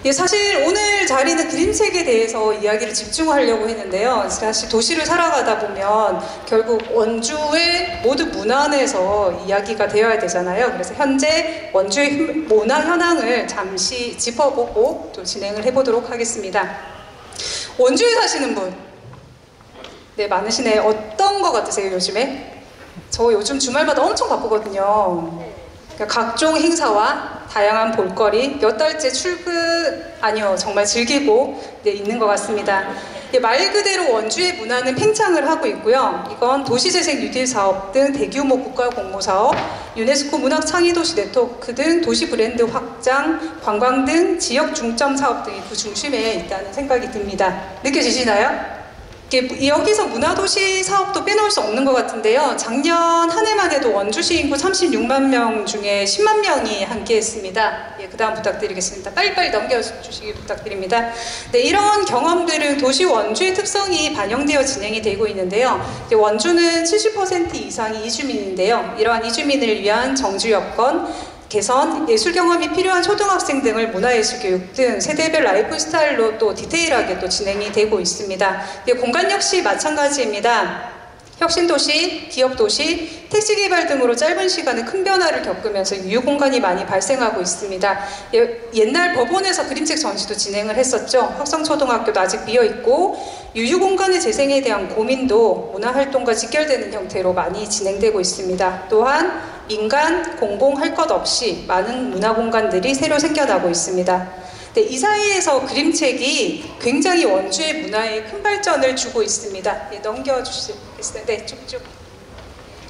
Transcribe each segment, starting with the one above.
예, 사실 오늘 자리는 그림책에 대해서 이야기를 집중하려고 했는데요. 사실 도시를 살아가다 보면 결국 원주의 모두 문안에서 이야기가 되어야 되잖아요. 그래서 현재 원주의 문화 현황을 잠시 짚어보고 또 진행을 해보도록 하겠습니다. 원주에 사시는 분, 네, 많으시네. 어떤 거 같으세요, 요즘에? 저 요즘 주말마다 엄청 바쁘거든요. 그러니까 각종 행사와 다양한 볼거리, 몇 달째 아니요, 정말 즐기고 있는 것 같습니다. 말 그대로 원주의 문화는 팽창을 하고 있고요. 이건 도시재생 뉴딜 사업 등 대규모 국가 공모 사업, 유네스코 문학 창의도시 네트워크 등 도시 브랜드 확장, 관광 등 지역 중점 사업 등이 그 중심에 있다는 생각이 듭니다. 느껴지시나요? 여기서 문화도시 사업도 빼놓을 수 없는 것 같은데요. 작년 한 해만 해도 원주시 인구 36만 명 중에 10만 명이 함께했습니다. 예, 그 다음 부탁드리겠습니다. 빨리빨리 넘겨주시기 부탁드립니다. 네, 이런 경험들은 도시 원주의 특성이 반영되어 진행이 되고 있는데요. 원주는 70% 이상이 이주민인데요. 이러한 이주민을 위한 정주 여건, 개선, 예술 경험이 필요한 초등학생 등을 문화예술 교육 등 세대별 라이프 스타일로 또 디테일하게 또 진행이 되고 있습니다. 공간 역시 마찬가지입니다. 혁신도시, 기업도시, 택지개발 등으로 짧은 시간에 큰 변화를 겪으면서 유휴공간이 많이 발생하고 있습니다. 옛날 법원에서 그림책 전시도 진행을 했었죠. 학성초등학교도 아직 비어있고 유휴공간의 재생에 대한 고민도 문화활동과 직결되는 형태로 많이 진행되고 있습니다. 또한 민간, 공공 할 것 없이 많은 문화공간들이 새로 생겨나고 있습니다. 네, 이 사이에서 그림책이 굉장히 원주의 문화에 큰 발전을 주고 있습니다. 네, 넘겨주시겠어요? 네, 쭉쭉.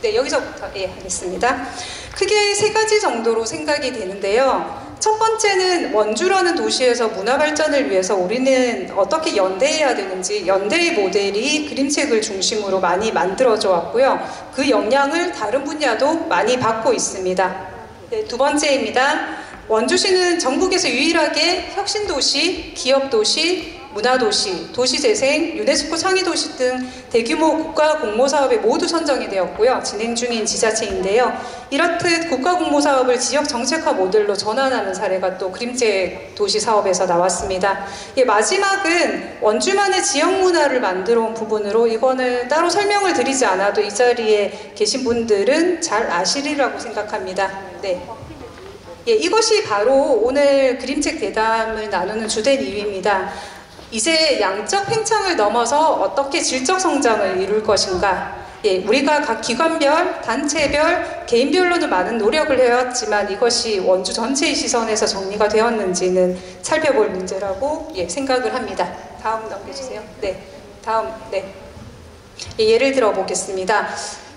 네, 여기서부터 하겠습니다. 크게 세 가지 정도로 생각이 되는데요. 첫 번째는 원주라는 도시에서 문화 발전을 위해서 우리는 어떻게 연대해야 되는지, 연대의 모델이 그림책을 중심으로 많이 만들어져 왔고요. 그 영향을 다른 분야도 많이 받고 있습니다. 네, 두 번째입니다. 원주시는 전국에서 유일하게 혁신도시, 기업도시, 문화도시, 도시재생, 유네스코 창의도시 등 대규모 국가 공모사업에 모두 선정이 되었고요. 진행 중인 지자체인데요. 이렇듯 국가 공모사업을 지역 정책화 모델로 전환하는 사례가 또 그림책 도시 사업에서 나왔습니다. 마지막은 원주만의 지역 문화를 만들어 온 부분으로 이거는 따로 설명을 드리지 않아도 이 자리에 계신 분들은 잘 아시리라고 생각합니다. 네. 이것이 바로 오늘 그림책 대담을 나누는 주된 이유입니다. 이제 양적 팽창을 넘어서 어떻게 질적 성장을 이룰 것인가. 우리가 각 기관별, 단체별, 개인별로는 많은 노력을 해왔지만 이것이 원주 전체의 시선에서 정리가 되었는지는 살펴볼 문제라고 생각을 합니다. 다음 넘겨주세요. 네, 다음. 네. 예를 들어 보겠습니다.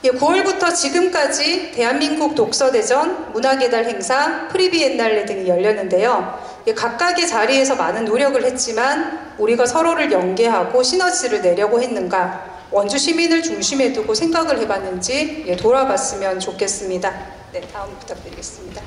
9월부터 지금까지 대한민국 독서대전, 문화계달 행사, 프리비엔날레 등이 열렸는데요. 각각의 자리에서 많은 노력을 했지만 우리가 서로를 연계하고 시너지를 내려고 했는가, 원주 시민을 중심에 두고 생각을 해봤는지 돌아봤으면 좋겠습니다. 네, 다음 부탁드리겠습니다.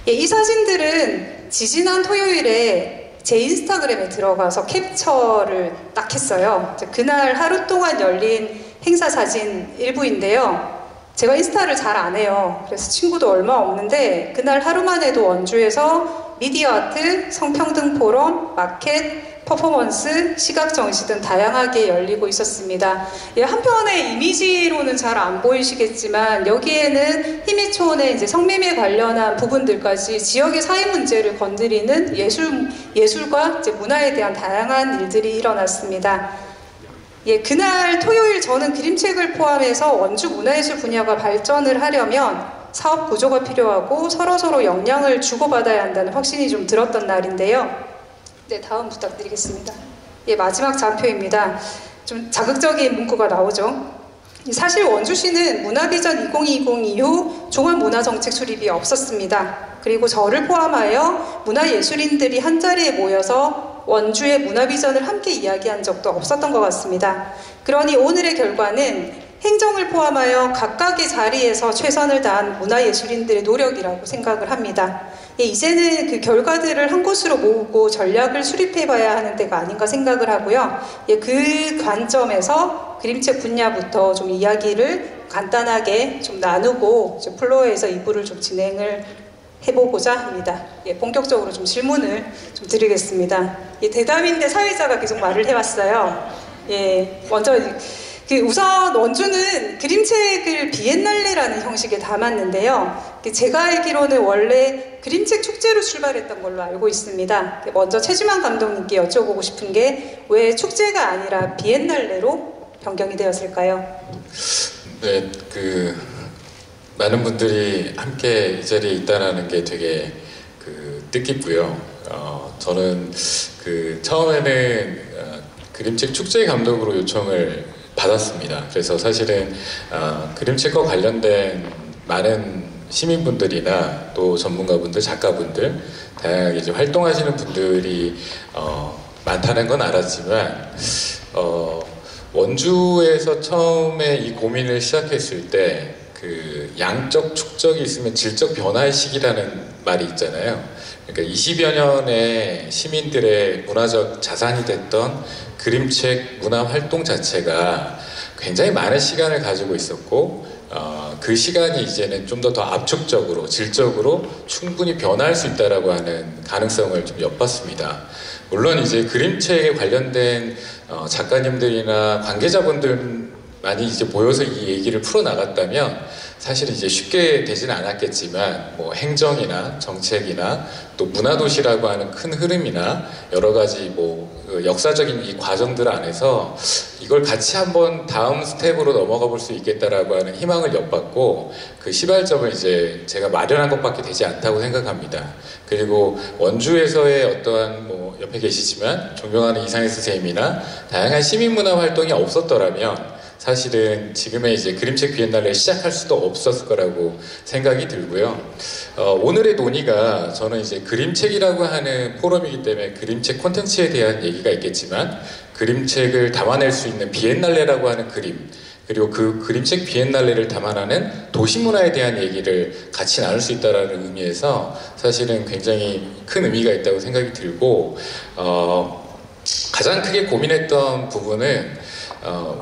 이 사진들은 지지난 토요일에 제 인스타그램에 들어가서 캡처를 딱 했어요. 그날 하루 동안 열린 행사 사진 일부인데요. 제가 인스타를 잘 안 해요. 그래서 친구도 얼마 없는데 그날 하루만 해도 원주에서 미디어 아트, 성평등 포럼, 마켓, 퍼포먼스, 시각 정시 등 다양하게 열리고 있었습니다. 한편의 이미지로는 잘 안 보이시겠지만 여기에는 희미초원의 이제 성매매 관련한 부분들까지 지역의 사회 문제를 건드리는 예술과 이제 문화에 대한 다양한 일들이 일어났습니다. 그날 토요일 저는 그림책을 포함해서 원주 문화예술 분야가 발전을 하려면 사업 구조가 필요하고 서로서로 영향을 주고받아야 한다는 확신이 좀 들었던 날인데요. 네, 다음 부탁드리겠습니다. 마지막 좌표입니다. 좀 자극적인 문구가 나오죠. 사실 원주시는 문화비전 2020 이후 종합문화정책 수립이 없었습니다. 그리고 저를 포함하여 문화예술인들이 한자리에 모여서 원주의 문화비전을 함께 이야기한 적도 없었던 것 같습니다. 그러니 오늘의 결과는 행정을 포함하여 각각의 자리에서 최선을 다한 문화예술인들의 노력이라고 생각을 합니다. 이제는 그 결과들을 한 곳으로 모으고 전략을 수립해봐야 하는 때가 아닌가 생각을 하고요. 그 관점에서 그림책 분야부터 좀 이야기를 간단하게 좀 나누고 플로어에서 2부를 좀 진행을 해보고자 합니다. 예, 본격적으로 좀 질문을 좀 드리겠습니다. 예, 대담인데 사회자가 계속 말을 해왔어요. 예, 먼저 우선 원주는 그림책을 비엔날레라는 형식에 담았는데요. 제가 알기로는 원래 그림책 축제로 출발했던 걸로 알고 있습니다. 먼저 최지만 감독님께 여쭤보고 싶은 게 왜 축제가 아니라 비엔날레로 변경이 되었을까요? 네, 많은 분들이 함께 이 자리에 있다는 게 되게 뜻깊고요. 저는 처음에는 그림책 축제 감독으로 요청을 받았습니다. 그래서 사실은 그림책과 관련된 많은 시민분들이나 또 전문가분들, 작가분들, 다양하게 이제 활동하시는 분들이 많다는 건 알았지만 원주에서 처음에 이 고민을 시작했을 때 양적 축적이 있으면 질적 변화의 시기라는 말이 있잖아요. 그러니까 20여 년의 시민들의 문화적 자산이 됐던 그림책 문화 활동 자체가 굉장히 많은 시간을 가지고 있었고 그 시간이 이제는 좀 더 압축적으로 질적으로 충분히 변화할 수 있다라고 하는 가능성을 좀 엿봤습니다. 물론 이제 그림책에 관련된 작가님들이나 관계자분들만이 이제 모여서 이 얘기를 풀어나갔다면 사실은 이제 쉽게 되지는 않았겠지만 행정이나 정책이나 또 문화도시라고 하는 큰 흐름이나 여러 가지 역사적인 이 과정들 안에서 이걸 같이 한번 다음 스텝으로 넘어가 볼 수 있겠다라고 하는 희망을 엿봤고 그 시발점을 이제 제가 마련한 것밖에 되지 않다고 생각합니다. 그리고 원주에서의 어떠한 옆에 계시지만 존경하는 이상희 선생님이나 다양한 시민문화 활동이 없었더라면 사실은 지금의 이제 그림책 비엔날레 시작할 수도 없었을 거라고 생각이 들고요. 오늘의 논의가 저는 이제 그림책이라고 하는 포럼이기 때문에 그림책 콘텐츠에 대한 얘기가 있겠지만 그림책을 담아낼 수 있는 비엔날레라고 하는 그림 그리고 그 그림책 비엔날레를 담아내는 도시문화에 대한 얘기를 같이 나눌 수 있다는 의미에서 사실은 굉장히 큰 의미가 있다고 생각이 들고 가장 크게 고민했던 부분은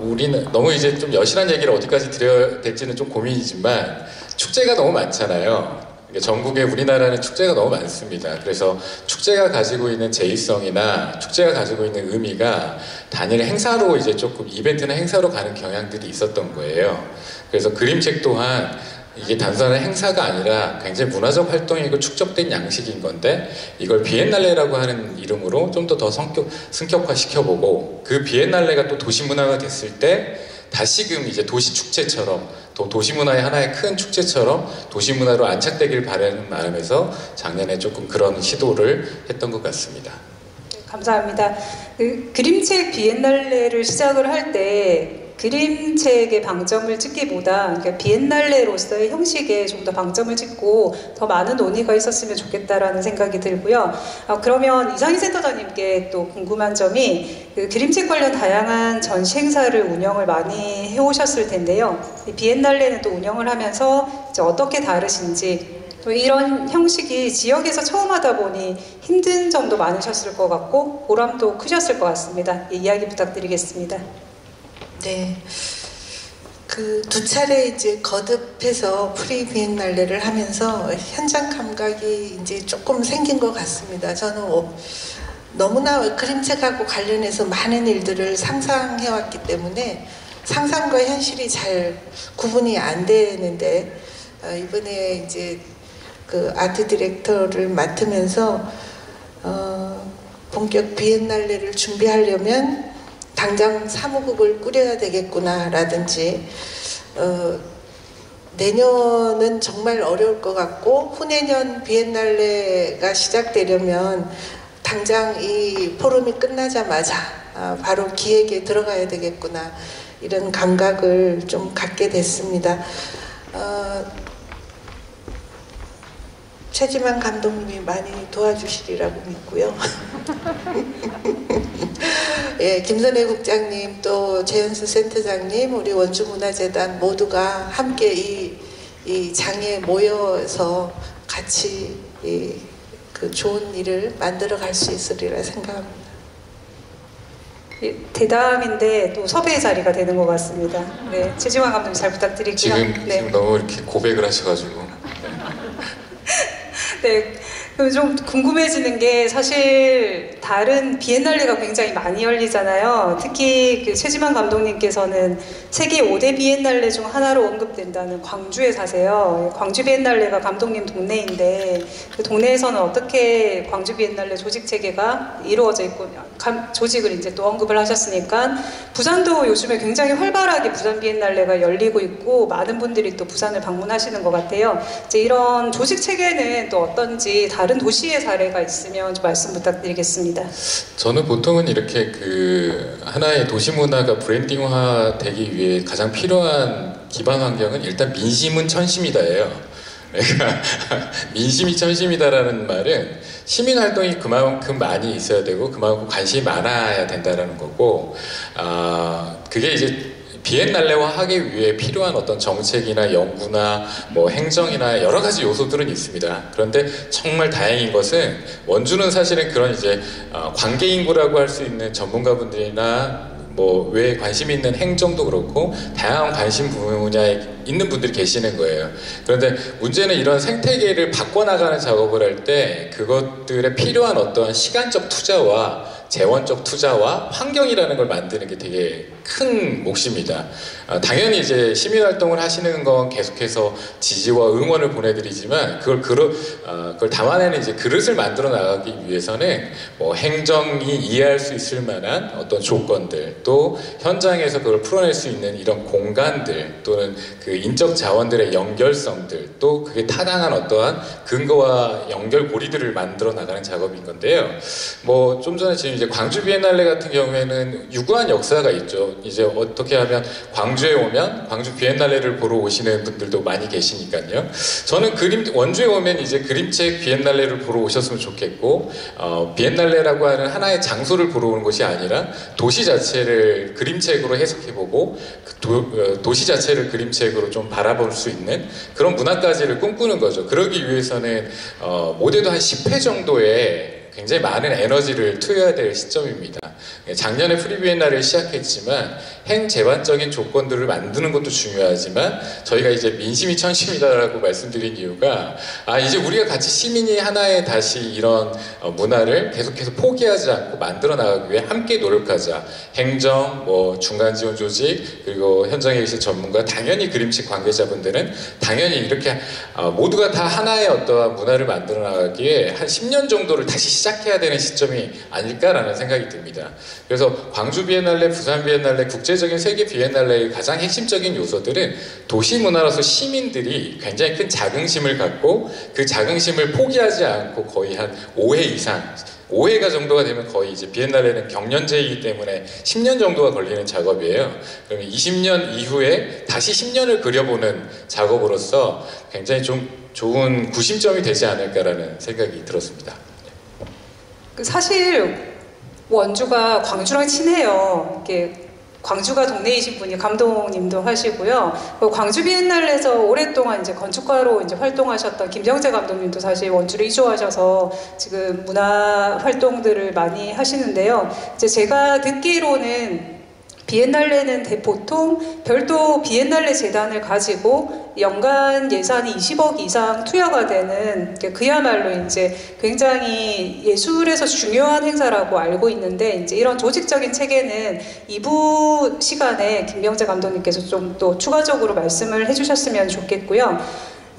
우리는 너무 이제 좀 여실한 얘기를 어디까지 드려야 될지는 좀 고민이지만 축제가 너무 많잖아요. 전국에 우리나라는 축제가 너무 많습니다. 그래서 축제가 가지고 있는 제의성이나 축제가 가지고 있는 의미가 단일 행사로 이제 조금 이벤트나 행사로 가는 경향들이 있었던 거예요. 그래서 그림책 또한 이게 단순한 행사가 아니라 굉장히 문화적 활동이고 축적된 양식인 건데 이걸 비엔날레라고 하는 이름으로 좀 더 승격화 시켜보고 그 비엔날레가 또 도시문화가 됐을 때 다시금 이제 도시축제처럼 또 도시문화의 하나의 큰 축제처럼 도시문화로 안착되길 바라는 마음에서 작년에 조금 그런 시도를 했던 것 같습니다. 네, 감사합니다. 그림책 비엔날레를 시작을 할 때 그림책에 방점을 찍기보다 그러니까 비엔날레로서의 형식에 좀 더 방점을 찍고 더 많은 논의가 있었으면 좋겠다라는 생각이 들고요. 그러면 이상희 센터장님께 또 궁금한 점이 그림책 관련 다양한 전시 행사를 운영을 많이 해오셨을 텐데요. 비엔날레는 또 운영을 하면서 이제 어떻게 다르신지 또 이런 형식이 지역에서 처음 하다 보니 힘든 점도 많으셨을 것 같고 보람도 크셨을 것 같습니다. 이야기 부탁드리겠습니다. 네, 두 차례 이제 거듭해서 프리 비엔날레를 하면서 현장 감각이 이제 조금 생긴 것 같습니다. 저는 너무나 그림책하고 관련해서 많은 일들을 상상해왔기 때문에 상상과 현실이 잘 구분이 안 되는데 이번에 이제 아트 디렉터를 맡으면서 본격 비엔날레를 준비하려면 당장 사무국을 꾸려야 되겠구나 라든지 내년은 정말 어려울 것 같고 후내년 비엔날레가 시작되려면 당장 이 포럼이 끝나자마자 바로 기획에 들어가야 되겠구나 이런 감각을 좀 갖게 됐습니다. 최지만 감독님이 많이 도와주시리라고 믿고요. 예, 김선혜 국장님 또 재현수 센터장님 우리 원주문화재단 모두가 함께 이 장에 모여서 같이 좋은 일을 만들어 갈 수 있으리라 생각합니다. 예, 대담인데 또 섭외의 자리가 되는 것 같습니다. 네, 최지만 감독님 잘 부탁드릴게요. 지금 너무 이렇게 고백을 하셔가지고 네, 그럼 좀 궁금해지는 게 사실 다른 비엔날레가 굉장히 많이 열리잖아요. 특히 그 최지만 감독님께서는 세계 5대 비엔날레 중 하나로 언급된다는 광주에 사세요. 광주 비엔날레가 감독님 동네인데 그 동네에서는 어떻게 광주 비엔날레 조직 체계가 이루어져 있고 조직을 이제 또 언급을 하셨으니까 부산도 요즘에 굉장히 활발하게 부산 비엔날레가 열리고 있고 많은 분들이 또 부산을 방문하시는 것 같아요. 이제 이런 조직 체계는 또 어떤지 다른 도시의 사례가 있으면 좀 말씀 부탁드리겠습니다. 저는 보통은 이렇게 그 하나의 도시 문화가 브랜딩화 되기 위해 가장 필요한 기반 환경은 일단 민심은 천심이다예요. 그러니까 민심이 천심이다라는 말은 시민 활동이 그만큼 많이 있어야 되고 그만큼 관심이 많아야 된다라는 거고, 그게 이제 비엔날레화 하기 위해 필요한 어떤 정책이나 연구나 뭐 행정이나 여러 가지 요소들은 있습니다. 그런데 정말 다행인 것은 원주는 사실은 그런 이제 관계 인구라고 할 수 있는 전문가분들이나 뭐 왜 관심 있는 행정도 그렇고 다양한 관심 분야에 있는 분들이 계시는 거예요. 그런데 문제는 이런 생태계를 바꿔나가는 작업을 할 때 그것들에 필요한 어떠한 시간적 투자와 재원적 투자와 환경이라는 걸 만드는 게 되게 큰 몫입니다. 당연히 이제 시민활동을 하시는 건 계속해서 지지와 응원을 보내드리지만 그걸 담아내는 이제 그릇을 만들어 나가기 위해서는 뭐 행정이 이해할 수 있을 만한 어떤 조건들, 또 현장에서 그걸 풀어낼 수 있는 이런 공간들, 또는 그 인적 자원들의 연결성들, 또 그게 타당한 어떠한 근거와 연결고리들을 만들어 나가는 작업인 건데요. 뭐 좀 전에 지금 이제 광주 비엔날레 같은 경우에는 유구한 역사가 있죠. 이제 어떻게 하면 광주에 오면 광주 비엔날레를 보러 오시는 분들도 많이 계시니까요. 저는 원주에 오면 이제 그림책 비엔날레를 보러 오셨으면 좋겠고, 비엔날레라고 하는 하나의 장소를 보러 오는 것이 아니라 도시 자체를 그림책으로 해석해보고 도시 자체를 그림책으로 좀 바라볼 수 있는 그런 문화까지를 꿈꾸는 거죠. 그러기 위해서는 못해도 한 10회 정도의 굉장히 많은 에너지를 투여해야 될 시점입니다. 작년에 프리비엔날을 시작했지만 행재반적인 조건들을 만드는 것도 중요하지만 저희가 이제 민심이 천심이다라고 말씀드린 이유가 이제 우리가 같이 시민이 하나의 다시 이런 문화를 계속해서 포기하지 않고 만들어 나가기 위해 함께 노력하자. 행정, 뭐 중간 지원 조직, 그리고 현장에 계신 전문가, 당연히 그림책 관계자분들은 당연히 이렇게 모두가 다 하나의 어떠한 문화를 만들어 나가기에 한 10년 정도를 다시 시작해야 되는 시점이 아닐까라는 생각이 듭니다. 그래서 광주 비엔날레, 부산 비엔날레, 국제적인 세계 비엔날레의 가장 핵심적인 요소들은 도시 문화로서 시민들이 굉장히 큰 자긍심을 갖고 그 자긍심을 포기하지 않고 거의 한 5회 이상, 5회가 정도가 되면 거의 이제 비엔날레는 경연제이기 때문에 10년 정도가 걸리는 작업이에요. 그러면 20년 이후에 다시 10년을 그려보는 작업으로서 굉장히 좀 좋은 구심점이 되지 않을까라는 생각이 들었습니다. 사실 원주가 광주랑 친해요. 이렇게 광주가 동네이신 분이 감독님도 하시고요. 광주 비엔날레에서 오랫동안 이제 건축가로 이제 활동하셨던 김정재 감독님도 사실 원주로 이주하셔서 지금 문화 활동들을 많이 하시는데요. 이제 제가 듣기로는 비엔날레는 보통 별도 비엔날레 재단을 가지고 연간 예산이 20억 이상 투여가 되는 그야말로 이제 굉장히 예술에서 중요한 행사라고 알고 있는데, 이제 이런 조직적인 체계는 2부 시간에 김명재 감독님께서 좀 또 추가적으로 말씀을 해주셨으면 좋겠고요.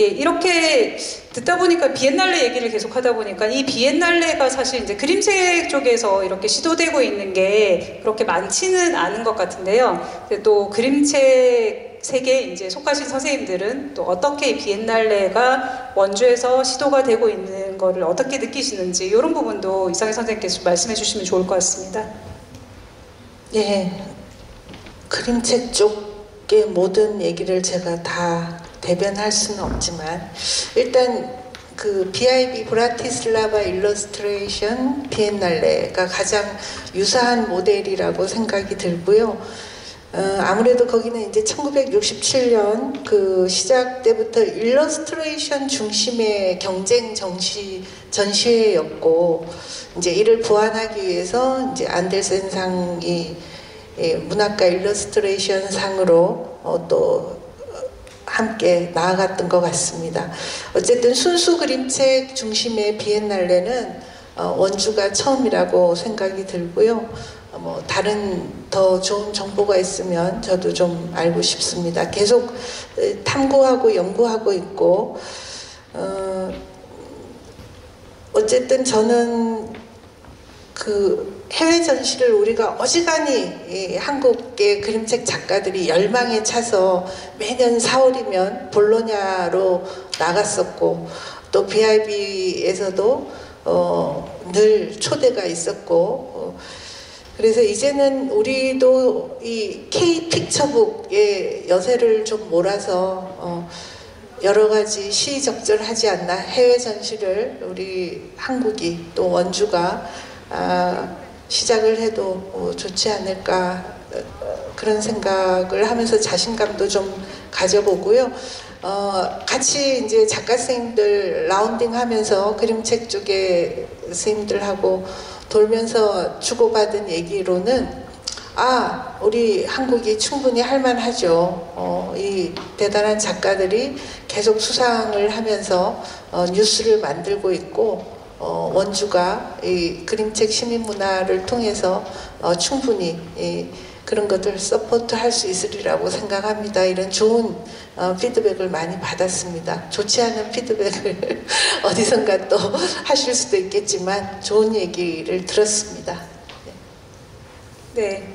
예, 이렇게 듣다 보니까 비엔날레 얘기를 계속 하다 보니까 이 비엔날레가 사실 이제 그림책 쪽에서 이렇게 시도되고 있는 게 그렇게 많지는 않은 것 같은데요. 또 그림책 세계에 이제 속하신 선생님들은 또 어떻게 비엔날레가 원주에서 시도가 되고 있는 거를 어떻게 느끼시는지 이런 부분도 이상희 선생님께서 말씀해 주시면 좋을 것 같습니다. 예, 그림책 쪽의 모든 얘기를 제가 다 대변할 수는 없지만 일단 그 BIB 브라티슬라바 일러스트레이션 비엔날레가 가장 유사한 모델이라고 생각이 들고요. 아무래도 거기는 이제 1967년 그 시작 때부터 일러스트레이션 중심의 경쟁 전시회였고, 이제 이를 보완하기 위해서 이제 안델센 상이 문학과 일러스트레이션 상으로 또 함께 나아갔던 것 같습니다. 어쨌든 순수 그림책 중심의 비엔날레는 원주가 처음이라고 생각이 들고요. 뭐 다른 더 좋은 정보가 있으면 저도 좀 알고 싶습니다. 계속 탐구하고 연구하고 있고 어쨌든 저는 그 해외 전시를 우리가 어지간히 한국의 그림책 작가들이 열망에 차서 매년 4월이면 볼로냐로 나갔었고 또 BIB에서도 늘 초대가 있었고 그래서 이제는 우리도 이 K 픽처북의 여세를 좀 몰아서 여러 가지 시의적절하지 않나 해외 전시를 우리 한국이 또 원주가 시작을 해도 좋지 않을까 그런 생각을 하면서 자신감도 좀 가져보고요. 같이 이제 작가 선생님들 라운딩 하면서 그림책 쪽에 선생님들하고 돌면서 주고받은 얘기로는 우리 한국이 충분히 할만하죠. 이 대단한 작가들이 계속 수상을 하면서 뉴스를 만들고 있고 원주가 이 그림책 시민문화를 통해서 충분히 그런 것들 서포트할 수 있으리라고 생각합니다. 이런 좋은 피드백을 많이 받았습니다. 좋지 않은 피드백을 어디선가 또 하실 수도 있겠지만 좋은 얘기를 들었습니다. 네.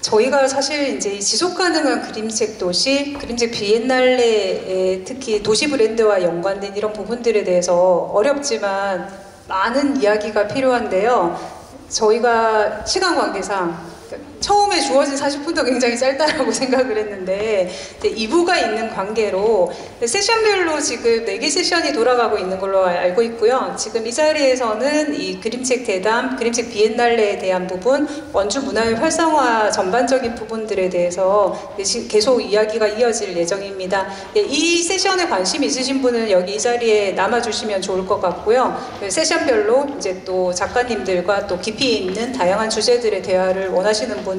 저희가 사실 이제 지속 가능한 그림책 도시, 그림책 비엔날레에 특히 도시 브랜드와 연관된 이런 부분들에 대해서 어렵지만 많은 이야기가 필요한데요. 저희가 시간 관계상 처음에 주어진 40분도 굉장히 짧다라고 생각을 했는데 2부가 있는 관계로 세션별로 지금 4개 세션이 돌아가고 있는 걸로 알고 있고요. 지금 이 자리에서는 이 그림책 대담, 그림책 비엔날레에 대한 부분, 원주 문화의 활성화 전반적인 부분들에 대해서 계속 이야기가 이어질 예정입니다. 이 세션에 관심 있으신 분은 여기 이 자리에 남아주시면 좋을 것 같고요. 세션별로 이제 또 작가님들과 또 깊이 있는 다양한 주제들의 대화를 원하시는 분은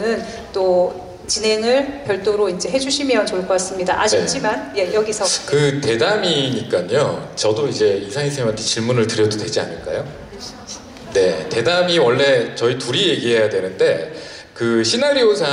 또 진행을 별도로 이제 해주시면 좋을 것 같습니다. 아쉽지만 네. 여기서 그 대담이니까요. 저도 이제 이상희 선생님한테 질문을 드려도 되지 않을까요? 네, 대담이 원래 저희 둘이 얘기해야 되는데 그 시나리오상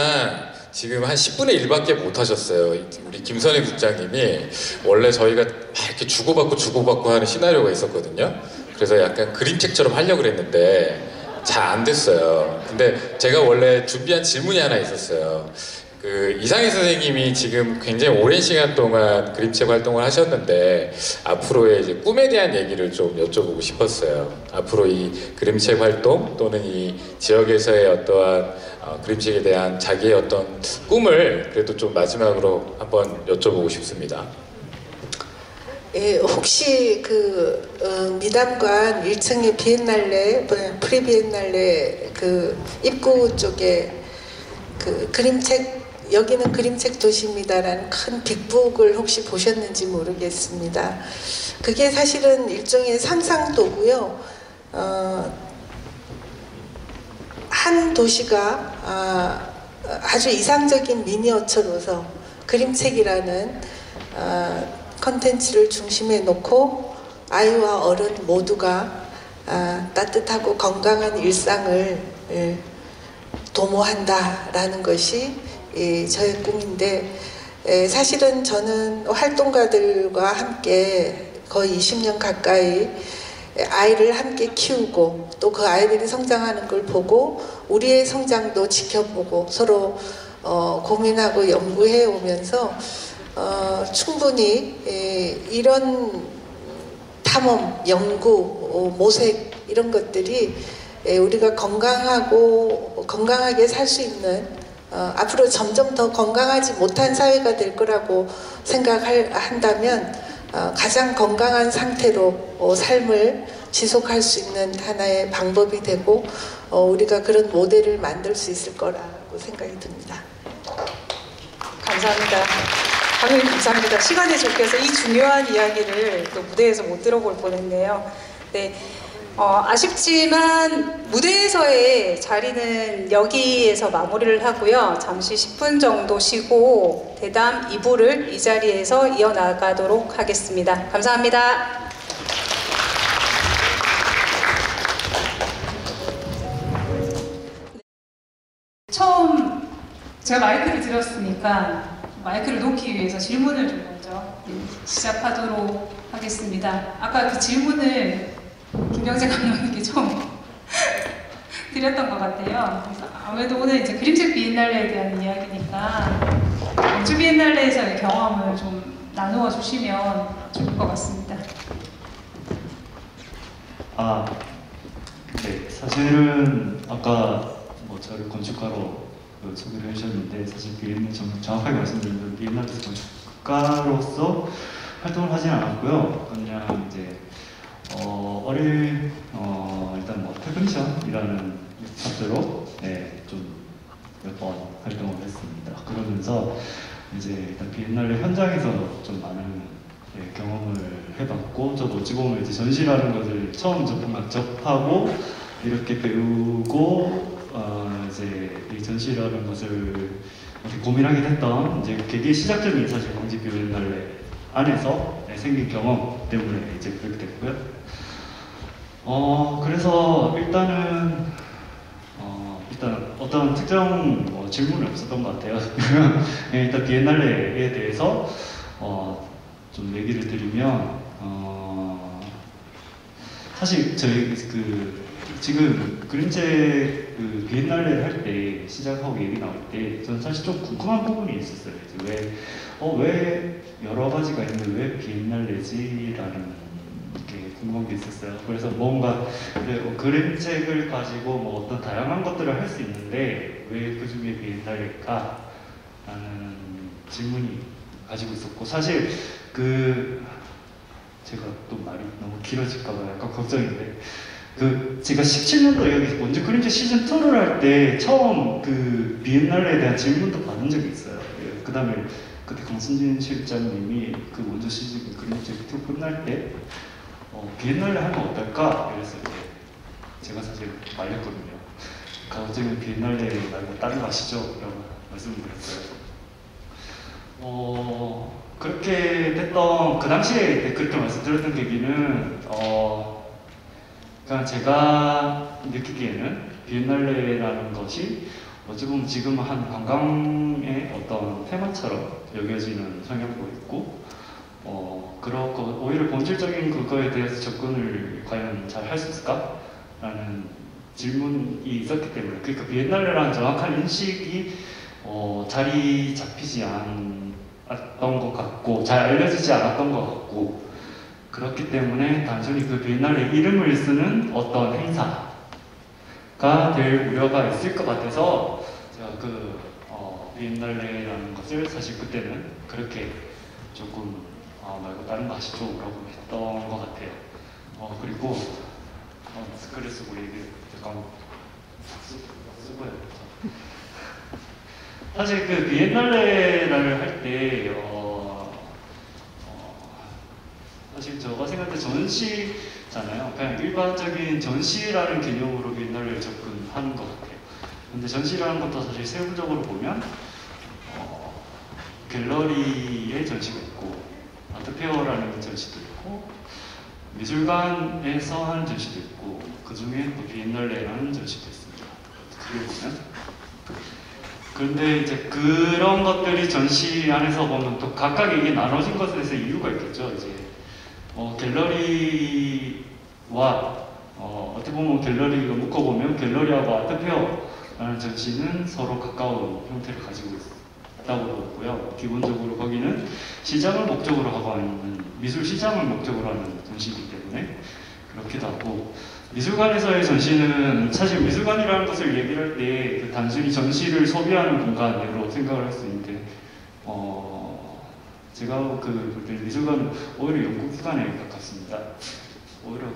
지금 한 10분의 1밖에 못 하셨어요. 우리 김선희 국장님이 원래 저희가 막 이렇게 주고받고 하는 시나리오가 있었거든요. 그래서 약간 그림책처럼 하려고 그랬는데 잘 안 됐어요. 근데 제가 원래 준비한 질문이 하나 있었어요. 그 이상희 선생님이 지금 굉장히 오랜 시간 동안 그림책 활동을 하셨는데 앞으로의 이제 꿈에 대한 얘기를 좀 여쭤보고 싶었어요. 앞으로 이 그림책 활동 또는 이 지역에서의 어떠한 그림책에 대한 자기의 어떤 꿈을 그래도 좀 마지막으로 한번 여쭤보고 싶습니다. 예, 혹시 그 미담관 1층의 비엔날레, 프리비엔날레 그 입구 쪽에 그 그림책 여기는 그림책 도시입니다라는 큰 빅북을 혹시 보셨는지 모르겠습니다. 그게 사실은 일종의 상상도고요. 한 도시가 아주 이상적인 미니어처로서 그림책이라는 컨텐츠를 중심에 놓고 아이와 어른 모두가 따뜻하고 건강한 일상을 도모한다라는 것이 저의 꿈인데 사실은 저는 활동가들과 함께 거의 20년 가까이 아이를 함께 키우고 또 그 아이들이 성장하는 걸 보고 우리의 성장도 지켜보고 서로 고민하고 연구해 오면서 충분히 이런 탐험, 연구, 모색 이런 것들이 우리가 건강하게 살 수 있는 앞으로 점점 더 건강하지 못한 사회가 될 거라고 생각한다면 가장 건강한 상태로 삶을 지속할 수 있는 하나의 방법이 되고 우리가 그런 모델을 만들 수 있을 거라고 생각이 듭니다. 감사합니다. 감독님 감사합니다. 시간에 쫓겨서 이 중요한 이야기를 또 무대에서 못 들어볼 뻔했네요. 네, 아쉽지만 무대에서의 자리는 여기에서 마무리를 하고요. 잠시 10분 정도 쉬고 대담 2부를 이 자리에서 이어나가도록 하겠습니다. 감사합니다. 처음 제가 마이크를 드렸으니까 마이크를 놓기 위해서 질문을 좀 먼저 시작하도록 하겠습니다. 아까 그 질문을 김병재 감독님께 좀 드렸던 것 같아요. 그래서 아무래도 오늘 이제 그림책 비엔날레에 대한 이야기니까 원주 비엔날레에서의 경험을 좀 나누어 주시면 좋을 것 같습니다. 네, 사실은 아까 뭐 저를 건축가로 소개를 해주셨는데 사실 비엔날 정확하게 말씀드리면 비엔날레에서 건축가로서 활동을 하진 않았고요. 그냥 이제 일단 뭐 테크니션이라는 파트로 좀 몇 번 활동을 했습니다. 그러면서 이제 일단 비엔날레 현장에서 좀 많은 경험을 해봤고, 저도 어찌 보면 이제 전시라는 것을 처음 접하고 이렇게 배우고 이제 이 전시라는 것을 이렇게 고민하게 됐던 이제 계기의 시작점이 사실 광주 비엔날레 안에서 생긴 경험 때문에 이제 그렇게 됐고요. 그래서 일단 어떤 특정 질문이 없었던 것 같아요. 일단 비엔날레에 대해서 좀 얘기를 드리면 사실 저희 지금 그림책 비엔날레를 할 때 시작하고 얘기 나올 때 저는 사실 좀 궁금한 부분이 있었어요. 왜 여러 가지가 있는데 왜 비엔날레지라는 게 궁금한 게 있었어요. 그래서 뭔가 그림책을 가지고 뭐 어떤 다양한 것들을 할 수 있는데 왜 그 중에 비엔날레일까? 라는 질문이 가지고 있었고, 사실 제가 또 말이 너무 길어질까봐 약간 걱정인데 제가 17년도 여기 원주 그림책 시즌 2를 할 때 처음 비엔날레에 대한 질문도 받은 적이 있어요. 그 다음에 그때 강순진 실장님이 원주 시즌 그림책 2 끝날 때 비엔날레 하면 어떨까? 이랬을 때 제가 사실 말렸거든요. 어쩌면 비엔날레 말고 다른 거 아시죠? 라고 말씀을 드렸어요. 그렇게 됐던 그 당시에 그렇게 말씀드렸던 계기는 그러니까 제가 느끼기에는 비엔날레라는 것이 어찌 보면 지금 한 관광의 어떤 테마처럼 여겨지는 성향도 있고 그렇고 오히려 본질적인 그거에 대해서 접근을 과연 잘 할 수 있을까? 라는 질문이 있었기 때문에, 그러니까 비엔날레라는 정확한 인식이 자리 잡히지 않았던 것 같고 잘 알려지지 않았던 것 같고, 그렇기 때문에 단순히 비엔날레 이름을 쓰는 어떤 행사가 될 우려가 있을 것 같아서 제가 비엔날레라는 것을 사실 그때는 그렇게 조금 말고 다른 거 아시죠? 라고 했던 것 같아요. 그리고 마스크를 쓰고 얘기를 잠깐 쓰고요. 사실 비엔날레를 할 때 사실 제가 생각할 때 전시잖아요. 그냥 일반적인 전시라는 개념으로 비엔날레를 접근하는 것 같아요. 근데 전시라는 것도 사실 세부적으로 보면 갤러리의 전시가 있고 아트페어라는 전시도 있고 미술관에서 하는 전시도 있고 그 중에 또 비엔날레라는 전시도 있습니다. 어떻게 보면 그런데 이제 그런 것들이 전시 안에서 보면 또 각각 이게 나눠진 것에 대해서 이유가 있겠죠. 이제 갤러리와 어떻게 보면 갤러리가 묶어보면 갤러리하고 아트페어라는 전시는 서로 가까운 형태를 가지고 있다고 보고요. 기본적으로 거기는 시장을 목적으로 하고 있는 미술 시장을 목적으로 하는 전시이기 때문에 그렇기도 하고, 미술관에서의 전시는 사실 미술관이라는 것을 얘기할 때 단순히 전시를 소비하는 공간으로 생각을 할 수 있는데 제가 볼 때 미술관은 오히려 연구기관에 가깝습니다. 오히려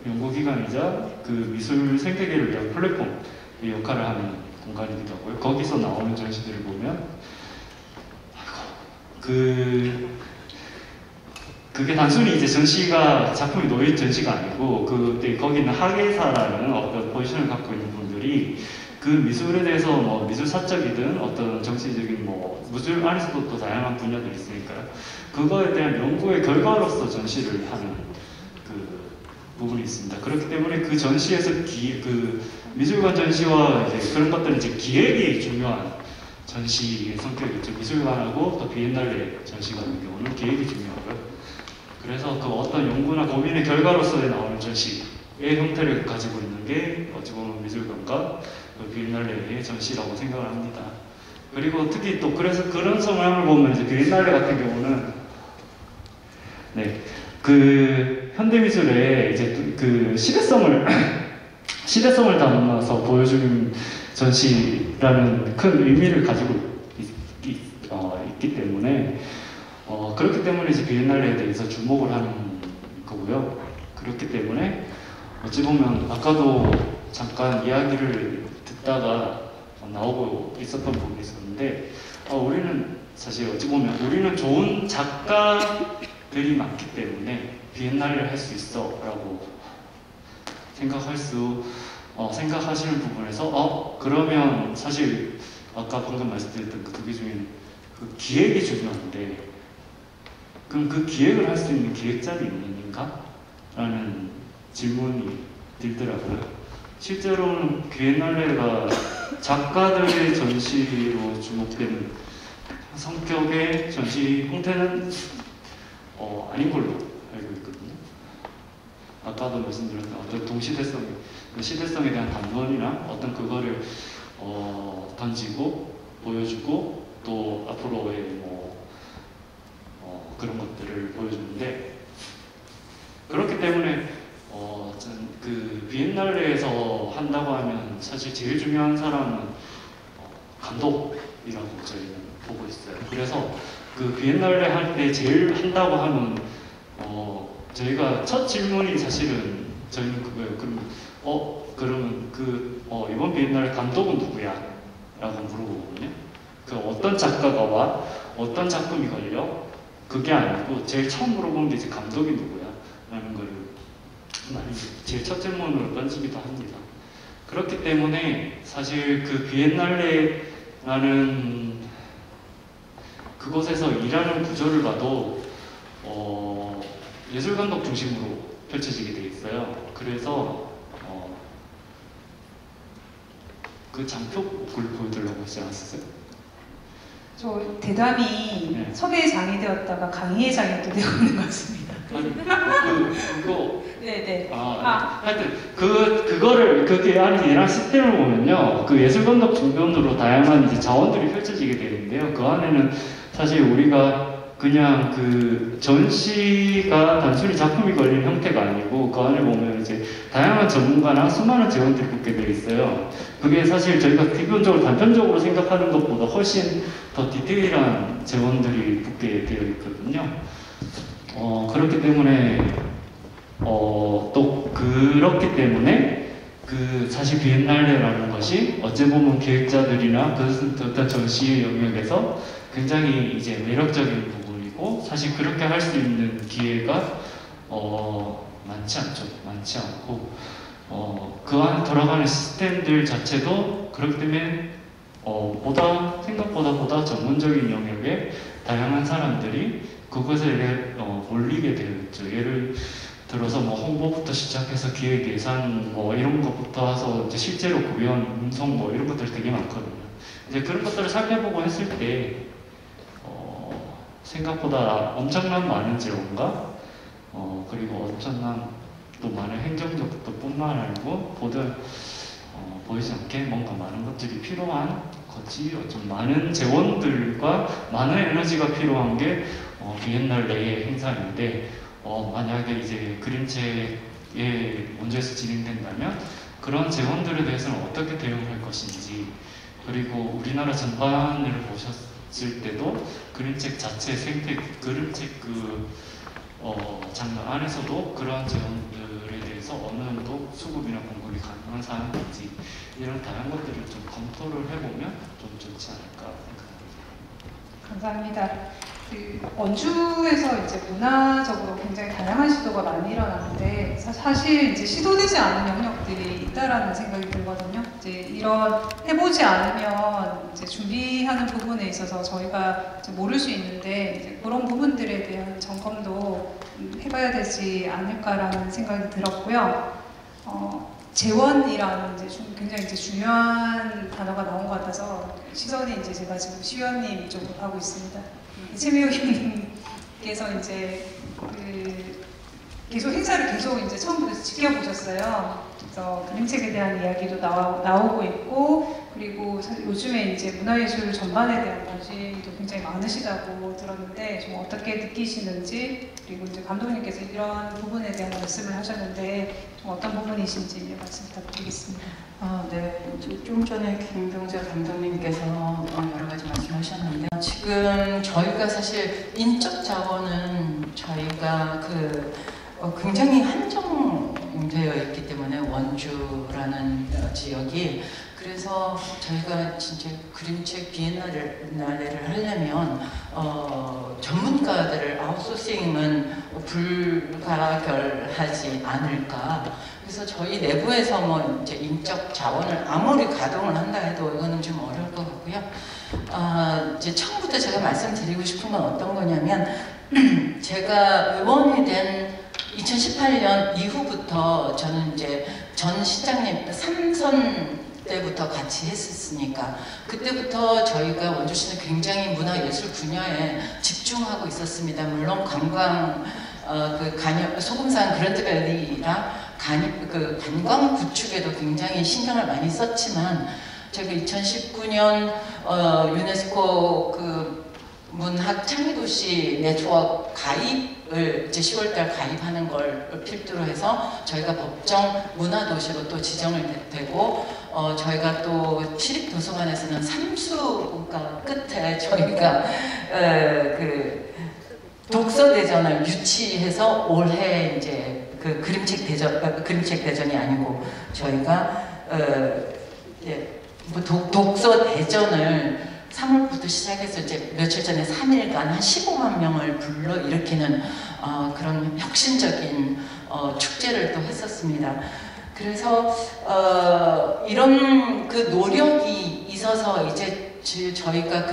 연구기관이자 미술 생태계를 위한 플랫폼의 역할을 하는 공간이기도 하고요. 거기서 나오는 전시들을 보면 그게 단순히 이제 전시가 작품이 놓인 전시가 아니고 그때 거기는 학예사라는 어떤 포지션을 갖고 있는 분들이 그 미술에 대해서 뭐 미술사적이든 어떤 정치적인 뭐 미술 안에서도 또 다양한 분야들이 있으니까요. 그거에 대한 연구의 결과로서 전시를 하는 그 부분이 있습니다. 그렇기 때문에 그 전시에서 그 미술관 전시와 이제 그런 것들은 이제 기획이 중요한 전시의 성격이 있죠. 미술관하고 또 비엔날레 전시 같은 경우는 기획이 중요하고요. 그래서 그 어떤 연구나 고민의 결과로서 나오는 전시의 형태를 가지고 있는 게 어찌 보면 미술관과 비엔날레의 전시라고 생각을 합니다. 그리고 특히 또 그래서 그런 성향을 보면 이제 비엔날레 같은 경우는 네, 그 현대미술의 이제 그 시대성을 담아서 보여주는 전시라는 큰 의미를 가지고 있기 때문에 그렇기 때문에 이제 비엔날레에 대해서 주목을 하는 거고요. 그렇기 때문에 어찌 보면 아까도 잠깐 이야기를 듣다가 나오고 있었던 부분이 있었는데 우리는 사실 어찌 보면 우리는 좋은 작가들이 많기 때문에 비엔날레를 할 수 있어 라고 생각하시는 부분에서 그러면 사실 아까 방금 말씀드렸던 그 두 개 중에 그 기획이 중요한데 그럼 그 기획을 할 수 있는 기획자들이 있는가? 라는 질문이 들더라고요. 실제로는 비엔날레가 작가들의 전시로 주목되는 성격의 전시 형태는 아닌 걸로 알고 있거든요. 아까도 말씀드렸던 어떤 그 시대성에 대한 담론이나 어떤 그거를 던지고 보여주고 또 앞으로의 그런 것들을 보여주는데 그렇기 때문에 그 비엔날레에서 한다고 하면 사실 제일 중요한 사람은 감독이라고 저희는 보고 있어요. 그래서 그 비엔날레 할 때 제일 한다고 하면 저희가 첫 질문이 사실은 저희는 그거예요. 그러면 이번 비엔날레 감독은 누구야? 라고 물어보거든요. 그 어떤 작가가 와? 어떤 작품이 걸려? 그게 아니고 제일 처음 물어보는 게 이제 감독이 누구야? 라는 거를 제일 첫 질문으로 던지기도 합니다. 그렇기 때문에 사실 그 비엔날레라는 그곳에서 일하는 구조를 봐도 예술감독 중심으로 펼쳐지게 돼 있어요. 그래서 그 장표를 보여드리려고 하지 않았어요? 저 대담이 네. 섭외장이 되었다가 강의회장이 또 되고 있는 것 같습니다. 그거 네네. 하여튼 그게 아니 얘랑 시스템을 보면요, 그 예술감독 중변으로 다양한 이제 자원들이 펼쳐지게 되는데요. 그 안에는 사실 우리가 그냥 그 전시가 단순히 작품이 걸린 형태가 아니고 그 안에 보면 이제 다양한 전문가나 수많은 재원들이 붙게 되어 있어요. 그게 사실 저희가 기본적으로 단편적으로 생각하는 것보다 훨씬 더 디테일한 재원들이 붙게 되어 있거든요. 그렇기 때문에 또 그렇기 때문에 그 사실 비엔날레라는 것이 어찌 보면 기획자들이나 그 어떤 전시의 영역에서 굉장히 이제 매력적인 부분이고 사실 그렇게 할 수 있는 기회가 많지 않죠. 많지 않고 그 안에 들어가는 시스템들 자체도 그렇기 때문에 생각보다 전문적인 영역에 다양한 사람들이 그것에 몰리게 되었죠. 예를 들어서 홍보부터 시작해서 기획 예산 이런 것부터 해서 이제 실제로 구현, 운송 이런 것들이 되게 많거든요. 이제 그런 것들을 살펴보고 했을 때 생각보다 엄청난 많은 재원과 그리고 엄청난 또 많은 행정력도 뿐만 아니고 보이지 않게 뭔가 많은 것들이 필요한 거지 좀 많은 재원들과 많은 에너지가 필요한 게 비엔날레의 행사인데 만약에 이제 그림책의 문제에서 진행된다면 그런 재원들에 대해서는 어떻게 대응할 것인지 그리고 우리나라 전반을 보셨을 때도 그림책 자체 생태 그림책 장르 안에서도 그러한 재원들에 대해서 어느 정도 수급이나 공급이 가능한 사항인지 이런 다양한 것들을 좀 검토를 해보면 좀 좋지 않을까 생각합니다. 감사합니다. 그 원주에서 이제 문화적으로 굉장히 다양한 시도가 많이 일어나는데 사실 이제 시도되지 않은 영역들이 있다라는 생각이 들거든요. 이제 이런 해보지 않으면 이제 준비하는 부분에 있어서 저희가 이제 모를 수 있는데 이제 그런 부분들에 대한 점검도 해봐야 되지 않을까라는 생각이 들었고요. 재원이라는 이제 굉장히 이제 중요한 단어가 나온 것 같아서 시선이 이제 제가 지금 시위원님 쪽으로 가고 있습니다. 최미호님께서 이제 계속 행사를 계속 이제 처음부터 지켜보셨어요. 그래서 그림책에 대한 이야기도 나오고 있고, 그리고 사실 요즘에 이제 문화예술 전반에 대한 관심도 굉장히 많으시다고 들었는데 좀 어떻게 느끼시는지, 그리고 이제 감독님께서 이런 부분에 대한 말씀을 하셨는데 좀 어떤 부분이신지 말씀 부탁드리겠습니다. 네, 좀 전에 김병재 감독님께서 여러 가지 말씀하셨는데 지금 저희가 사실 인적 자원은 저희가 굉장히 한정되어 있기 때문에 원주라는 지역이, 그래서 저희가 진짜 그림책 비엔날레를 하려면 전문가들을 아웃소싱은 불가결하지 않을까. 그래서 저희 내부에서 뭐 이제 인적 자원을 아무리 가동을 한다 해도 이거는 좀 어려울 것 같고요. 이제 처음부터 제가 말씀드리고 싶은 건 어떤 거냐면 제가 의원이 된 2018년 이후부터 저는 이제 전 시장님 3선 때부터 같이 했었으니까 그때부터 저희가 원주시는 굉장히 문화예술 분야에 집중하고 있었습니다. 물론 관광, 소금산 그랜드밸리랑 관광 구축에도 굉장히 신경을 많이 썼지만 저희가 2019년 유네스코 문학 창의도시 네트워크 가입을 이제 10월달 가입하는 걸 필두로 해서 저희가 법정 문화도시로 또 지정을 되고 저희가 또 시립도서관에서는 삼수가 끝에 저희가 독서대전을 유치해서 올해 이제 그림책 대전이 아니고 저희가 독서대전을 3월부터 시작해서 이제 며칠 전에 3일간 한 15만 명을 불러일으키는 그런 혁신적인 축제를 또 했었습니다. 그래서 이런 노력이 있어서 이제 저희가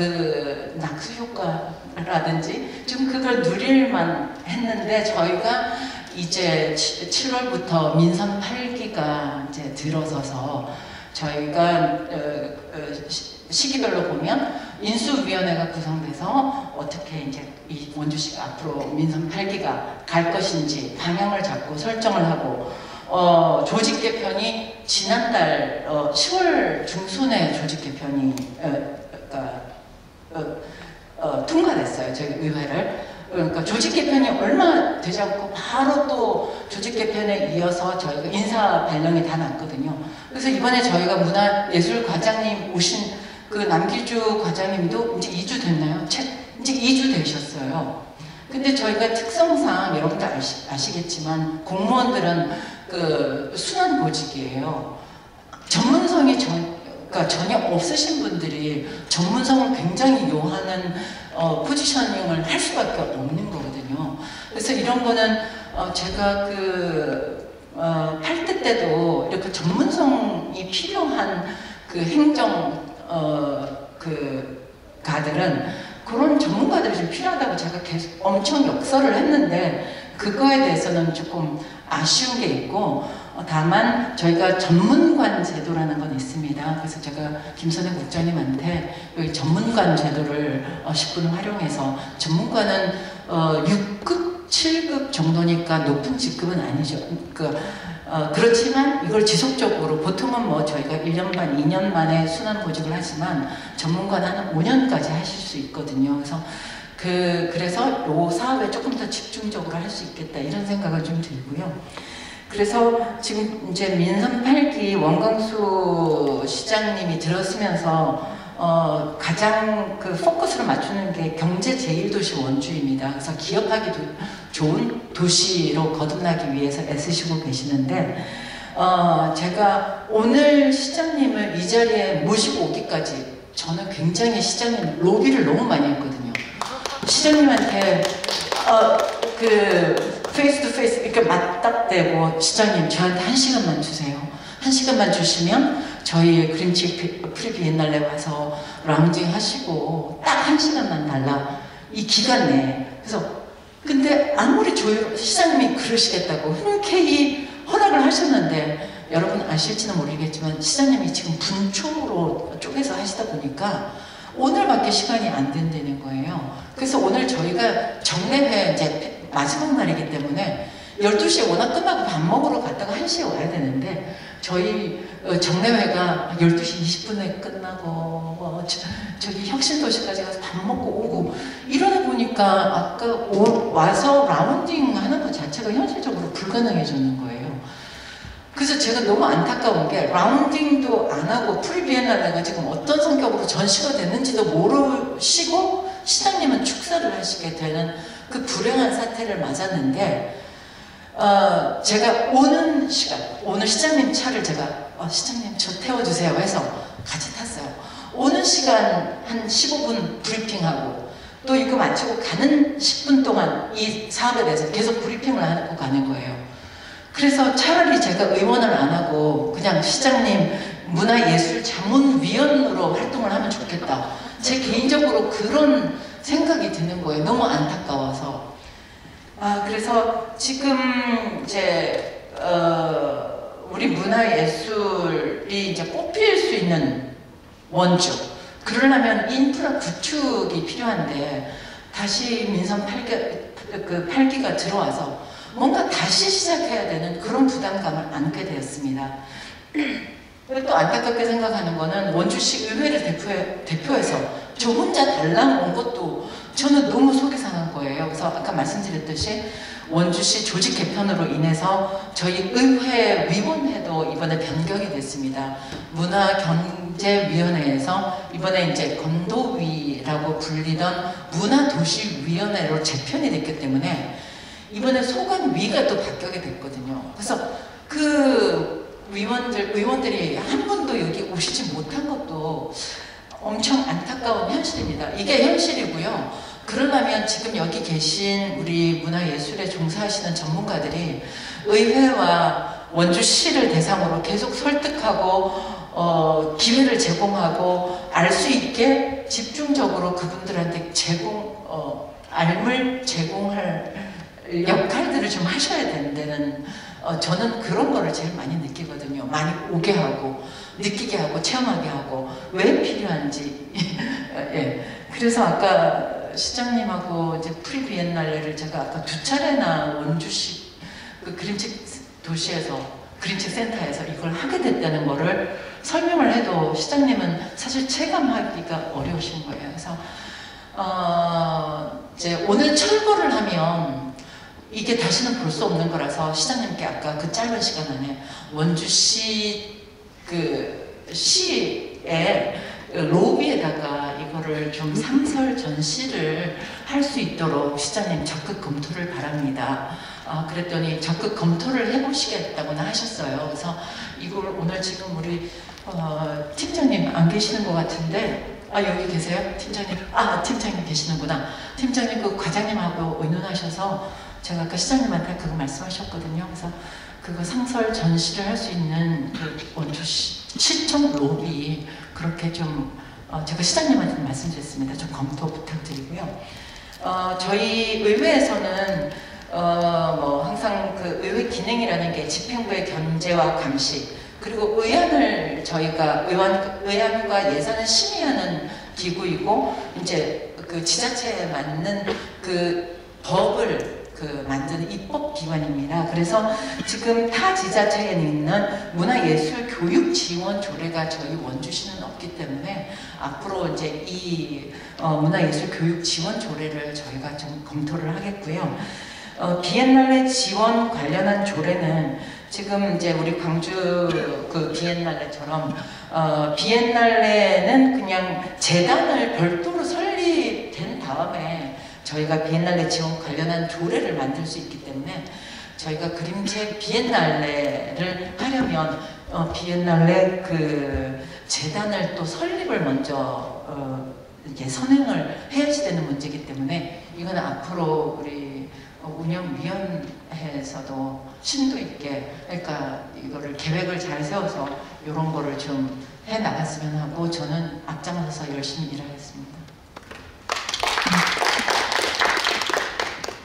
낙수 효과라든지 좀 그걸 누릴만 했는데 저희가 이제 7월부터 민선 8기가 이제 들어서서 저희가 시기별로 보면 인수위원회가 구성돼서 어떻게 이제 이 원주시가 앞으로 민선 8기가 갈 것인지 방향을 잡고 설정을 하고 조직 개편이 지난달 10월 중순에 조직 개편이 통과됐어요. 저희 의회를. 그러니까 조직 개편이 얼마 되지 않고 바로 또 조직 개편에 이어서 저희가 인사 발령이 다 났거든요. 그래서 이번에 저희가 문화예술 과장님 오신 남기주 과장님도 이제 2주 됐나요? 이제 2주 되셨어요. 근데 저희가 특성상 여러분들 아시겠지만 공무원들은 순환 보직이에요. 전문성이 전혀 없으신 분들이 전문성을 굉장히 요하는 포지셔닝을 할 수밖에 없는 거거든요. 그래서 이런 거는 제가 8대 때도 이렇게 전문성이 필요한 행정 가들은 그런 제자들이 좀 필요하다고 제가 계속 엄청 역설을 했는데 그거에 대해서는 조금 아쉬운 게 있고 다만 저희가 전문관 제도라는 건 있습니다. 그래서 제가 김선혜 국장님한테 여기 전문관 제도를 10분을 활용해서 전문관은 6급, 7급 정도니까 높은 직급은 아니죠. 그렇지만 이걸 지속적으로 보통은 뭐 저희가 1년 반, 2년 만에 순환 보직을 하지만 전문가는 한 5년까지 하실 수 있거든요. 그래서 이 사업에 조금 더 집중적으로 할 수 있겠다 이런 생각을 좀 들고요. 그래서 지금 이제 민선 8기 원광수 시장님이 들었으면서 가장 포커스를 맞추는 게 경제 제1도시 원주입니다. 그래서 기업하기 좋은 도시로 거듭나기 위해서 애쓰시고 계시는데 제가 오늘 시장님을 이 자리에 모시고 오기까지 저는 굉장히 시장님 로비를 너무 많이 했거든요. 시장님한테 그 페이스 투 페이스 이렇게 맞닥대고 시장님 저한테 1시간만 주세요. 1시간만 주시면 저희 그림책 프리 비엔날레 와서 라운딩 하시고 딱 1시간만 달라. 이 기간 내에. 그래서 근데 아무리 시장님이 그러시겠다고 흔쾌히 허락을 하셨는데 여러분 아실지는 모르겠지만 시장님이 지금 분초로 쪼개서 하시다 보니까 오늘밖에 시간이 안 된다는 거예요. 그래서 오늘 저희가 정례회 이제 마지막 날이기 때문에 12시에 워낙 끝나고 밥 먹으러 갔다가 1시에 와야 되는데 저희 정례회가 12시 20분에 끝나고 저기 혁신도시까지 가서 밥 먹고 오고 이러다 보니까 아까 와서 라운딩 하는 것 자체가 현실적으로 불가능해졌는 거예요. 그래서 제가 너무 안타까운 게 라운딩도 안 하고 프리 비엔날레가 지금 어떤 성격으로 전시가 됐는지도 모르시고 시장님은 축사를 하시게 되는 그 불행한 사태를 맞았는데 제가 오는 시간, 오늘 시장님 차를 제가 시장님 저 태워주세요 해서 같이 탔어요. 오는 시간 한 15분 브리핑하고 또 이거 마치고 가는 10분 동안 이 사업에 대해서 계속 브리핑을 하고 가는 거예요. 그래서 차라리 제가 의원을 안 하고 그냥 시장님 문화예술자문위원으로 활동을 하면 좋겠다. 제 개인적으로 그런 생각이 드는 거예요. 너무 안타까워서. 그래서 지금 이제 우리 문화예술이 이제 뽑힐 수 있는 원주. 그러려면 인프라 구축이 필요한데 다시 민선 8기가 들어와서 뭔가 다시 시작해야 되는 그런 부담감을 안게 되었습니다. 또 안타깝게 생각하는 거는 원주시 의회를 대표해서 저 혼자 달랑 온 것도 저는 너무 속이 상한 거예요. 그래서 아까 말씀드렸듯이 원주시 조직 개편으로 인해서 저희 의회 위원회도 이번에 변경이 됐습니다. 문화경제위원회에서 이번에 이제 건도위라고 불리던 문화도시위원회로 재편이 됐기 때문에 이번에 소관위가 또 바뀌게 됐거든요. 그래서 그 의원들이 한 번도 여기 오시지 못한 것도 엄청 안타까운 현실입니다. 이게 현실이고요. 그러려면 지금 여기 계신 우리 문화예술에 종사하시는 전문가들이 의회와 원주시를 대상으로 계속 설득하고 기회를 제공하고 알 수 있게 집중적으로 그분들한테 알을 제공할 역할들을 좀 하셔야 된다는 저는 그런 거를 제일 많이 느끼거든요. 많이 오게 하고 느끼게 하고 체험하게 하고 왜 필요한지 예. 그래서 아까 시장님하고 이제 프리 비엔날레를 제가 아까 2차례나 원주시 그 그림책 도시에서 그림책 센터에서 이걸 하게 됐다는 거를 설명을 해도 시장님은 사실 체감하기가 어려우신 거예요. 그래서 이제 오늘 철거를 하면 이게 다시는 볼 수 없는 거라서 시장님께 아까 그 짧은 시간 안에 원주시 그 시의 로비에다가 이거를 좀 상설 전시를 할 수 있도록 시장님 적극 검토를 바랍니다. 그랬더니 적극 검토를 해보시겠다고나 하셨어요. 그래서 이걸 오늘 지금 우리 팀장님 안 계시는 것 같은데 여기 계세요? 팀장님? 팀장님 계시는구나. 팀장님 그 과장님하고 의논하셔서 제가 아까 시장님한테 그거 말씀하셨거든요. 그래서 그거 상설 전시를 할 수 있는 그 원주시청 로비 그렇게 좀 제가 시장님한테 말씀드렸습니다. 좀 검토 부탁드리고요. 저희 의회에서는 뭐 항상 그 의회 기능이라는 게 집행부의 견제와 감시 그리고 의안을 저희가 의안과 예산을 심의하는 기구이고 이제 그 지자체에 맞는 그 법을 만드는 입법기관입니다. 그래서 지금 타 지자체에 있는 문화예술 교육 지원 조례가 저희 원주시는 없기 때문에 앞으로 이제 이 문화예술 교육 지원 조례를 저희가 좀 검토를 하겠고요. 비엔날레 지원 관련한 조례는 지금 이제 우리 광주 그 비엔날레처럼 비엔날레는 그냥 재단을 별도로 설립된 다음에 저희가 비엔날레 지원 관련한 조례를 만들 수 있기 때문에 저희가 그림책 비엔날레를 하려면 비엔날레 그 재단을 또 설립을 먼저 이렇게 선행을 해야지 되는 문제이기 때문에 이건 앞으로 우리 운영위원회에서도 심도 있게, 그러니까 이거를 계획을 잘 세워서 이런 거를 좀 해 나갔으면 하고, 저는 앞장서서 열심히 일하겠습니다.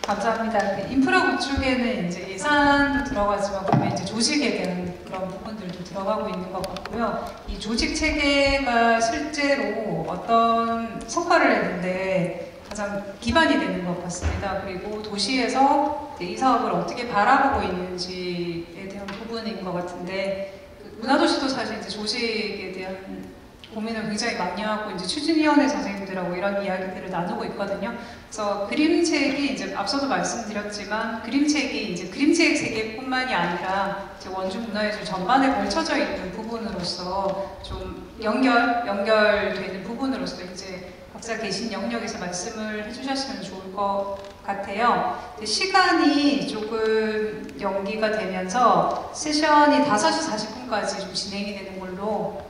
감사합니다. 인프라 구축에는 이제 예산도 들어가지만 보면 이제 조직에 대한 그런 부분들도 들어가고 있는 것 같고요. 이 조직 체계가 실제로 어떤 성과를 내는데 가장 기반이 되는 것 같습니다. 그리고 도시에서 이 사업을 어떻게 바라보고 있는지에 대한 부분인 것 같은데, 문화도시도 사실 이제 조직에 대한 고민을 굉장히 많이 하고 이제 추진위원회 선생님들하고 이런 이야기들을 나누고 있거든요. 그래서 그림책이 이제 앞서도 말씀드렸지만 그림책이 이제 그림책 세계뿐만이 아니라 이제 원주 문화예술 전반에 걸쳐져 있는 부분으로서 좀 연결되는 부분으로서 이제 각자 계신 영역에서 말씀을 해주셨으면 좋을 것 같아요. 시간이 조금 연기가 되면서 세션이 5시 40분까지 좀 진행이 되는 걸로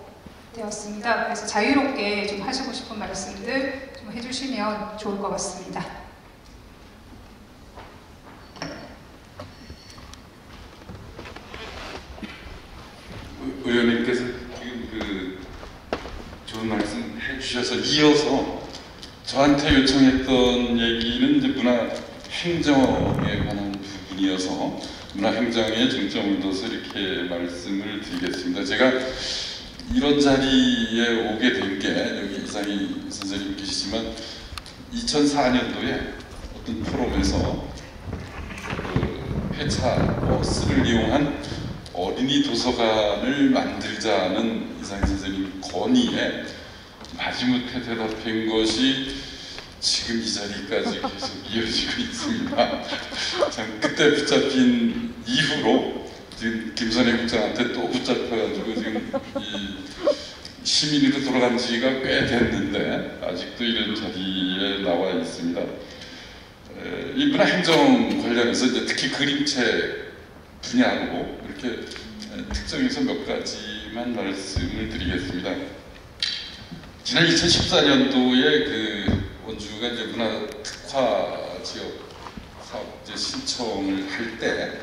되었습니다. 그래서 자유롭게 좀 하시고 싶은 말씀들 좀 해주시면 좋을 것 같습니다. 의원님께서 지금 좋은 말씀 해주셔서 이어서 저한테 요청했던 얘기는 이제 문화 행정에 관한 부분이어서 문화 행정에 중점을 둬서 이렇게 말씀을 드리겠습니다. 제가 이런 자리에 오게 된 게, 여기 이상희 선생님 계시지만 2004년도에 어떤 포럼에서 폐차 버스를 이용한 어린이 도서관을 만들자는 이상희 선생님 건의에 마지못해 대답한 것이 지금 이 자리까지 계속 이어지고 있습니다. 참 그때 붙잡힌 이후로 지금 김선혜 국장한테 또 붙잡혀가지고 지금 이 시민으로 돌아간 지가 꽤 됐는데 아직도 이런 자리에 나와 있습니다. 이 문화행정 관련해서 이제 특히 그림책 분야로 이렇게 특정해서 몇 가지만 말씀을 드리겠습니다. 지난 2014년도에 그 원주가 이제 문화 특화 지역 사업 신청을 할 때,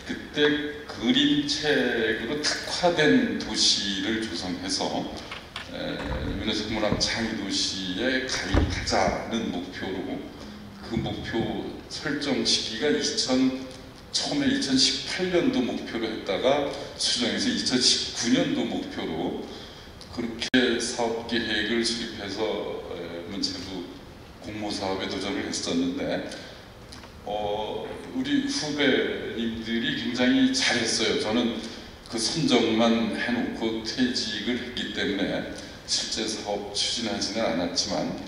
그때 그림책으로 특화된 도시를 조성해서 유네스코 문화 창의 도시에 가입하자는 목표로, 그 목표 설정 시기가 처음에 2018년도 목표로 했다가 수정해서 2019년도 목표로 그렇게 사업 계획을 수립해서 문체부 공모사업에 도전을 했었는데, 우리 후배님들이 굉장히 잘했어요. 저는 그 선정만 해놓고 퇴직을 했기 때문에 실제 사업 추진하지는 않았지만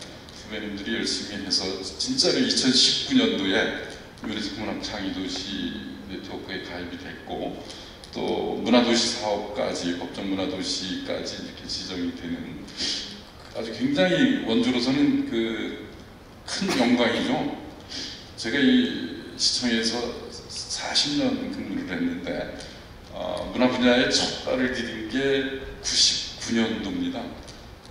후배님들이 열심히 해서 진짜로 2019년도에 유네스코 문화창의도시 네트워크에 가입이 됐고, 또 문화도시 사업까지, 법정문화도시까지 이렇게 지정이 되는 아주 굉장히 원주로서는 큰 영광이죠. 제가 이 시청에서 40년 근무를 했는데 문화 분야에 첫 발을 디딘 게 99년도입니다.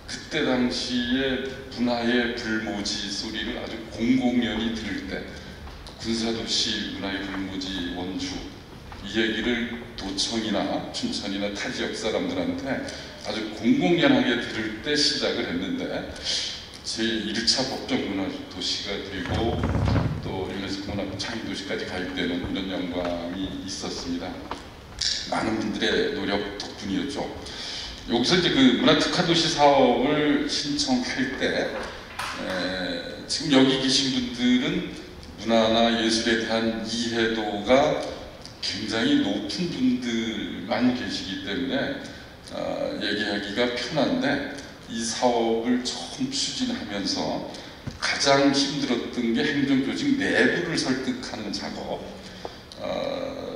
그때 당시에 문화의 불모지 소리를 아주 공공연히 들을 때, 군사도시 문화의 불모지 원주, 이 얘기를 도청이나 춘천이나 타 지역 사람들한테 아주 공공연하게 들을 때 시작을 했는데, 제1차 법정문화도시가 되고 또 유네스코 문화창의도시까지 가입되는 이런 영광이 있었습니다. 많은 분들의 노력 덕분이었죠. 여기서 이제 그 문화특화도시 사업을 신청할 때 지금 여기 계신 분들은 문화나 예술에 대한 이해도가 굉장히 높은 분들만 계시기 때문에 얘기하기가 편한데, 이 사업을 처음 추진하면서 가장 힘들었던 게 행정조직 내부를 설득하는 작업.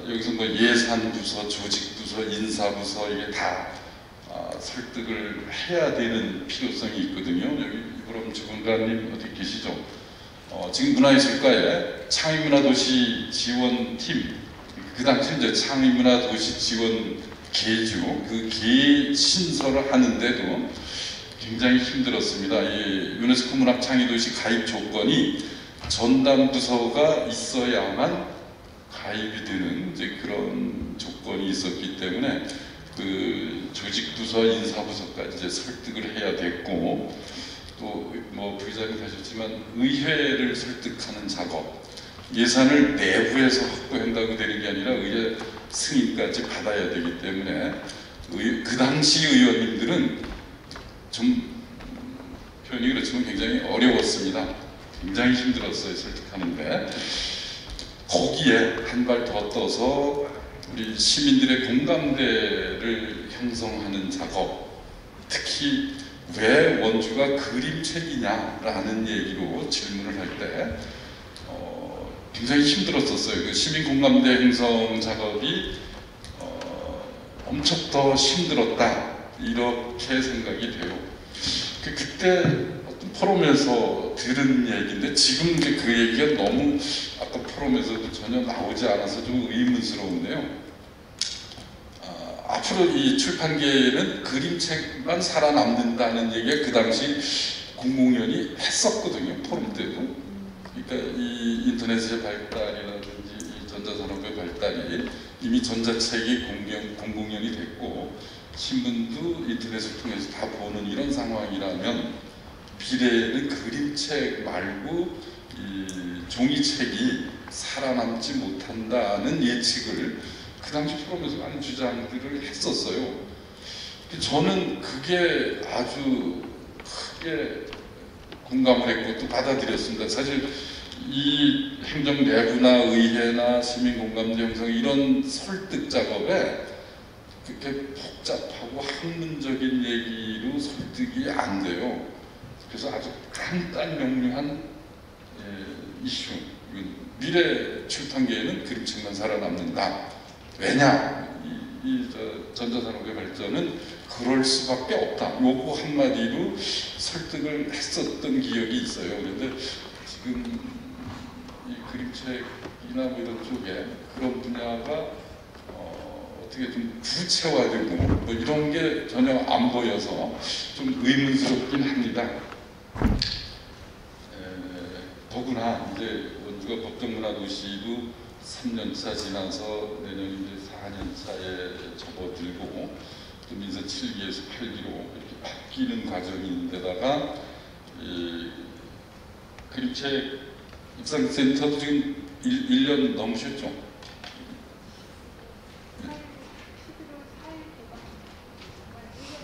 여기서 뭐 예산부서, 조직부서, 인사부서 이게 다 설득을 해야 되는 필요성이 있거든요. 여기 그럼 주군관님 어디 계시죠? 지금 문화예술과에 창의문화도시 지원팀, 그 당시 이제 창의문화도시 지원 계주, 그 신설을 하는데도 굉장히 힘들었습니다. 이 유네스코 문화창의도시 가입 조건이 전담 부서가 있어야만 가입이 되는 이제 그런 조건이 있었기 때문에 그 조직 부서, 인사 부서까지 이제 설득을 해야 됐고, 또 뭐 부기자님 하셨지만 의회를 설득하는 작업, 예산을 내부에서 확보한다고 되는 게 아니라 의회 승인까지 받아야 되기 때문에 그 당시 의원님들은 좀 표현이 그렇지만 굉장히 어려웠습니다. 굉장히 힘들었어요, 설득하는데. 거기에 한 발 더 떠서 우리 시민들의 공감대를 형성하는 작업, 특히 왜 원주가 그림책이냐라는 얘기로 질문을 할 때 굉장히 힘들었었어요. 그 시민 공감대 형성 작업이 엄청 더 힘들었다, 이렇게 생각이 돼요. 그때 어떤 포럼에서 들은 얘기인데 지금 그 얘기가 너무 아까 포럼에서도 전혀 나오지 않아서 좀 의문스러운데요. 앞으로 이 출판계에는 그림책만 살아남는다는 얘기가 그 당시 공공연히 했었거든요, 포럼 때도. 그러니까 이 인터넷의 발달이라든지 이 전자산업의 발달이 이미 전자책이 공공연히 됐고 신문도 인터넷을 통해서 다 보는 이런 상황이라면 미래에는 그림책 말고 이 종이책이 살아남지 못한다는 예측을 그 당시 포럼에서 많은 주장들을 했었어요. 저는 그게 아주 크게 공감을 했고 또 받아들였습니다. 사실 이 행정 내부나 의회나 시민 공감대 형성 이런 설득 작업에 그렇게 복잡하고 학문적인 얘기로 설득이 안 돼요. 그래서 아주 간단 명료한 이슈, 미래 출판계에는 그림책만 살아남는다. 왜냐? 전자산업의 발전은 그럴 수밖에 없다. 요거 한마디로 설득을 했었던 기억이 있어요. 그런데 지금 이 그림책이나 뭐 이런 쪽에 그런 분야가 어떻게 좀 구체화되고 뭐 이런 게 전혀 안 보여서 좀 의문스럽긴 합니다. 더구나 이제 원주가 법정문화도시도 3년차 지나서 내년 이제 4년차에 접어들고 또 민선 7기에서 8기로 이렇게 바뀌는 과정이 있는데다가 이 그림책 입상센터도 지금 1년 넘으셨죠?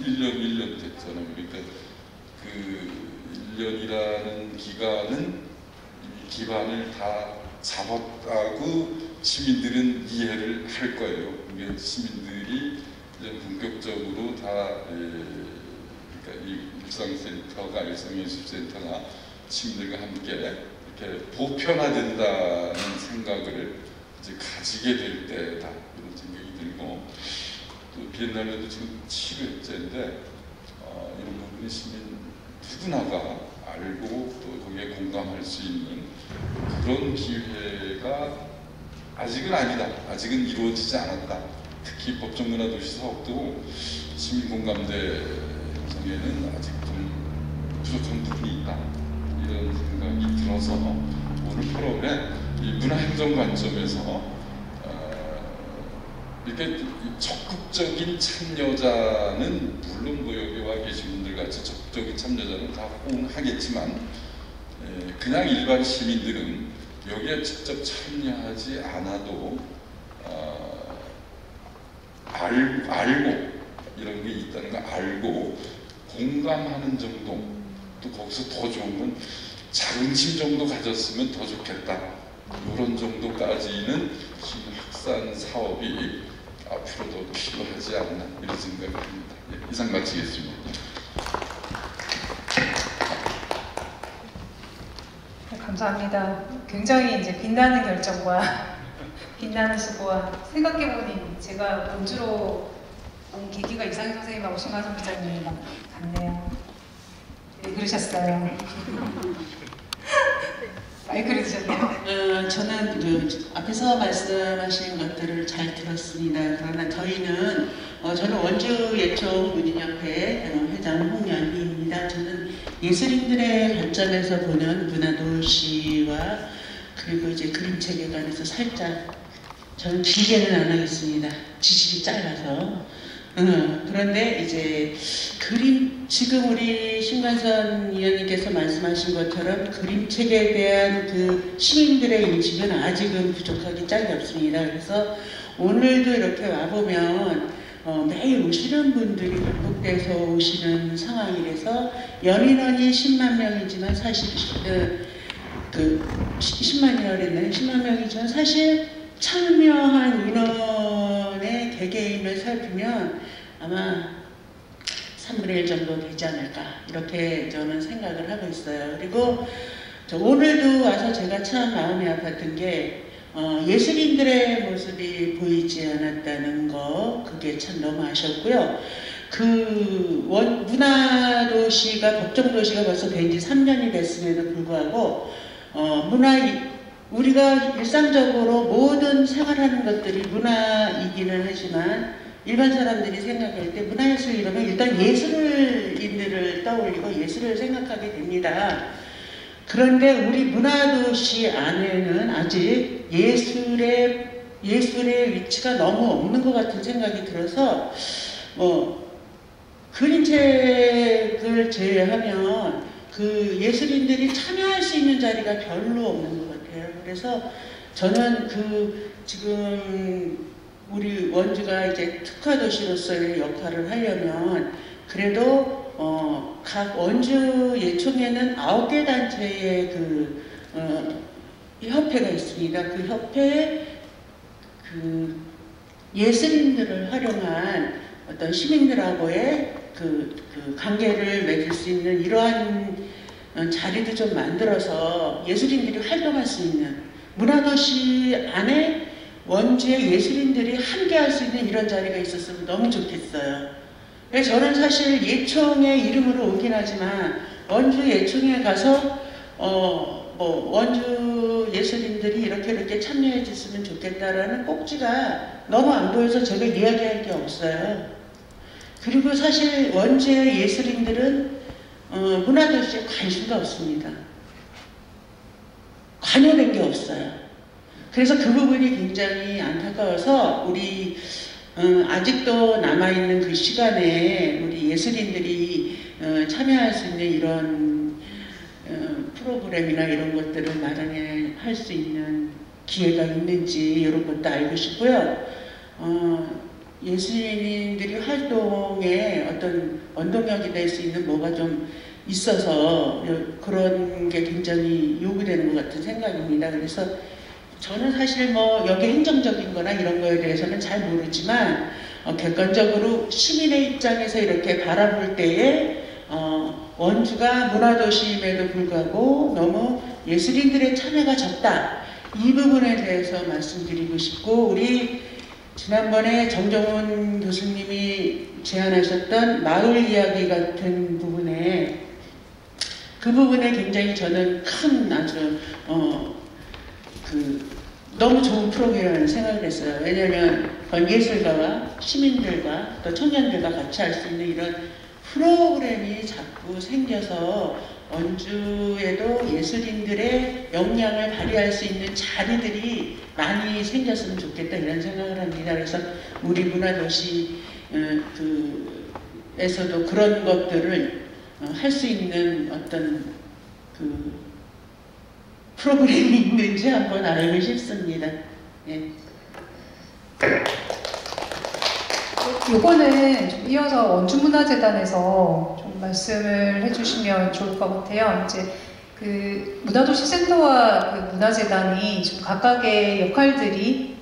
1년 됐잖아요. 그러니까 그 1년이라는 기간은 기반을 다 잡았다고 시민들은 이해를 할 거예요. 그게 시민들이 이제 본격적으로 다 그러니까 이 일상센터가 일상예술센터가 시민들과 함께 이렇게 보편화된다는 생각을 이제 가지게 될 때다, 이런 생각이 들고, 또 비엔날레도 지금 7회째인데 이런 부분이 시민 누구나가 알고 또 거기에 공감할 수 있는 그런 기회가 아직은 아니다. 아직은 이루어지지 않았다. 특히 법정문화도시 사업도 시민공감대 형성에는 아직 좀 부족한 부분이 있다. 이런 생각이 들어서 오늘 포럼에 이 문화행정 관점에서 이렇게 적극적인 참여자는 물론 뭐 여기 와 계신 분들 같이 적극적인 참여자는 다 호응하겠지만 그냥 일반 시민들은 여기에 직접 참여하지 않아도 알고 이런 게 있다는 거 알고 공감하는 정도, 또 거기서 더 좋은 건 자긍심 정도 가졌으면 더 좋겠다, 이런 정도까지는 확산 사업이 앞으로도 필요하지 않나, 이런 생각이 듭니다. 이상 마치겠습니다. 감사합니다. 굉장히 이제 빛나는 결정과 빛나는 수고와, 생각해보니 제가 원주로 온 계기가 이상희 선생님하고 심하선 기자님 같네요. 왜 그러셨어요? 마이크를 드셨네요. 저는 그 앞에서 말씀하신 것들을 잘 들었습니다. 그러나 저는 원주 예총 문인협회 회장 홍연희입니다. 저는 예술인들의 관점에서 보는 문화도시와 그리고 이제 그림체에 관해서 살짝 저는 길게는 안 하겠습니다. 지식이 짧아서. 그런데 이제 지금 우리 신관선 위원님께서 말씀하신 것처럼 그림책에 대한 그 시민들의 인식은 아직은 부족하기 짝이 없습니다. 그래서 오늘도 이렇게 와보면 매일 오시는 분들이 반복돼서 오시는 상황이라서 연인원이 10만 명이지만 사실 10만이라고 그랬나요? 10만 명이지만 사실 참여한 인원의 개개인을 살피면 아마 3분의 1 정도 되지 않을까 이렇게 저는 생각을 하고 있어요. 그리고 오늘도 와서 제가 참 마음이 아팠던 게 예술인들의 모습이 보이지 않았다는 거 그게 참 너무 아쉬웠고요. 문화도시가 법정도시가 벌써 된 지 3년이 됐음에도 불구하고 우리가 일상적으로 모든 생활하는 것들이 문화이기는 하지만 일반 사람들이 생각할 때 문화예술 이러면 일단 예술인들을 떠올리고 예술을 생각하게 됩니다. 그런데 우리 문화도시 안에는 아직 예술의 위치가 너무 없는 것 같은 생각이 들어서 그림책을 제외하면 그 예술인들이 참여할 수 있는 자리가 별로 없는 것 같아요. 그래서 저는 지금 우리 원주가 이제 특화도시로서의 역할을 하려면 그래도 각 원주 예총에는 9개 단체의 협회가 있습니다. 그 협회에 예술인들을 활용한 어떤 시민들하고의 관계를 맺을 수 있는 이러한 자리도 좀 만들어서 예술인들이 활동할 수 있는 문화도시 안에 원주의 예술인들이 함께할 수 있는 이런 자리가 있었으면 너무 좋겠어요. 저는 사실 예총의 이름으로 오긴 하지만 원주 예총에 가서 원주 예술인들이 이렇게 참여해 줬으면 좋겠다라는 꼭지가 너무 안 보여서 제가 이야기할 게 없어요. 그리고 사실 원주의 예술인들은 문화도시에 관심도 없습니다. 관여된 게 없어요. 그래서 그 부분이 굉장히 안타까워서 우리 아직도 남아있는 그 시간에 우리 예술인들이 참여할 수 있는 이런 프로그램이나 이런 것들을 마련할 수 있는 기회가 있는지 이런 것도 알고 싶고요. 예술인들이 활동에 어떤 원동력이 될 수 있는 뭐가 좀 있어서 그런 게 굉장히 요구되는 것 같은 생각입니다. 그래서 저는 사실 여기 행정적인 거나 이런 거에 대해서는 잘 모르지만 객관적으로 시민의 입장에서 이렇게 바라볼 때에 원주가 문화도시임에도 불구하고 너무 예술인들의 참여가 적다. 이 부분에 대해서 말씀드리고 싶고 우리 지난번에 정정훈 교수님이 제안하셨던 마을 이야기 같은 부분에 그 부분에 굉장히 저는 큰 아주 너무 좋은 프로그램을 생각을 했어요. 왜냐하면 예술가와 시민들과 또 청년들과 같이 할 수 있는 이런 프로그램이 자꾸 생겨서 원주에도 예술인들의 역량을 발휘할 수 있는 자리들이 많이 생겼으면 좋겠다 이런 생각을 합니다. 그래서 우리 문화도시 에서도 그런 것들을 할 수 있는 어떤 프로그램이 있는지 한번 알고 싶습니다. 예. 요거는 좀 이어서 원주문화재단에서 좀 말씀을 해주시면 좋을 것 같아요. 이제 문화도시 센터와 문화재단이 좀 각각의 역할들이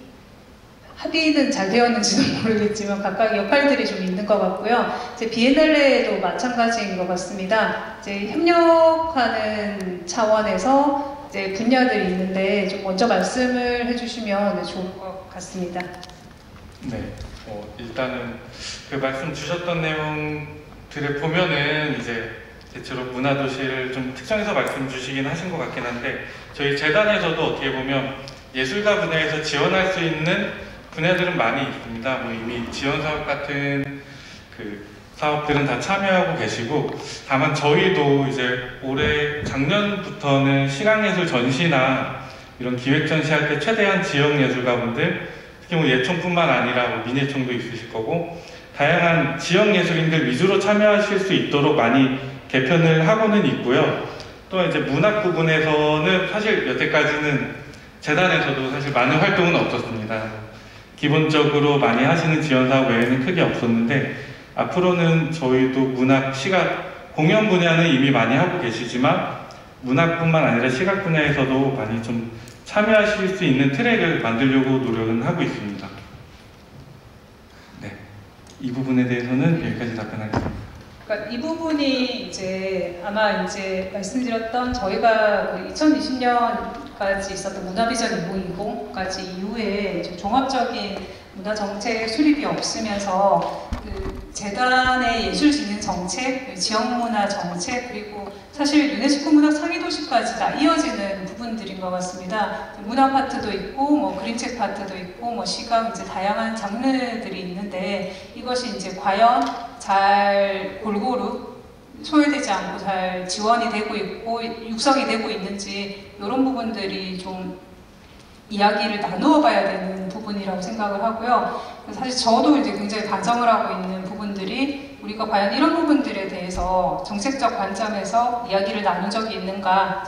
합의는 잘 되었는지는 모르겠지만 각각의 역할들이 좀 있는 것 같고요. 이제 비엔날레도 마찬가지인 것 같습니다. 이제 협력하는 차원에서 이제 분야들이 있는데 좀 먼저 말씀을 해주시면 좋을 것 같습니다. 네, 일단은 그 말씀 주셨던 내용들을 보면은 이제 대체로 문화도시를 좀 특정해서 말씀 주시긴 하신 것 같긴 한데 저희 재단에서도 어떻게 보면 예술가 분야에서 지원할 수 있는 분야들은 많이 있습니다. 뭐 이미 지원 사업 같은 그 사업들은 다 참여하고 계시고 다만 저희도 이제 올해 작년부터는 시각예술 전시나 이런 기획 전시할 때 최대한 지역 예술가분들 특히 뭐 예총뿐만 아니라 뭐 민예총도 있으실 거고 다양한 지역 예술인들 위주로 참여하실 수 있도록 많이 개편을 하고는 있고요. 또 이제 문학 부분에서는 사실 여태까지는 재단에서도 사실 많은 활동은 없었습니다. 기본적으로 많이 하시는 지원 사업 외에는 크게 없었는데 앞으로는 저희도 문학, 시각, 공연 분야는 이미 많이 하고 계시지만 문학뿐만 아니라 시각 분야에서도 많이 좀 참여하실 수 있는 트랙을 만들려고 노력은 하고 있습니다. 네, 이 부분에 대해서는 여기까지 답변하겠습니다. 그러니까 이 부분이 이제 아마 이제 말씀드렸던 저희가 2020년까지 있었던 문화비전 2020까지 이후에 좀 종합적인 문화정책 수립이 없으면서 그 재단의 예술진흥 정책, 지역문화 정책, 그리고 사실 유네스코 문학 상위도시까지 다 이어지는 부분들인 것 같습니다. 문화 파트도 있고, 뭐 그림책 파트도 있고, 뭐 시각 이제 다양한 장르들이 있는데 이것이 이제 과연 잘 골고루 소외되지 않고 잘 지원이 되고 있고 육성이 되고 있는지 이런 부분들이 좀 이야기를 나누어 봐야 되는 부분이라고 생각을 하고요. 사실 저도 이제 굉장히 반성을 하고 있는 부분들이 우리가 과연 이런 부분들에 대해서 정책적 관점에서 이야기를 나눈 적이 있는가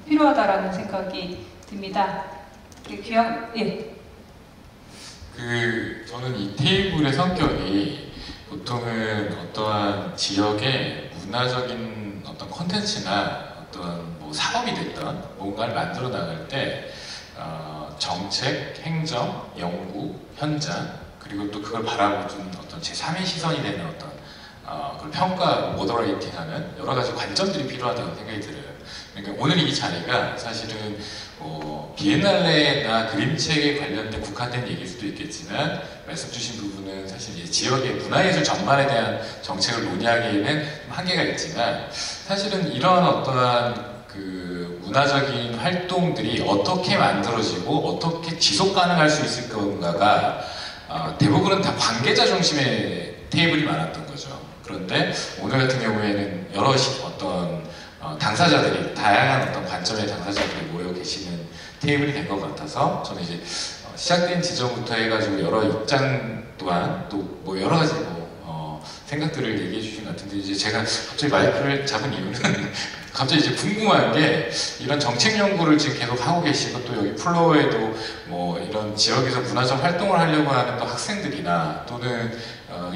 필요하다라는 생각이 듭니다. 예. 저는 이 테이블의 성격이 보통은 어떠한 지역의 문화적인 어떤 콘텐츠나 어떤 뭐 사업이 됐던 뭔가를 만들어 나갈 때 정책, 행정, 연구, 현장 그리고 또 그걸 바라보는 어떤 제3의 시선이 되는 어떤 그걸 평가, 모더레이팅하는 여러 가지 관점들이 필요하다고 생각이 들어요. 그러니까 오늘 이 자리가 사실은 비엔날레나 그림책에 관련된 국한된 얘기일 수도 있겠지만 말씀 주신 부분은 사실 이제 지역의 문화예술 전반에 대한 정책을 논의하기에는 한계가 있지만 사실은 이러한 어떠한 그 문화적인 활동들이 어떻게 만들어지고 어떻게 지속 가능할 수 있을 건가가 대부분은 다 관계자 중심의 테이블이 많았던 거죠. 그런데 오늘 같은 경우에는 여러 어떤 당사자들이 다양한 어떤 관점의 당사자들이 모여 계시는 테이블이 된 것 같아서 저는 이제 시작된 지점부터 해가지고 여러 입장 또한 또 뭐 여러 가지 생각들을 얘기해 주신 것 같은데 이제 제가 갑자기 마이크를 잡은 이유는 갑자기 이제 궁금한 게 이런 정책 연구를 지금 계속 하고 계시고 또 여기 플로어에도 뭐 이런 지역에서 문화적 활동을 하려고 하는 또 학생들이나 또는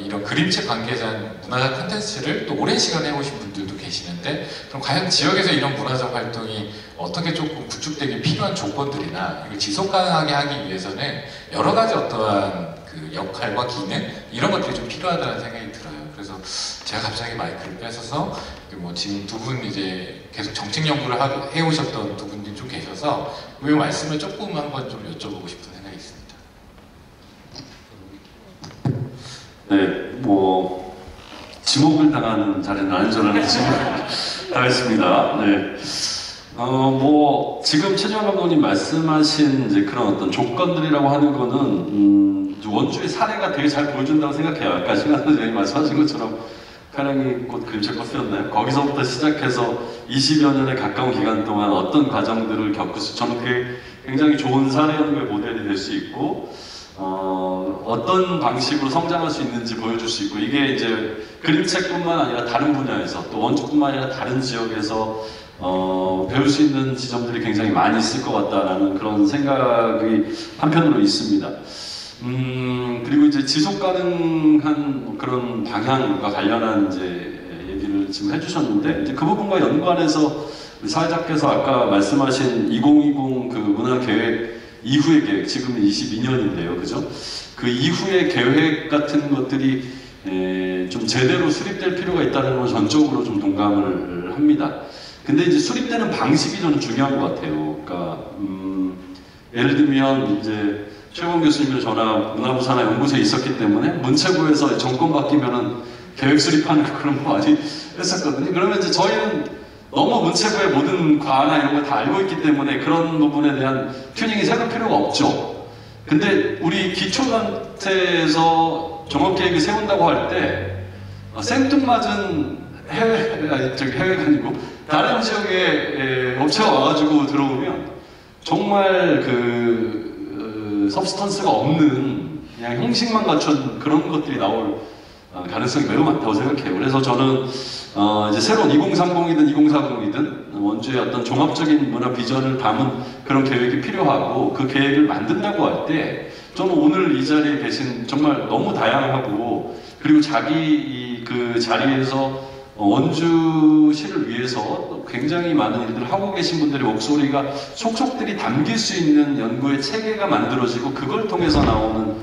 이런 그림책 관계자 문화적 콘텐츠를 또 오랜 시간 해오신 분들도 계시는데 그럼 과연 지역에서 이런 문화적 활동이 어떻게 조금 구축되기 필요한 조건들이나 이걸 지속 가능하게 하기 위해서는 여러 가지 어떠한 그 역할과 기능 이런 것들이 좀 필요하다는 생각이 들어요. 그래서 제가 갑자기 마이크를 뺏어서 뭐 지금 두 분 이제 계속 정책 연구를 해오셨던 두 분들이 좀 계셔서 그 말씀을 조금 한번 좀 여쭤보고 싶은 생각이 있습니다. 네, 뭐 지목을 당하는 자리는 아닌 줄 알았지만 하겠습니다. 네. 뭐 지금 최재원 감독님 말씀하신 이제 그런 어떤 조건들이라고 하는 거는 원주의 사례가 되게 잘 보여준다고 생각해요. 아까 시간 선생님이 말씀하신 것처럼 카네기 꽃 그림책 코스였나요? 거기서부터 시작해서 20여 년에 가까운 기간 동안 어떤 과정들을 겪을지 저는 그게 굉장히 좋은 사례 연구의 모델이 될 수 있고 어떤 방식으로 성장할 수 있는지 보여줄 수 있고 이게 이제 그림책뿐만 아니라 다른 분야에서 또 원주뿐만 아니라 다른 지역에서 배울 수 있는 지점들이 굉장히 많이 있을 것 같다라는 그런 생각이 한편으로 있습니다. 그리고 이제 지속 가능한 그런 방향과 관련한 이제 얘기를 지금 해주셨는데 이제 그 부분과 연관해서 사회자께서 아까 말씀하신 2020 그 문화계획 이후의 계획, 지금은 22년인데요, 그죠? 그 이후의 계획 같은 것들이 좀 제대로 수립될 필요가 있다는 걸 전적으로 좀 동감을 합니다. 근데 이제 수립되는 방식이 저는 중요한 것 같아요. 그러니까 예를 들면 이제 최원 교수님이랑 저나 문화부 산하 연구소에 있었기 때문에 문체부에서 정권 바뀌면은 계획 수립하는 그런 거 많이 했었거든요. 그러면 이제 저희는 너무 문체부의 모든 과나 이런 걸 다 알고 있기 때문에 그런 부분에 대한 튜닝이 생길 필요가 없죠. 근데 우리 기초단체에서 종합계획을 세운다고 할 때 생뚱맞은 해외가 아니고 다른 지역의 업체가 와가지고 들어오면 정말 서브스턴스가 없는 그냥 형식만 갖춘 그런 것들이 나올 가능성이 매우 많다고 생각해요. 그래서 저는 이제 새로운 2030이든 2040이든 원주의 어떤 종합적인 문화 비전을 담은 그런 계획이 필요하고 그 계획을 만든다고 할 때 저는 오늘 이 자리에 계신 정말 너무 다양하고 그리고 자기 그 자리에서 원주시를 위해서 굉장히 많은 일들을 하고 계신 분들의 목소리가 속속들이 담길 수 있는 연구의 체계가 만들어지고 그걸 통해서 나오는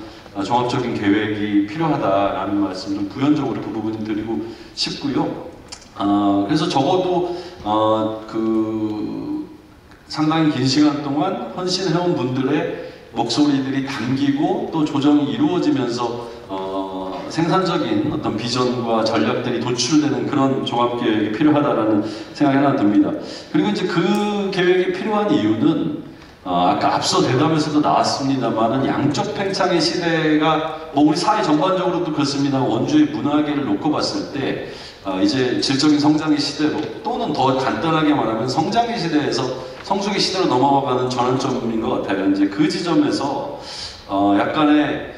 종합적인 계획이 필요하다라는 말씀 좀 부연적으로 그 부분 드리고 싶고요. 그래서 적어도 상당히 긴 시간 동안 헌신해온 분들의 목소리들이 담기고 또 조정이 이루어지면서 생산적인 어떤 비전과 전략들이 도출되는 그런 종합계획이 필요하다라는 생각이 하나 듭니다. 그리고 이제 그 계획이 필요한 이유는 아까 앞서 대담에서도 나왔습니다만은 양적 팽창의 시대가 우리 사회 전반적으로도 그렇습니다. 원주의 문화계를 놓고 봤을 때 이제 질적인 성장의 시대로 또는 더 간단하게 말하면 성장의 시대에서 성숙의 시대로 넘어가는 전환점인 것 같아요. 이제 그 지점에서 약간의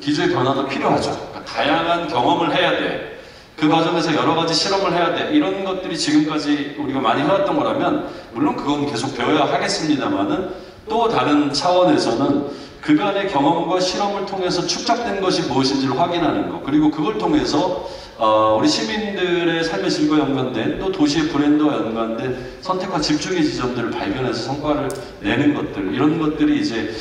기조의 변화도 필요하죠. 그러니까 다양한 경험을 해야 돼. 그 과정에서 여러 가지 실험을 해야 돼. 이런 것들이 지금까지 우리가 많이 해왔던 거라면 물론 그건 계속 배워야 하겠습니다만은 또 다른 차원에서는 그간의 경험과 실험을 통해서 축적된 것이 무엇인지를 확인하는 것 그리고 그걸 통해서 우리 시민들의 삶의 질과 연관된 또 도시의 브랜드와 연관된 선택과 집중의 지점들을 발견해서 성과를 내는 것들 이런 것들이 이제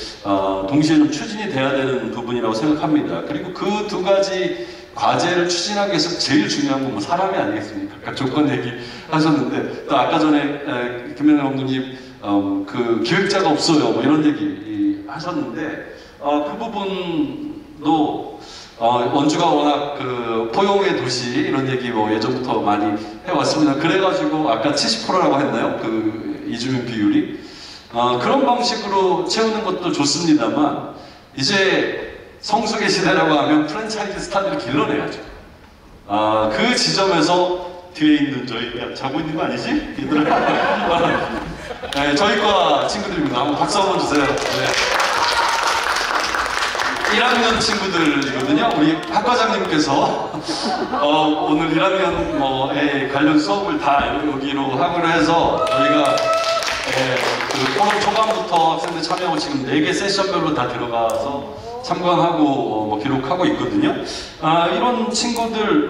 동시에 좀 추진이 돼야 되는 부분이라고 생각합니다. 그리고 그 두 가지 과제를 추진하기 위해서 제일 중요한 건 뭐 사람이 아니겠습니까? 아까 조건 얘기 하셨는데 또 아까 전에 김영남 감독님 그 기획자가 없어요 뭐 이런 얘기 하셨는데 그 부분도 원주가 워낙 포용의 도시 이런 얘기 뭐 예전부터 많이 해왔습니다. 그래가지고 아까 70%라고 했나요? 이주민 비율이 그런 방식으로 채우는 것도 좋습니다만 이제 성숙의 시대라고 하면 프랜차이즈 스타들을 길러내야죠. 그 지점에서 뒤에 있는 저희 자고 있는 거 아니지? 얘들아. 네, 저희과 친구들입니다. 한번 박수 한번 주세요. 네. 1학년 친구들이거든요. 우리 학과장님께서 오늘 1학년에 관련 수업을 다 여기로 하기로 해서 저희가 포럼 초반부터 학생들 참여하고 지금 4개 세션별로 다 들어가서 참관하고 기록하고 있거든요. 이런 친구들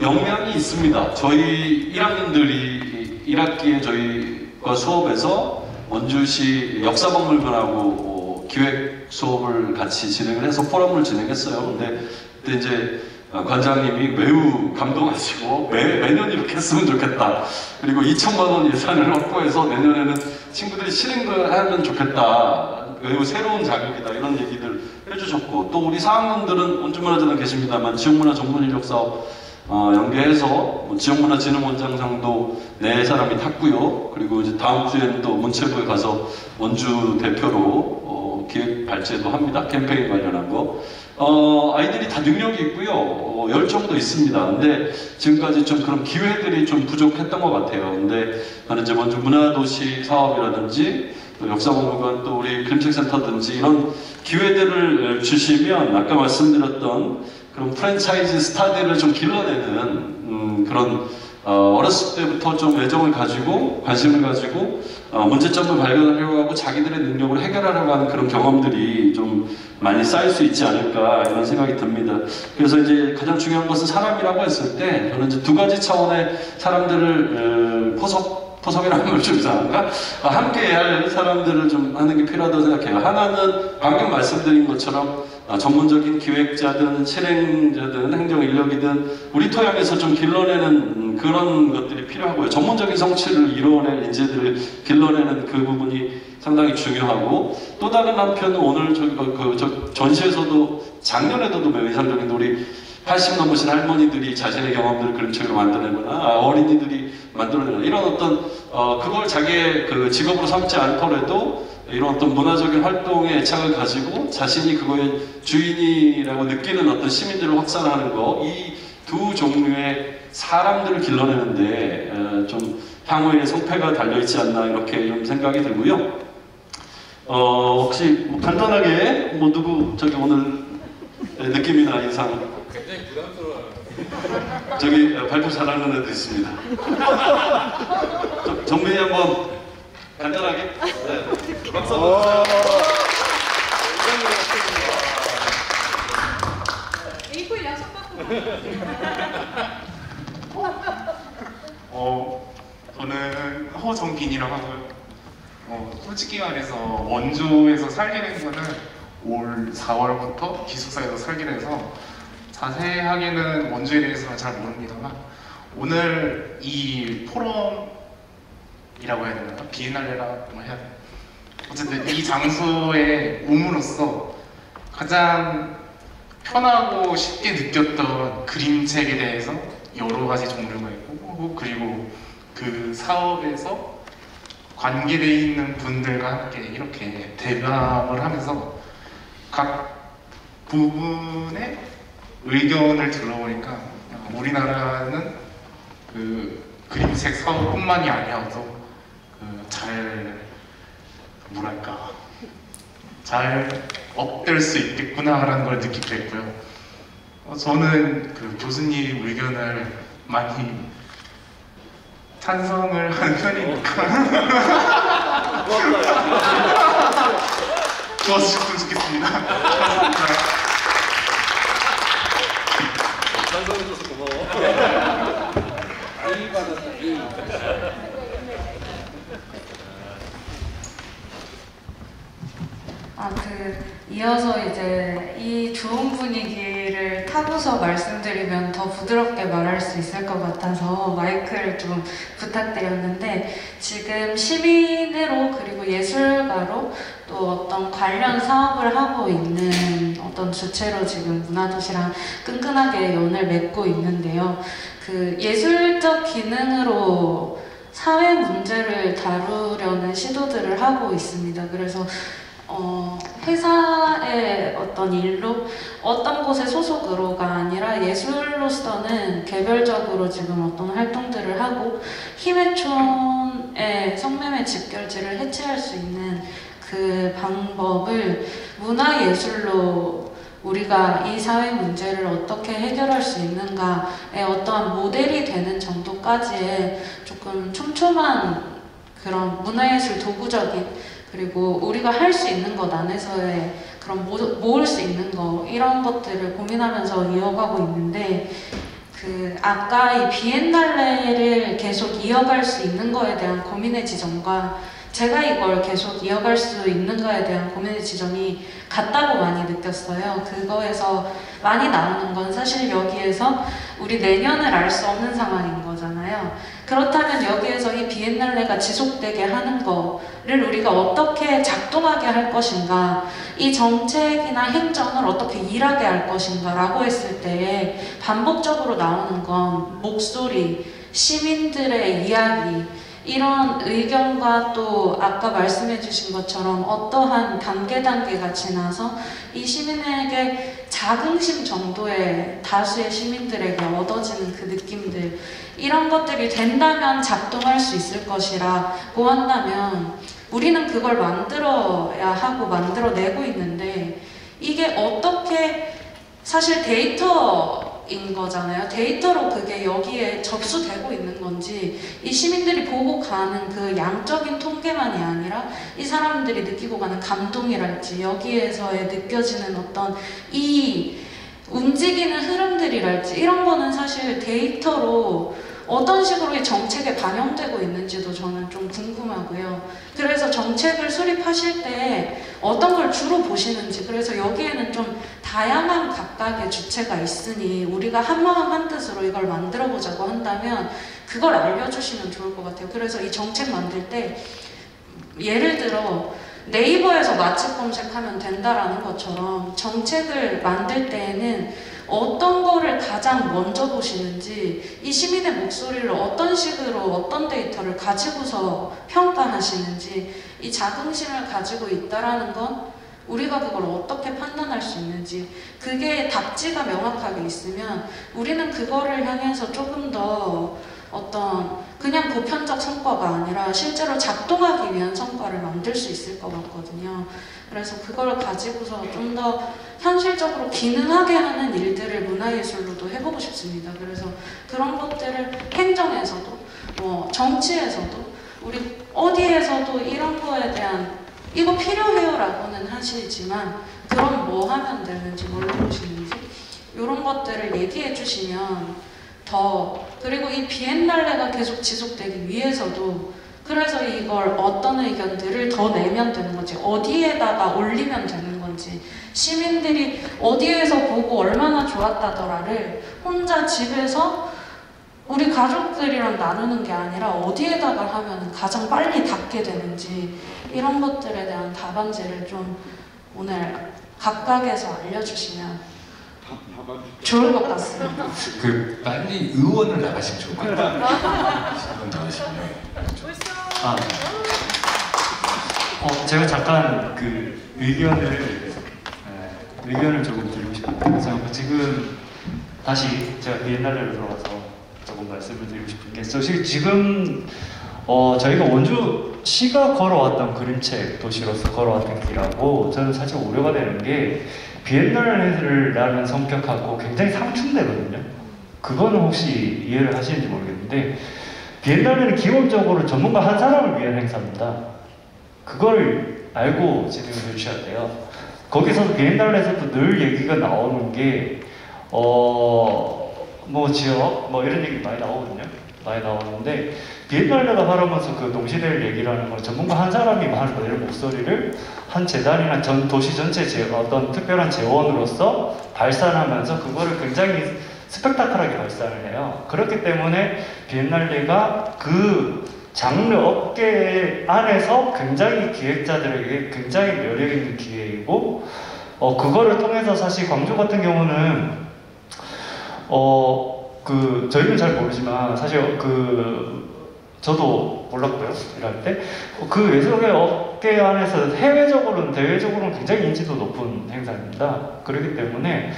역량이 있습니다. 저희 1학년들이 1학기에 저희과 수업에서 원주시 역사박물관하고 기획 수업을 같이 진행을 해서 포럼을 진행했어요. 근데 그때 이제 관장님이 매우 감동하시고 매년 이렇게 했으면 좋겠다. 그리고 2천만 원 예산을 확보해서 내년에는 친구들이 실행도 하면 좋겠다. 매우 새로운 자극이다. 이런 얘기들 해주셨고 또 우리 4학년들은 원주문화재단 계십니다만 지역문화 전문인력 사업 연계해서 지역문화진흥원장상도 4사람이 탔고요. 그리고 이제 다음 주에는 또 문체부에 가서 원주 대표로 기획 발제도 합니다. 캠페인 관련한 거. 아이들이 다 능력이 있고요. 열정도 있습니다. 근데 지금까지 좀 그런 기회들이 좀 부족했던 것 같아요. 근데 저는 이제 먼저 문화도시 사업이라든지 또 역사박물관 또 우리 그림책센터든지 이런 기회들을 주시면 아까 말씀드렸던 그런 프랜차이즈 스타들을 좀 길러내는 그런 어렸을 때부터 좀 애정을 가지고 관심을 가지고 문제점을 발견하려고 하고 자기들의 능력을 해결하려고 하는 그런 경험들이 좀 많이 쌓일 수 있지 않을까 이런 생각이 듭니다. 그래서 이제 가장 중요한 것은 사람이라고 했을 때 저는 이제 2가지 차원의 사람들을 포섭이라는 걸 좀 이상한가? 함께 할 사람들을 좀 하는 게 필요하다고 생각해요. 하나는 방금 말씀드린 것처럼 전문적인 기획자든 실행자든 행정 인력이든 우리 토양에서 좀 길러내는 그런 것들이 필요하고요. 전문적인 성취를 이뤄낼 인재들을 길러내는 그 부분이 상당히 중요하고 또 다른 한편은 오늘 전시에서도 작년에도 매우 인상적인 우리 80 넘으신 할머니들이 자신의 경험들을 그림책으로 만들어내거나 어린이들이 만들어내거나 이런 어떤 그걸 자기의 그 직업으로 삼지 않더라도 이런 어떤 문화적인 활동에 애착을 가지고 자신이 그거의 주인이라고 느끼는 어떤 시민들을 확산하는 거, 이 두 종류의 사람들을 길러내는데 좀 향후에 성패가 달려있지 않나 이렇게 좀 생각이 들고요. 혹시 뭐 간단하게 뭐 누구 저기 오늘 느낌이나 인상 굉장히 부담스러워요. 저기 발표 잘하는 애도 있습니다. 정민이 한번 간단하게. 네. 박수 한번 주세요. 이걸 약속받고. 저는 허정빈이라고 하고요. 솔직히 말해서 원주에서 살게 된 거는 올 4월부터 기숙사에서 살게 돼서 자세하게는 원주에 대해서는 잘 모릅니다만 오늘 이 포럼이라고 해야 되나? 비엔날레라고 해야 되나? 어쨌든 이 장소에 옴으로써 가장 편하고 쉽게 느꼈던 그림책에 대해서 여러 가지 종류가 있고 그리고 그 사업에서 관계되어 있는 분들과 함께 이렇게 대담을 하면서 각 부분의 의견을 들어보니까 우리나라는 그 그림책 사업뿐만이 아니어서 잘 업될 수 있겠구나라는 걸 느끼게 됐고요. 저는 그 교수님 의견을 많이 찬성을 하는 편이니까 좋았으면 좋겠습니다. 찬성해줘서 고마워. A 받았다, A. 이어서 이제 이 좋은 분위기를 타고서 말씀드리면 더 부드럽게 말할 수 있을 것 같아서 마이크를 좀 부탁드렸는데, 지금 시민으로 그리고 예술가로 또 어떤 관련 사업을 하고 있는 어떤 주체로 지금 문화도시랑 끈끈하게 연을 맺고 있는데요. 그 예술적 기능으로 사회 문제를 다루려는 시도들을 하고 있습니다. 그래서 회사의 어떤 일로 어떤 곳의 소속으로가 아니라 예술로서는 개별적으로 지금 어떤 활동들을 하고 힘의촌의 성매매 집결지를 해체할 수 있는 그 방법을 문화예술로 우리가 이 사회 문제를 어떻게 해결할 수 있는가의 어떠한 모델이 되는 정도까지의 조금 촘촘한 그런 문화예술 도구적인, 그리고 우리가 할 수 있는 것 안에서의 그런 모을 수 있는 거, 이런 것들을 고민하면서 이어가고 있는데, 아까 이 비엔날레를 계속 이어갈 수 있는 거에 대한 고민의 지점과 제가 이걸 계속 이어갈 수 있는가에 대한 고민의 지점이 같다고 많이 느꼈어요. 그거에서 많이 나오는 건 사실 여기에서 우리 내년을 알 수 없는 상황인 거잖아요. 그렇다면 여기에서 이 비엔날레가 지속되게 하는 거를 우리가 어떻게 작동하게 할 것인가, 이 정책이나 행정을 어떻게 일하게 할 것인가 라고 했을 때 반복적으로 나오는 건 목소리, 시민들의 이야기, 이런 의견과 또 아까 말씀해 주신 것처럼 어떠한 단계가 지나서 이 시민에게 자긍심 정도의 다수의 시민들에게 얻어지는 그 느낌들, 이런 것들이 된다면 작동할 수 있을 것이라고 한다면 우리는 그걸 만들어야 하고 만들어내고 있는데, 이게 어떻게, 사실 데이터인 거잖아요. 데이터로 그게 여기에 접수되고 있는 건지, 이 시민들이 보고 가는 그 양적인 통계만이 아니라 이 사람들이 느끼고 가는 감동이랄지, 여기에서의 느껴지는 어떤 이 움직이는 흐름들이랄지, 이런 거는 사실 데이터로 어떤 식으로 이 정책에 반영되고 있는지도 저는 좀 궁금하고요. 그래서 정책을 수립하실 때 어떤 걸 주로 보시는지, 그래서 여기에는 좀 다양한 각각의 주체가 있으니 우리가 한마음 한뜻으로 이걸 만들어 보자고 한다면 그걸 알려주시면 좋을 것 같아요. 그래서 이 정책 만들 때 예를 들어 네이버에서 맛집 검색하면 된다라는 것처럼 정책을 만들 때에는 어떤 거를 가장 먼저 보시는지, 이 시민의 목소리를 어떤 식으로 어떤 데이터를 가지고서 평가하시는지, 이 자긍심을 가지고 있다라는 건 우리가 그걸 어떻게 판단할 수 있는지, 그게 답지가 명확하게 있으면 우리는 그거를 향해서 조금 더 어떤 그냥 보편적 성과가 아니라 실제로 작동하기 위한 성과를 만들 수 있을 것 같거든요. 그래서 그걸 가지고서 좀 더 현실적으로 기능하게 하는 일들을 문화예술로도 해보고 싶습니다. 그래서 그런 것들을 행정에서도, 정치에서도, 우리 어디에서도 이런 거에 대한 이거 필요해요라고는 하시지만 그럼 뭐 하면 되는지, 뭘로 보시는지 이런 것들을 얘기해 주시면 더, 그리고 이 비엔날레가 계속 지속되기 위해서도 그래서 이걸 어떤 의견들을 더 내면 되는 건지, 어디에다가 올리면 되는 건지, 시민들이 어디에서 보고 얼마나 좋았다더라를 혼자 집에서 우리 가족들이랑 나누는 게 아니라 어디에다가 하면 가장 빨리 닿게 되는지, 이런 것들에 대한 답안지를 좀 오늘 각각에서 알려주시면 좋을 것 같습니다. 그 빨리 의원을 나가시면 좋을 것 같아요. 의원 나가시면. 제가 잠깐 그 의견을 조금 드리고 싶은데, 지금 다시 제가 비엔날레로 들어가서 조금 말씀을 드리고 싶은 게, 지금 저희가 원주시가 걸어왔던 그림책 도시로서 걸어왔던 길하고 저는 사실 우려가 되는 게 비엔날레라는 성격하고 굉장히 상충되거든요. 그거는 혹시 이해를 하시는지 모르겠는데, 비엔날레는 기본적으로 전문가 한 사람을 위한 행사입니다. 그걸 알고 진행을 해주셔야 돼요. 거기서 비엔날레에서도 늘 얘기가 나오는 게 지역 이런 얘기 많이 나오거든요. 많이 나오는데, 비엔날레가 바라면서 그 동시대를 얘기를 하는 건 전문가 한 사람이 하는 거예요. 목소리를 한 재단이나 전 도시 전체 어떤 특별한 재원으로서 발산하면서 그거를 굉장히 스펙타클하게 발산을 해요. 그렇기 때문에 비엔날레가 그 장르 업계 안에서 굉장히 기획자들에게 굉장히 매력 있는 기회이고, 그거를 통해서 사실 광주 같은 경우는 저희는 잘 모르지만 사실 저도 몰랐고요, 일할 때. 그 예술의 업계 안에서 해외적으로는, 대외적으로는 굉장히 인지도 높은 행사입니다. 그렇기 때문에,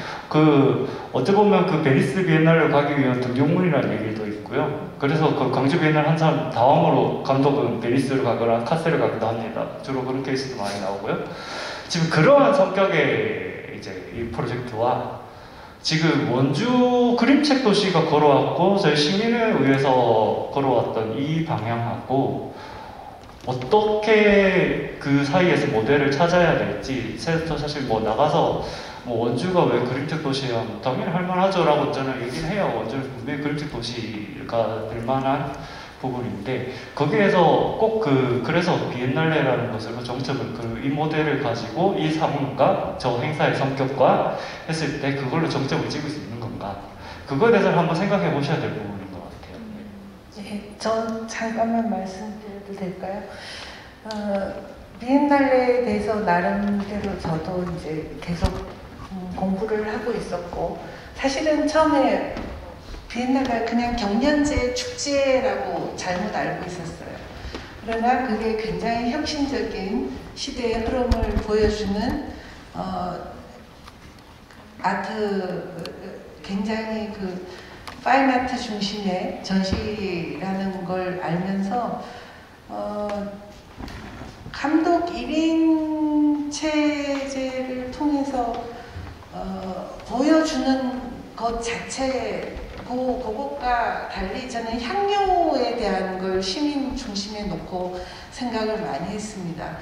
어찌 보면 베니스 비엔날레로 가기 위한 등용문이라는 얘기도 있고요. 그래서 광주 비엔날레 한 사람 다음으로 감독은 베니스로 가거나 카세를 가기도 합니다. 주로 그런 케이스도 많이 나오고요. 지금 그러한 성격의 이 프로젝트와 지금 원주 그림책 도시가 걸어왔고 저희 시민에 의해서 걸어왔던 이 방향하고 어떻게 그 사이에서 모델을 찾아야 될지, 사실 나가서 원주가 왜 그림책 도시야, 당연히 할만하죠 라고 저는 얘기는 해요. 원주는 분명히 그림책 도시가 될 만한 부분인데, 거기에서 꼭 그래서 비엔날레라는 것으로 정책을 이 모델을 가지고 이 상황과 저 행사의 성격과 했을 때 그걸로 정책을 찍을 수 있는 건가, 그거에 대해서 한번 생각해 보셔야 될 부분인 것 같아요. 네, 저 잠깐만 말씀드려도 될까요? 비엔날레에 대해서 나름대로 저도 이제 계속 공부를 하고 있었고, 사실은 처음에 비엔날레가 그냥 경연제 축제라고 잘못 알고 있었어요. 그러나 그게 굉장히 혁신적인 시대의 흐름을 보여주는 아트, 굉장히 파인아트 중심의 전시라는 걸 알면서 감독 1인 체제를 통해서 보여주는 것 자체, 그것과 달리 저는 향유에 대한 걸 시민 중심에 놓고 생각을 많이 했습니다.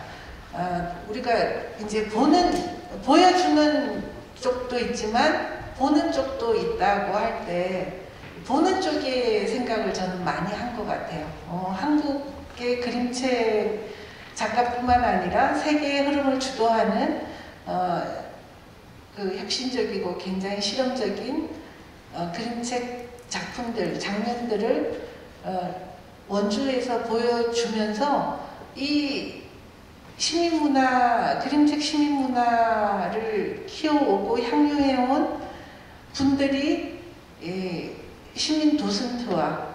우리가 이제 보여주는 쪽도 있지만 보는 쪽도 있다고 할 때, 보는 쪽의 생각을 저는 많이 한 것 같아요. 한국의 그림책 작가뿐만 아니라 세계의 흐름을 주도하는 혁신적이고 굉장히 실험적인 그림책 작품들, 장면들을 원주에서 보여주면서 이 시민문화, 그림책 시민문화를 키워오고 향유해온 분들이 시민 도슨트와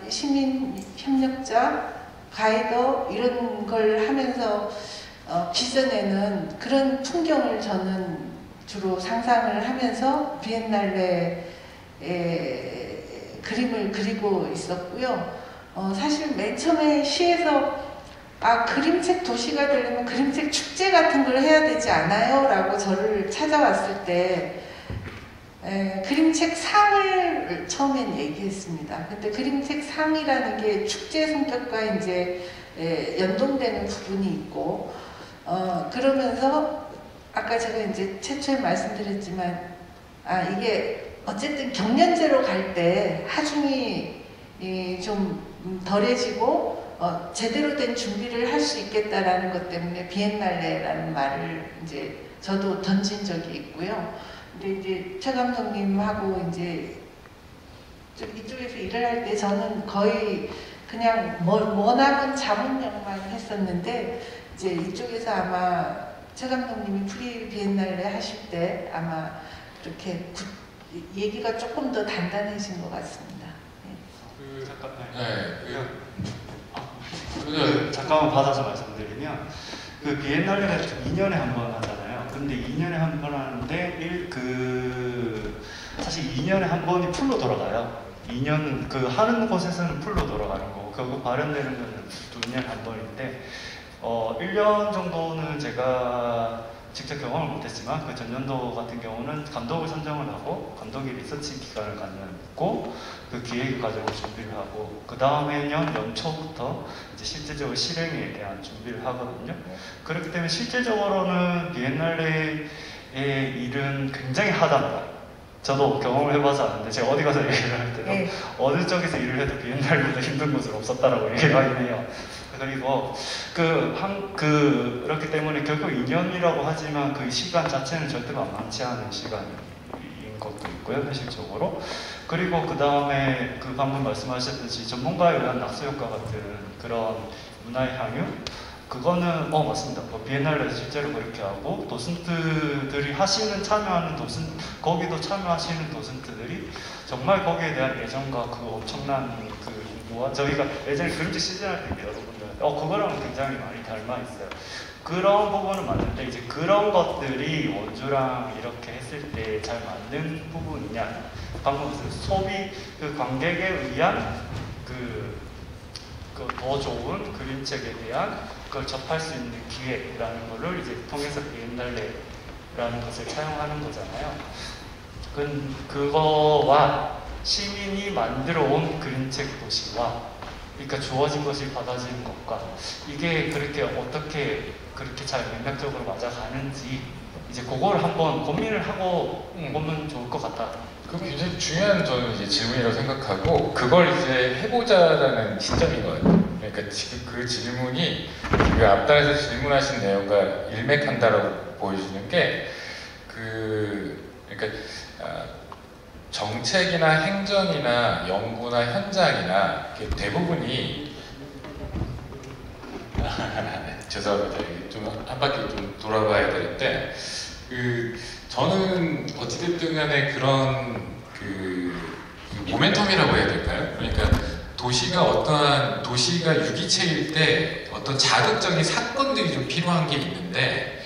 시민 협력자, 가이더 이런 걸 하면서 기존에는 그런 풍경을 저는 주로 상상을 하면서 비엔날레 그림을 그리고 있었고요. 사실 맨 처음에 시에서 그림책 도시가 되려면 그림책 축제 같은 걸 해야 되지 않아요? 라고 저를 찾아왔을 때 그림책 상을 처음엔 얘기했습니다. 근데 그림책 상이라는 게 축제 성격과 이제 연동되는 부분이 있고 그러면서 아까 제가 이제 최초에 말씀드렸지만 이게 어쨌든 경연제로 갈 때 하중이 좀 덜해지고 제대로 된 준비를 할 수 있겠다라는 것 때문에 비엔날레라는 말을 이제 저도 던진 적이 있고요. 근데 이제 최 감독님하고 이제 이쪽에서 일을 할 때 저는 거의 그냥 원하는 자문력만 했었는데 이제 이쪽에서 아마 최 감독님이 프리 비엔날레 하실 때 아마 이렇게 얘기가 조금 더 단단해진 것 같습니다. 잠깐만 받아서 말씀드리면 비엔날레가 2년에 한 번 하잖아요. 근데 2년에 한 번 하는데 사실 2년에 한 번이 풀로 돌아가요. 2년 하는 곳에서는 풀로 돌아가는 거고 결국 발현되는 건 2년에 한 번인데 1년 정도는 제가 직접 경험을 못했지만 그 전년도 같은 경우는 감독을 선정을 하고 감독이 리서치 기간을 갖고 그 기획 과정을 준비를 하고 그 다음에 연초부터 이제 실제적으로 실행에 대한 준비를 하거든요. 그렇기 때문에 실제적으로는 비엔날레의 일은 굉장히 하답니다. 저도 경험을 해봐서 아는데 제가 어디 가서 얘기를 할 때도 어느 쪽에서 일을 해도 비엔날레보다 힘든 곳은 없었다라고 얘기를 하긴 해요. 그리고 그렇기 때문에 결국 2년이라고 하지만 그 시간 자체는 절대 만만치 않은 시간인 것도 있고요, 현실적으로. 그리고 그 다음에 방금 말씀하셨듯이 전문가에 의한 낙서 효과 같은 그런 문화의 향유? 그거는 맞습니다. 비엔날레에서 실제로 그렇게 하고 도슨트들이 참여하는 거기도 참여하시는 도슨트들이 정말 거기에 대한 애정과 그 엄청난 저희가 예전에 그림책 시즌할 때 여러분들 그거랑 굉장히 많이 닮아 있어요. 그런 부분은 맞는데 이제 그런 것들이 원주랑 이렇게 했을 때 잘 맞는 부분이냐, 방금 소비 관객에 의한 더 좋은 그림책에 대한 그걸 접할 수 있는 기회라는 거를 이제 통해서 비엔날레라는 것을 사용하는 거잖아요. 그거와 시민이 만들어 온 그림책 도시와 그러니까 주어진 것이 받아지는 것과 이게 어떻게 그렇게 잘 맥락적으로 맞아가는지 이제 그걸 한번 고민을 하고 보면 좋을 것 같다. 그게 굉장히 중요한 저는 이제 질문이라고 생각하고 그걸 이제 해보자라는 시점이거든요. 그러니까 지금 그 질문이 그 앞단에서 질문하신 내용과 일맥한다라고 보여주는 게 그러니까 정책이나 행정이나 연구나 현장이나 대부분이 죄송합니다. 좀 한 바퀴 좀 돌아봐야 되는데 저는 어찌됐든 간에 그런 모멘텀이라고 해야 될까요? 그러니까 도시가 유기체일 때 어떤 자극적인 사건들이 좀 필요한 게 있는데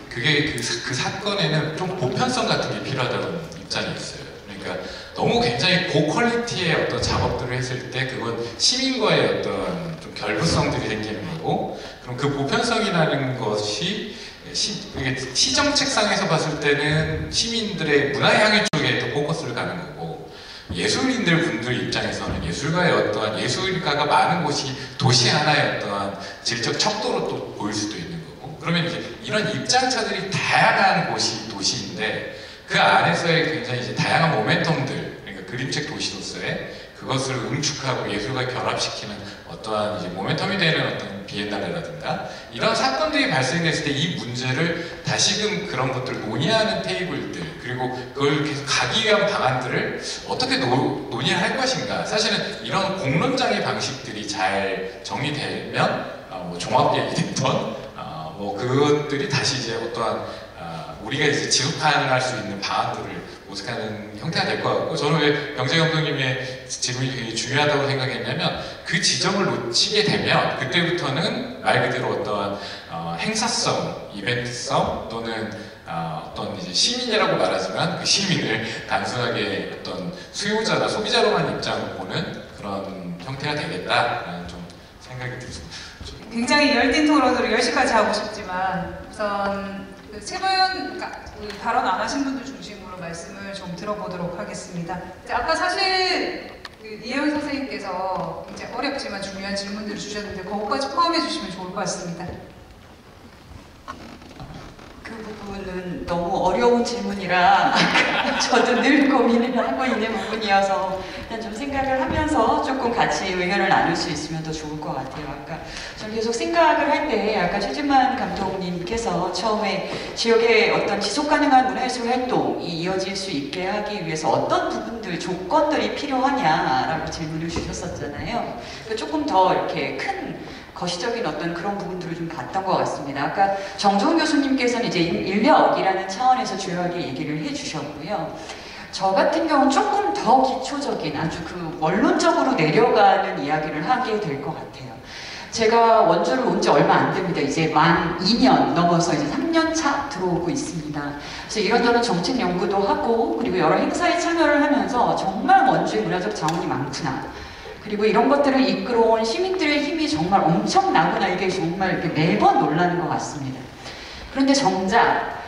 그게 그 사건에는 좀 보편성 같은 게 필요하다는 입장이 있어요. 그러니까 너무 굉장히 고퀄리티의 어떤 작업들을 했을 때 그건 시민과의 어떤 좀 결부성들이 생기는 거고 그럼 그 보편성이라는 것이 시정책상에서 봤을 때는 시민들의 문화향유 쪽에 더 포커스를 가는 거고 예술인들 분들 입장에서는 예술가의 어떠한 예술가가 많은 곳이 도시 하나의 어떠한 질적 척도로 또 보일 수도 있는 거고 그러면 이제 이런 입장차들이 다양한 곳이 도시인데 그 안에서의 굉장히 이제 다양한 모멘텀들 그러니까 그림책 도시로서의 그것을 응축하고 예술과 결합시키는 어떠한 이제 모멘텀이 되는 어떤 비엔날레라든가 이런 사건들이 발생했을 때 이 문제를 다시금 그런 것들을 논의하는 테이블들 그리고 그걸 계속 가기 위한 방안들을 어떻게 논의를 할 것인가 사실은 이런 공론장의 방식들이 잘 정리되면 뭐 종합계획이 됐던 뭐 그것들이 다시 이제 어떠한 우리가 이제 지속 가능할 수 있는 방안들을 모색하는 형태가 될 것 같고, 저는 왜 병재 감독님의 질문이 굉장히 중요하다고 생각했냐면, 그 지점을 놓치게 되면 그때부터는 말 그대로 어떠한 행사성, 이벤트성 또는 어떤 이제 시민이라고 말하지만 그 시민을 단순하게 어떤 수요자나 소비자로만 입장을 보는 그런 형태가 되겠다라는 좀 생각이 들습니다. 굉장히 열띤 토론으로 10시까지 하고 싶지만 우선 세 분 발언 안 하신 분들 중심으로 말씀을 좀 들어보도록 하겠습니다. 아까 사실 이혜원 선생님께서 이제 어렵지만 중요한 질문들을 주셨는데 그것까지 포함해 주시면 좋을 것 같습니다. 그 부분은 너무 어려운 질문이라 저도 늘 고민을 하고 있는 부분이어서 일단 좀 생각을 하면서 조금 같이 의견을 나눌 수 있으면 더 좋을 것 같아요. 아까 저는 계속 생각을 할 때 아까 최진만 감독님께서 처음에 지역의 어떤 지속 가능한 문화예술 활동이 이어질 수 있게 하기 위해서 어떤 부분들, 조건들이 필요하냐라고 질문을 주셨었잖아요. 조금 더 이렇게 큰 거시적인 어떤 그런 부분들을 좀 봤던 것 같습니다. 아까 정종 교수님께서는 이제 인력이라는 차원에서 주요하게 얘기를 해주셨고요. 저 같은 경우는 조금 더 기초적인 아주 그 원론적으로 내려가는 이야기를 하게 될 것 같아요. 제가 원주를 온 지 얼마 안 됩니다. 이제 만 2년 넘어서 이제 3년 차 들어오고 있습니다. 그래서 이런저런 정책 연구도 하고 그리고 여러 행사에 참여를 하면서 정말 원주의 문화적 자원이 많구나. 그리고 이런 것들을 이끌어온 시민들의 힘이 정말 엄청나구나. 이게 정말 이렇게 매번 놀라는 것 같습니다. 그런데 정작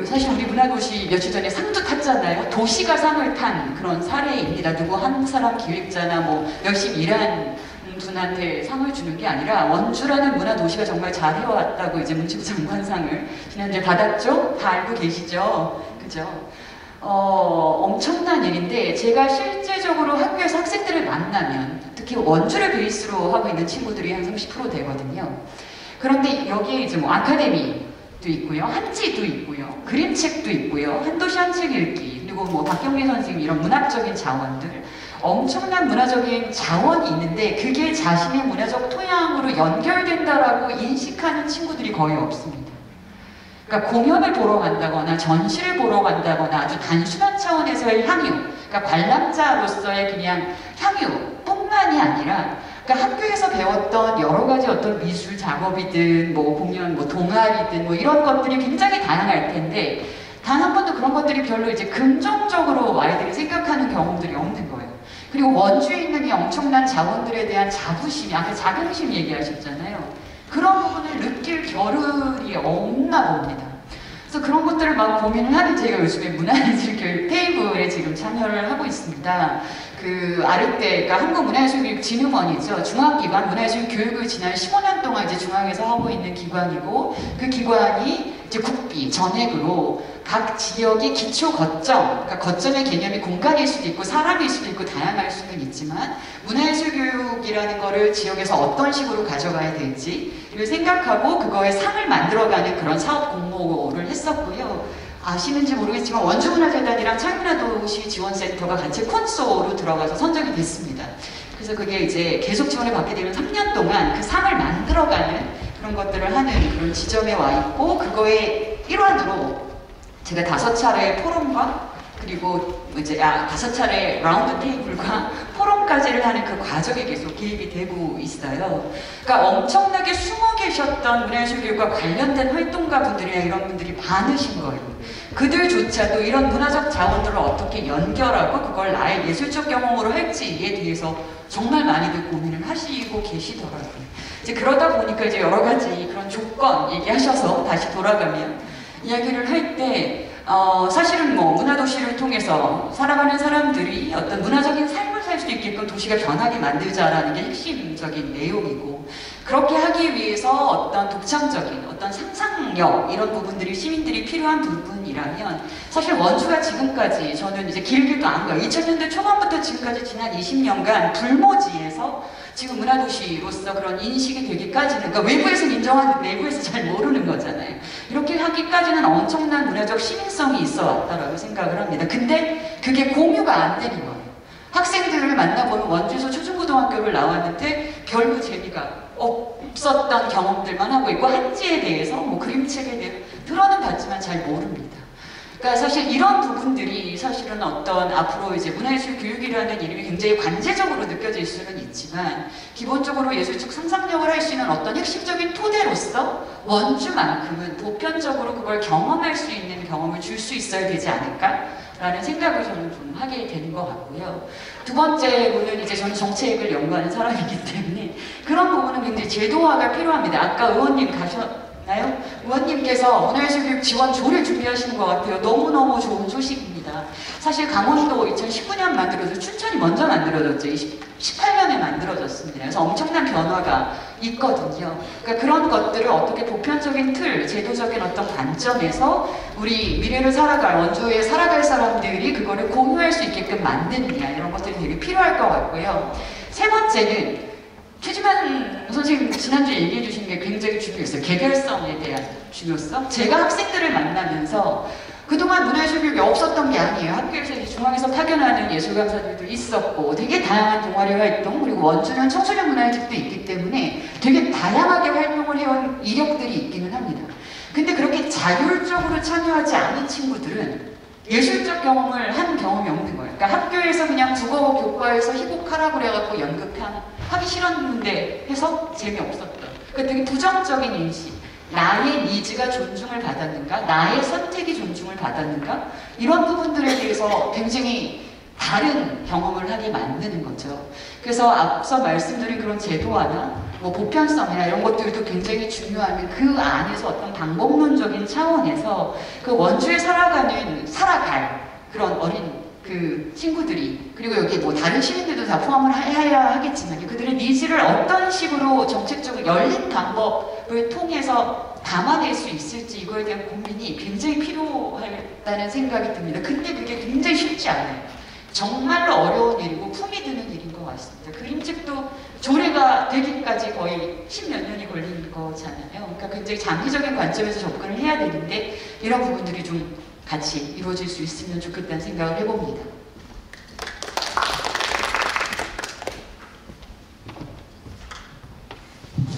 사실 우리 문화도시 며칠 전에 상도 탔잖아요. 도시가 상을 탄 그런 사례입니다. 누구 한 사람 기획자나 뭐 열심히 일한 분한테 상을 주는 게 아니라 원주라는 문화도시가 정말 잘해왔다고 이제 문체부 장관상을 지난주에 받았죠? 다 알고 계시죠? 그죠? 엄청난 일인데 제가 실제적으로 학교에서 학생들을 만나면 특히 원주를 베이스로 하고 있는 친구들이 한 30% 되거든요. 그런데 여기에 이제 뭐 아카데미도 있고요, 한지도 있고요, 그림책도 있고요, 한도시 한책 읽기, 그리고 뭐 박경리 선생님 이런 문학적인 자원들, 엄청난 문화적인 자원이 있는데 그게 자신의 문화적 토양으로 연결된다라고 인식하는 친구들이 거의 없습니다. 그러니까 공연을 보러 간다거나 전시를 보러 간다거나 아주 단순한 차원에서의 향유, 그러니까 관람자로서의 그냥 향유뿐만이 아니라 그러니까 학교에서 배웠던 여러 가지 어떤 미술 작업이든 뭐 공연, 뭐 동아리든 뭐 이런 것들이 굉장히 다양할 텐데 단 한 번도 그런 것들이 별로 이제 긍정적으로 아이들이 생각하는 경험들이 없는 거예요. 그리고 원주에 있는 이 엄청난 자원들에 대한 자부심, 아까 자긍심 얘기하셨잖아요. 그런 부분을 느낄 겨를이 없나 봅니다. 그래서 그런 것들을 막 고민을 하는 제가 요즘에 문화예술 교육 테이블에 지금 참여를 하고 있습니다. 그 아르떼, 그러니까 한국문화예술교육진흥원이죠. 중앙기관 문화예술 교육을 지난 15년 동안 이제 중앙에서 하고 있는 기관이고 그 기관이 이제 국비, 전액으로 각 지역의 기초 거점, 그러니까 거점의 개념이 공간일 수도 있고 사람일 수도 있고 다양할 수는 있지만 문화예술 교육이라는 거를 지역에서 어떤 식으로 가져가야 될지를 생각하고 그거에 상을 만들어가는 그런 사업 공모를 했었고요. 아시는지 모르겠지만 원주문화재단이랑 창문화도시지원센터가 같이 콘소로 들어가서 선정이 됐습니다. 그래서 그게 이제 계속 지원을 받게 되면 3년 동안 그 상을 만들어가는 그런 것들을 하는 그런 지점에 와 있고 그거의 일환으로 제가 5차례 포럼과 그리고 이제 5차례 라운드 테이블과 포럼까지를 하는 그 과정에 계속 개입이 되고 있어요. 그러니까 엄청나게 숨어 계셨던 문화예술교육과 관련된 활동가분들이나 이런 분들이 많으신 거예요. 그들조차도 이런 문화적 자원들을 어떻게 연결하고 그걸 나의 예술적 경험으로 할지에 대해서 정말 많이들 고민을 하시고 계시더라고요. 이제 그러다 보니까 이제 여러 가지 그런 조건 얘기하셔서 다시 돌아가면 이야기를 할 때 사실은 뭐 문화도시를 통해서 살아가는 사람들이 어떤 문화적인 삶을 살 수 있게끔 도시가 변하게 만들자라는 게 핵심적인 내용이고 그렇게 하기 위해서 어떤 독창적인 어떤 상상력 이런 부분들이 시민들이 필요한 부분이라면 사실 원주가 지금까지 저는 이제 길게도 안 가요. 2000년대 초반부터 지금까지 지난 20년간 불모지에서 지금 문화도시로서 그런 인식이 되기까지는 그러니까 외부에서 인정하는데 내부에서 잘 모르는 거잖아요. 이렇게 하기까지는 엄청난 문화적 시민성이 있어 왔다라고 생각을 합니다. 근데 그게 공유가 안 되는 거예요. 학생들을 만나보면 원주에서 초중고등학교를 나왔는데 별로 재미가 없었던 경험들만 하고 있고 한지에 대해서 뭐 그림책에 대해 들어는 봤지만 잘 모릅니다. 그러니까 사실 이런 부분들이 사실은 어떤 앞으로 이제 문화예술 교육이라는 이름이 굉장히 관제적으로 느껴질 수는 있지만 기본적으로 예술적 상상력을 할 수 있는 어떤 핵심적인 토대로서 원주만큼은 보편적으로 그걸 경험할 수 있는 경험을 줄 수 있어야 되지 않을까라는 생각을 저는 좀 하게 되는 것 같고요. 두 번째로는 이제 저는 정책을 연구하는 사람이기 때문에 그런 부분은 굉장히 제도화가 필요합니다. 아까 의원님 가셨나요? 의원님께서 문화예술교육 지원조를 준비하시는 것 같아요. 너무너무 좋은 소식입니다. 사실 강원도 2019년 만들어서 춘천이 먼저 만들어졌죠. 18년에 만들어졌습니다. 그래서 엄청난 변화가 있거든요. 그러니까 그런 것들을 어떻게 보편적인 틀, 제도적인 어떤 관점에서 우리 미래를 살아갈, 원주에 살아갈 사람들이 그거를 공유할 수 있게끔 만드느냐 이런 것들이 되게 필요할 것 같고요. 세 번째는 최지만 선생님 지난주에 얘기해 주신 게 굉장히 중요했어요. 개별성에 대한 중요성. 제가 학생들을 만나면서 그동안 문화예술 교육이 없었던 게 아니에요. 학교에서 이제 중앙에서 파견하는 예술 강사들도 있었고 되게 다양한 동아리 활동 그리고 원주는 청소년 문화예술도 있기 때문에 되게 다양하게 활동을 해온 이력들이 있기는 합니다. 근데 그렇게 자율적으로 참여하지 않은 친구들은 예술적 경험을 한 경험이 없는 거예요. 그러니까 학교에서 그냥 국어 교과에서 희곡하라고 그래갖고 연극하기 싫었는데 해서 재미없었던 그러니까 되게 부정적인 인식 나의 니즈가 존중을 받았는가? 나의 선택이 존중을 받았는가? 이런 부분들에 대해서 굉장히 다른 경험을 하게 만드는 거죠. 그래서 앞서 말씀드린 그런 제도화나 뭐 보편성이나 이런 것들도 굉장히 중요하면 그 안에서 어떤 방법론적인 차원에서 그 원주에 살아갈 그런 어린 그 친구들이 그리고 여기 뭐 다른 시민들도 다 포함을 해야 하겠지만 그들의 니즈를 어떤 식으로 정책적으로 열린 방법을 통해서 담아낼 수 있을지 이거에 대한 고민이 굉장히 필요하다는 생각이 듭니다. 근데 그게 굉장히 쉽지 않아요. 정말로 어려운 일이고 품이 드는 일인 것 같습니다. 그림책도 조례가 되기까지 거의 10몇 년이 걸리는 거잖아요. 그러니까 굉장히 장기적인 관점에서 접근을 해야 되는데 이런 부분들이 좀 같이 이루어질 수 있으면 좋겠다는 생각을 해봅니다.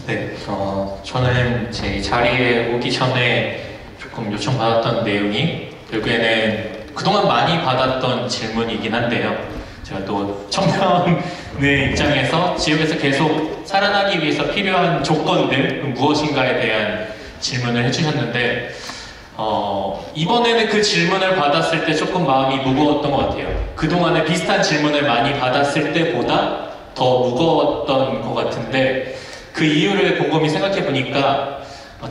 네, 저는 제 자리에 오기 전에 조금 요청받았던 내용이 결국에는 그동안 많이 받았던 질문이긴 한데요. 제가 또 청년의 입장에서 지역에서 계속 살아나기 위해서 필요한 조건들 무엇인가에 대한 질문을 해주셨는데 이번에는 그 질문을 받았을 때 조금 마음이 무거웠던 것 같아요. 그동안에 비슷한 질문을 많이 받았을 때보다 더 무거웠던 것 같은데 그 이유를 곰곰이 생각해 보니까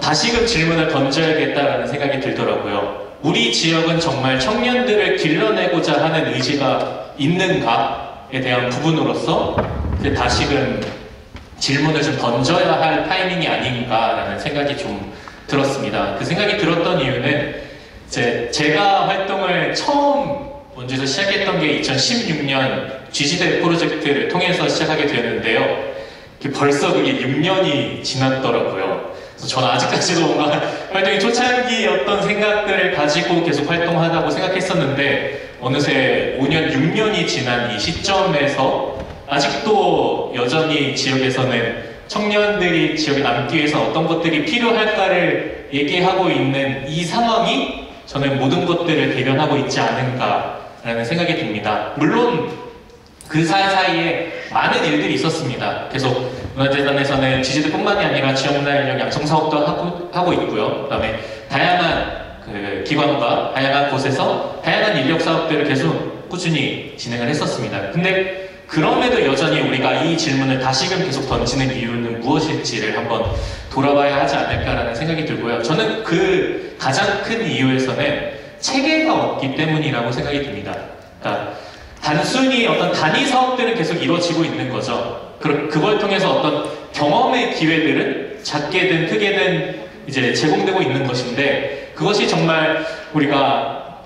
다시금 질문을 던져야겠다라는 생각이 들더라고요. 우리 지역은 정말 청년들을 길러내고자 하는 의지가 있는가에 대한 부분으로서 다시금 질문을 좀 던져야 할 타이밍이 아닌가라는 생각이 좀 들었습니다. 그 생각이 들었던 이유는 제가 활동을 처음 원주에서 시작했던 게 2016년 GG대 프로젝트를 통해서 시작하게 되는데요. 벌써 그게 6년이 지났더라고요. 그래서 저는 아직까지도 뭔가 활동의 초창기 어떤 생각들을 가지고 계속 활동하다고 생각했었는데 어느새 5년, 6년이 지난 이 시점에서 아직도 여전히 지역에서는 청년들이 지역에 남기 위해서 어떤 것들이 필요할까를 얘기하고 있는 이 상황이 저는 모든 것들을 대변하고 있지 않은가라는 생각이 듭니다. 물론 그 사이사이에 많은 일들이 있었습니다. 계속 문화재단에서는 지지대뿐만이 아니라 지역문화인력 양성사업도 하고 있고요. 그 다음에 다양한 그 기관과 다양한 곳에서 다양한 인력 사업들을 계속 꾸준히 진행을 했었습니다. 근데 그럼에도 여전히 우리가 이 질문을 다시금 계속 던지는 이유는 무엇일지를 한번 돌아봐야 하지 않을까라는 생각이 들고요. 저는 그 가장 큰 이유에서는 체계가 없기 때문이라고 생각이 듭니다. 그러니까 단순히 어떤 단위 사업들은 계속 이루어지고 있는 거죠. 그걸 통해서 어떤 경험의 기회들은 작게든 크게든 이제 제공되고 있는 것인데 그것이 정말 우리가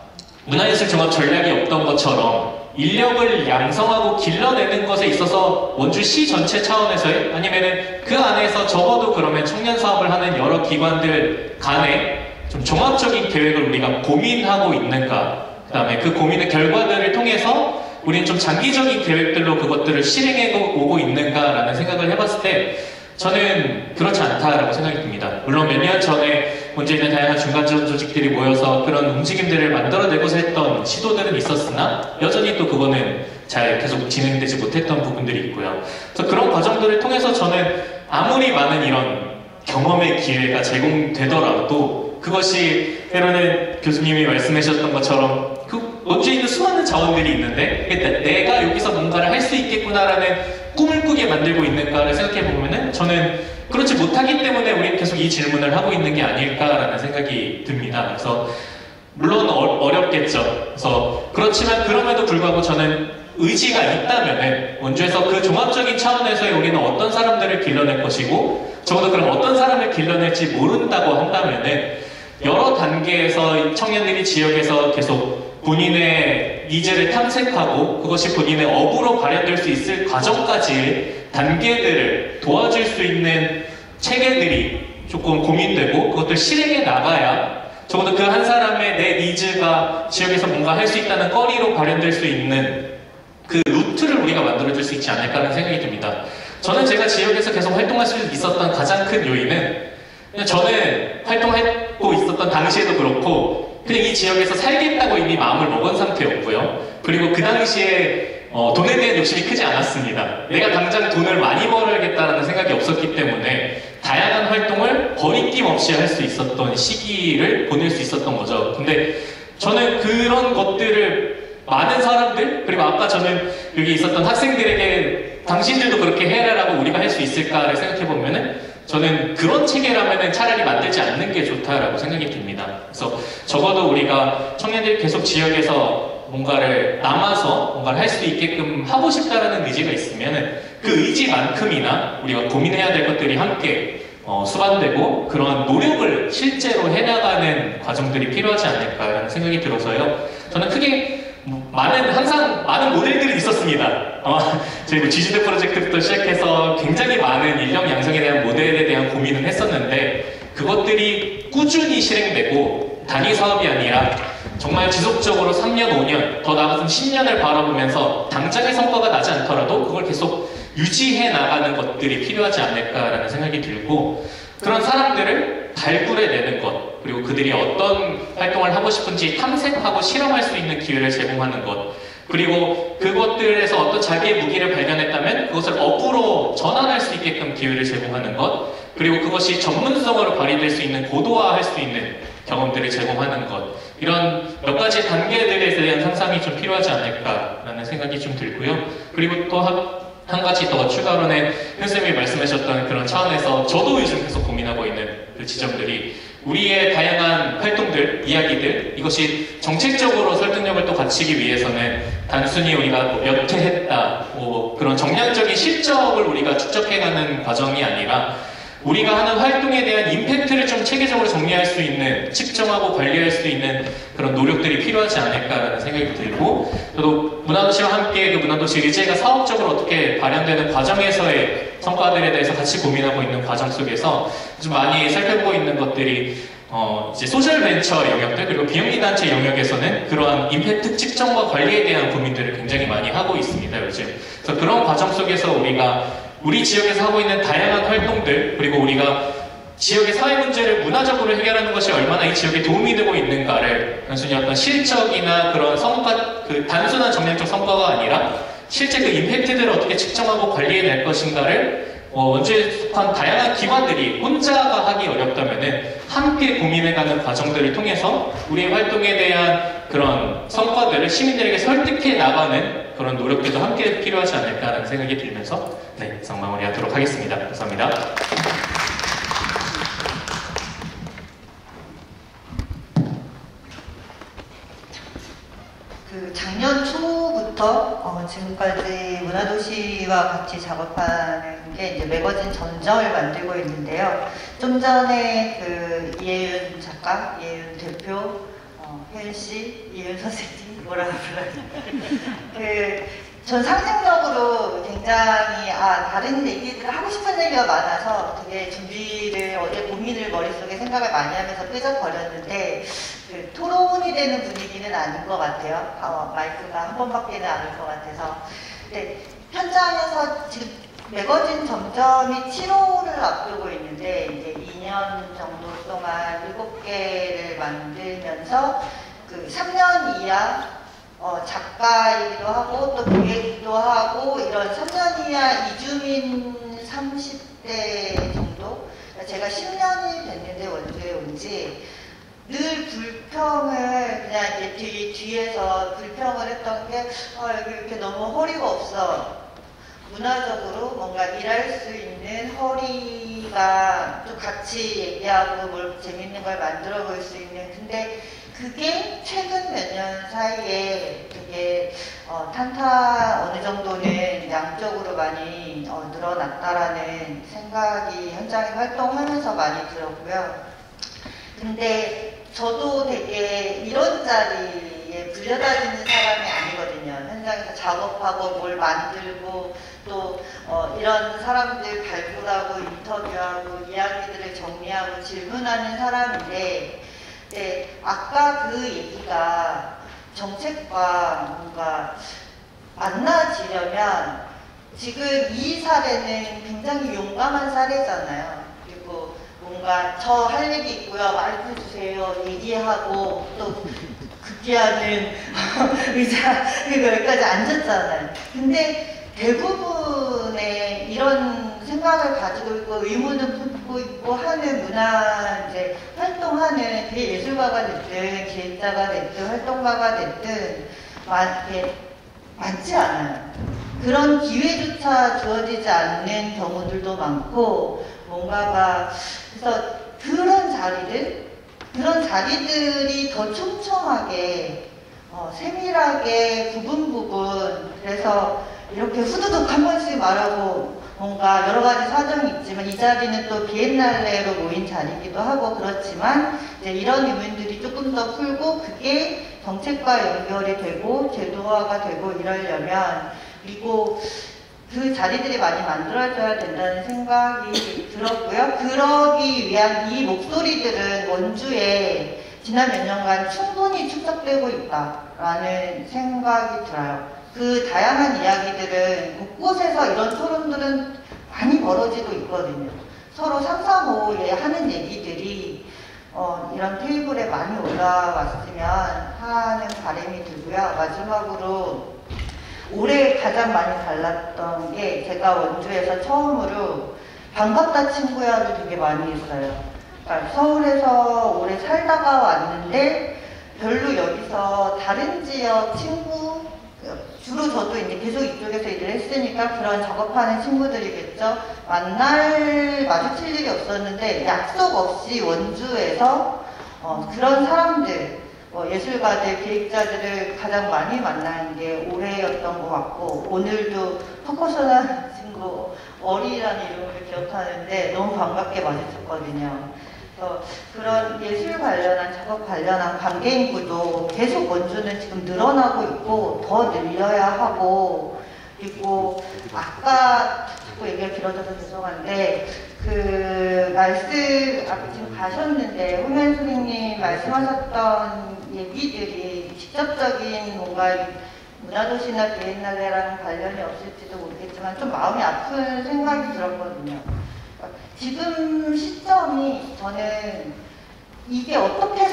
문화예술 종합 전략이 없던 것처럼 인력을 양성하고 길러내는 것에 있어서 원주시 전체 차원에서의 아니면은 그 안에서 적어도 그러면 청년 사업을 하는 여러 기관들 간에 좀 종합적인 계획을 우리가 고민하고 있는가, 그 다음에 그 고민의 결과들을 통해서 우리는 좀 장기적인 계획들로 그것들을 실행해 오고 있는가라는 생각을 해봤을 때 저는 그렇지 않다라고 생각이 듭니다. 물론 몇 년 전에 원주에 있는 다양한 중간지원 조직들이 모여서 그런 움직임들을 만들어내고자 했던 시도들은 있었으나 여전히 또 그거는 잘 계속 진행되지 못했던 부분들이 있고요. 그래서 그런 과정들을 통해서 저는 아무리 많은 이런 경험의 기회가 제공되더라도 그것이 때로는 교수님이 말씀하셨던 것처럼 그 원주에 있는 수많은 자원들이 있는데 내가 여기서 뭔가를 할 수 있겠구나라는 꿈을 꾸게 만들고 있는가를 생각해 보면은 저는 그렇지 못하기 때문에 우리는 계속 이 질문을 하고 있는 게 아닐까라는 생각이 듭니다. 그래서 물론 어렵겠죠. 그래서 그렇지만 그럼에도 불구하고 저는 의지가 있다면은 원주에서 그 종합적인 차원에서 우리는 어떤 사람들을 길러낼 것이고 적어도 그럼 어떤 사람을 길러낼지 모른다고 한다면은 여러 단계에서 청년들이 지역에서 계속 본인의 니즈를 탐색하고 그것이 본인의 업으로 발현될 수 있을 과정까지의 단계들을 도와줄 수 있는 체계들이 조금 고민되고 그것들 실행해 나가야 적어도 그 한 사람의 내 니즈가 지역에서 뭔가 할 수 있다는 거리로 발현될 수 있는 그 루트를 우리가 만들어줄 수 있지 않을까라는 생각이 듭니다. 저는 제가 지역에서 계속 활동할 수 있었던 가장 큰 요인은 저는 활동하고 있었던 당시에도 그렇고 그냥 이 지역에서 살겠다고 이미 마음을 먹은 상태였고요. 그리고 그 당시에 돈에 대한 욕심이 크지 않았습니다. 내가 당장 돈을 많이 벌어야겠다는 생각이 없었기 때문에 다양한 활동을 거리낌 없이 할 수 있었던 시기를 보낼 수 있었던 거죠. 근데 저는 그런 것들을 많은 사람들, 그리고 아까 저는 여기 있었던 학생들에게 당신들도 그렇게 해라라고 우리가 할 수 있을까를 생각해 보면은 저는 그런 체계라면은 차라리 만들지 않는 게 좋다라고 생각이 듭니다. 그래서 적어도 우리가 청년들이 계속 지역에서 뭔가를 남아서 뭔가를 할 수 있게끔 하고 싶다라는 의지가 있으면은 그 의지만큼이나 우리가 고민해야 될 것들이 함께 수반되고 그런 노력을 실제로 해나가는 과정들이 필요하지 않을까라는 생각이 들어서요. 저는 크게 항상 많은 모델들이 있었습니다. 저희 지지대 프로젝트부터 시작해서 굉장히 많은 인력 양성에 대한 모델에 대한 고민을 했었는데 그것들이 꾸준히 실행되고 단위 사업이 아니라 정말 지속적으로 3년, 5년, 더 나아가서는 10년을 바라보면서 당장의 성과가 나지 않더라도 그걸 계속 유지해 나가는 것들이 필요하지 않을까라는 생각이 들고 그런 사람들을 발굴해내는 것 그리고 그들이 어떤 활동을 하고 싶은지 탐색하고 실험할 수 있는 기회를 제공하는 것 그리고 그것들에서 어떤 자기의 무기를 발견했다면 그것을 업으로 전환할 수 있게끔 기회를 제공하는 것 그리고 그것이 전문성으로 발휘될 수 있는 고도화할 수 있는 경험들을 제공하는 것 이런 몇 가지 단계들에 대한 상상이 좀 필요하지 않을까라는 생각이 좀 들고요. 그리고 또 한 가지 더 추가로는 선생님이 말씀하셨던 그런 차원에서 저도 요즘 계속 고민하고 있는 그 지점들이 우리의 다양한 활동들, 이야기들 이것이 정책적으로 설득력을 또 갖추기 위해서는 단순히 우리가 몇 회 했다 그런 정량적인 실적을 우리가 축적해가는 과정이 아니라 우리가 하는 활동에 대한 임팩트를 좀 체계적으로 정리할 수 있는 측정하고 관리할 수 있는 그런 노력들이 필요하지 않을까라는 생각이 들고 저도 문화도시와 함께 그 문화도시 의제가 사업적으로 어떻게 발현되는 과정에서의 성과들에 대해서 같이 고민하고 있는 과정 속에서 좀 많이 살펴보고 있는 것들이 이제 소셜 벤처 영역들 그리고 비영리 단체 영역에서는 그러한 임팩트 측정과 관리에 대한 고민들을 굉장히 많이 하고 있습니다 요즘. 그래서 그런 과정 속에서 우리 지역에서 하고 있는 다양한 활동들 그리고 우리가 지역의 사회 문제를 문화적으로 해결하는 것이 얼마나 이 지역에 도움이 되고 있는가를 단순히 어떤 실적이나 그런 성과, 그 단순한 정량적 성과가 아니라 실제 그 임팩트들을 어떻게 측정하고 관리해낼 것인가를 원주에 속한 다양한 기관들이 혼자가 하기 어렵다면은 함께 고민해가는 과정들을 통해서 우리의 활동에 대한 그런 성과들을 시민들에게 설득해 나가는 그런 노력들도 함께 필요하지 않을까라는 생각이 들면서 이상 마무리하도록 하겠습니다. 감사합니다. 작년 초부터 지금까지 문화도시와 같이 작업하는 게 이제 매거진 전정을 만들고 있는데요. 좀 전에 그 이혜윤 작가, 이혜윤 대표, 혜윤 씨, 이혜윤 선생님 뭐라고 불러요? 전 상징적으로 굉장히 다른 얘기들을 하고 싶은 얘기가 많아서 되게 준비를 어제 고민을 머릿속에 생각을 많이 하면서 끄적거렸는데 토론이 되는 분위기는 아닌 것 같아요. 마이크가 한 번밖에는 아닐 것 같아서. 근데 현장에서 지금 매거진 점점이 7호를 앞두고 있는데 이제 2년 정도 동안 7개를 만들면서 그 3년 이하 작가이기도 하고 또 기획도 하고 이런 3년 이하 이주민 30대 정도, 제가 10년이 됐는데 원주에 온 지 늘 불평을 그냥 이제 뒤에서 불평을 했던 게 여기 이렇게 너무 허리가 없어. 문화적으로 뭔가 일할 수 있는 허리가 좀 같이 얘기하고 뭘 재밌는 걸 만들어 볼 수 있는, 근데 그게 최근 몇 년 사이에 되게 어느 정도는 양적으로 많이 늘어났다라는 생각이 현장에 활동하면서 많이 들었고요. 근데 저도 되게 이런 자리에 불려다니는 사람이 아니거든요. 현장에서 작업하고 뭘 만들고 또 이런 사람들 발굴하고 인터뷰하고 이야기들을 정리하고 질문하는 사람인데, 네, 아까 그 얘기가 정책과 뭔가 만나지려면 지금 이 사례는 굉장히 용감한 사례잖아요. 그리고 뭔가 저 할 얘기 있고요, 말씀 주세요 얘기하고 또 급기야는 의자 여기까지 앉았잖아요. 근데 대부분의 이런 생각을 가지고 있고 의문을 품고 있고 하는 문화 이제 활동하는, 그게 예술가가 됐든 기획자가 됐든 활동가가 됐든 많지 않아요. 그런 기회조차 주어지지 않는 경우들도 많고, 뭔가가 그래서 그런 자리들이 더 촘촘하게 세밀하게 부분 그래서 이렇게 후두둑 한 번씩 말하고 뭔가 여러 가지 사정이 있지만 이 자리는 또 비엔날레로 모인 자리이기도 하고 그렇지만 이제 이런 의문들이 조금 더 풀고 그게 정책과 연결이 되고 제도화가 되고 이러려면, 그리고 그 자리들이 많이 만들어져야 된다는 생각이 들었고요. 그러기 위한 이 목소리들은 원주에 지난 몇 년간 충분히 축적되고 있다라는 생각이 들어요. 그 다양한 이야기들은 곳곳에서 이런 토론들은 많이 벌어지고 있거든요. 서로 삼삼오오에 하는 얘기들이 이런 테이블에 많이 올라왔으면 하는 바람이 들고요. 마지막으로 올해 가장 많이 달랐던 게, 제가 원주에서 처음으로 반갑다 친구야를 되게 많이 했어요. 그러니까 서울에서 오래 살다가 왔는데 별로 여기서 다른 지역 친구, 주로 저도 이제 계속 이쪽에서 일을 했으니까 그런 작업하는 친구들이겠죠. 마주칠 일이 없었는데 약속 없이 원주에서 그런 사람들, 예술가들, 기획자들을 가장 많이 만나는 게 올해였던 것 같고, 오늘도 퍼커션한 친구 어리라는 이름을 기억하는데 너무 반갑게 마주쳤거든요. 그래서 그런 예술 관련한, 작업 관련한 관계 인구도 계속 원주는 지금 늘어나고 있고 더 늘려야 하고, 그리고 아까 자꾸 얘기가 길어져서 죄송한데 지금 가셨는데 홍현 선생님 말씀하셨던 얘기들이 직접적인 뭔가 문화도시나 비엔날레랑 관련이 없을지도 모르겠지만 좀 마음이 아픈 생각이 들었거든요. 지금 시점이 저는 이게 어떻게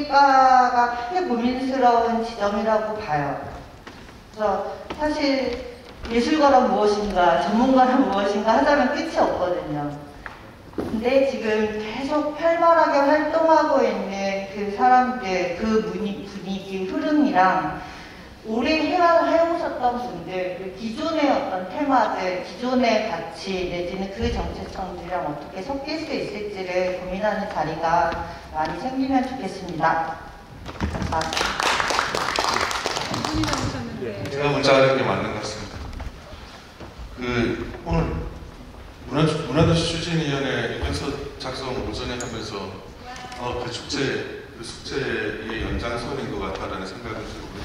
섞일까가 꽤 고민스러운 지점이라고 봐요. 그래서 사실 예술가란 무엇인가, 전문가란 무엇인가 하자면 끝이 없거든요. 근데 지금 계속 활발하게 활동하고 있는 그 사람들, 그 분위기, 흐름이랑 오래 해오셨던 분들, 기존의 어떤 테마들, 기존의 가치 내지는 그 정체성들이랑 어떻게 섞일 수 있을지를 고민하는 자리가 많이 생기면 좋겠습니다. 감사합니다. 제가 문자 하는 게 맞는 것 같습니다. 오늘 문화도시 추진위원회 의견서 작성 오전에 하면서 그 숙제의 연장선인 것 같다라는 생각을 들고요.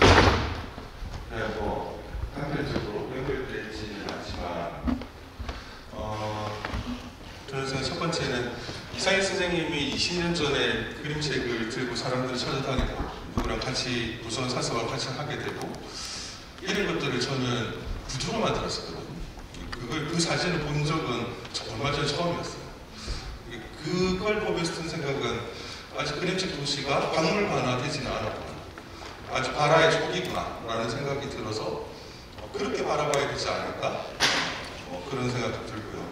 단편적으로 연결되지는 않지만 저는 첫 번째는 이상희 선생님이 20년 전에 그림책을 들고 사람들을 찾아다니고 누구랑 같이 무서운 사서와 같이 하게 되고 이런 것들을 저는 구조로 만들었었거든요. 그 사진을 본 적은 얼마 전에 처음이었어요. 그걸 보면서 든 생각은 아직 그림책 도시가 박물관화되지는 않았구나. 아직 발화의 초기구나 라는 생각이 들어서 그렇게 바라봐야 되지 않을까? 그런 생각도 들고요.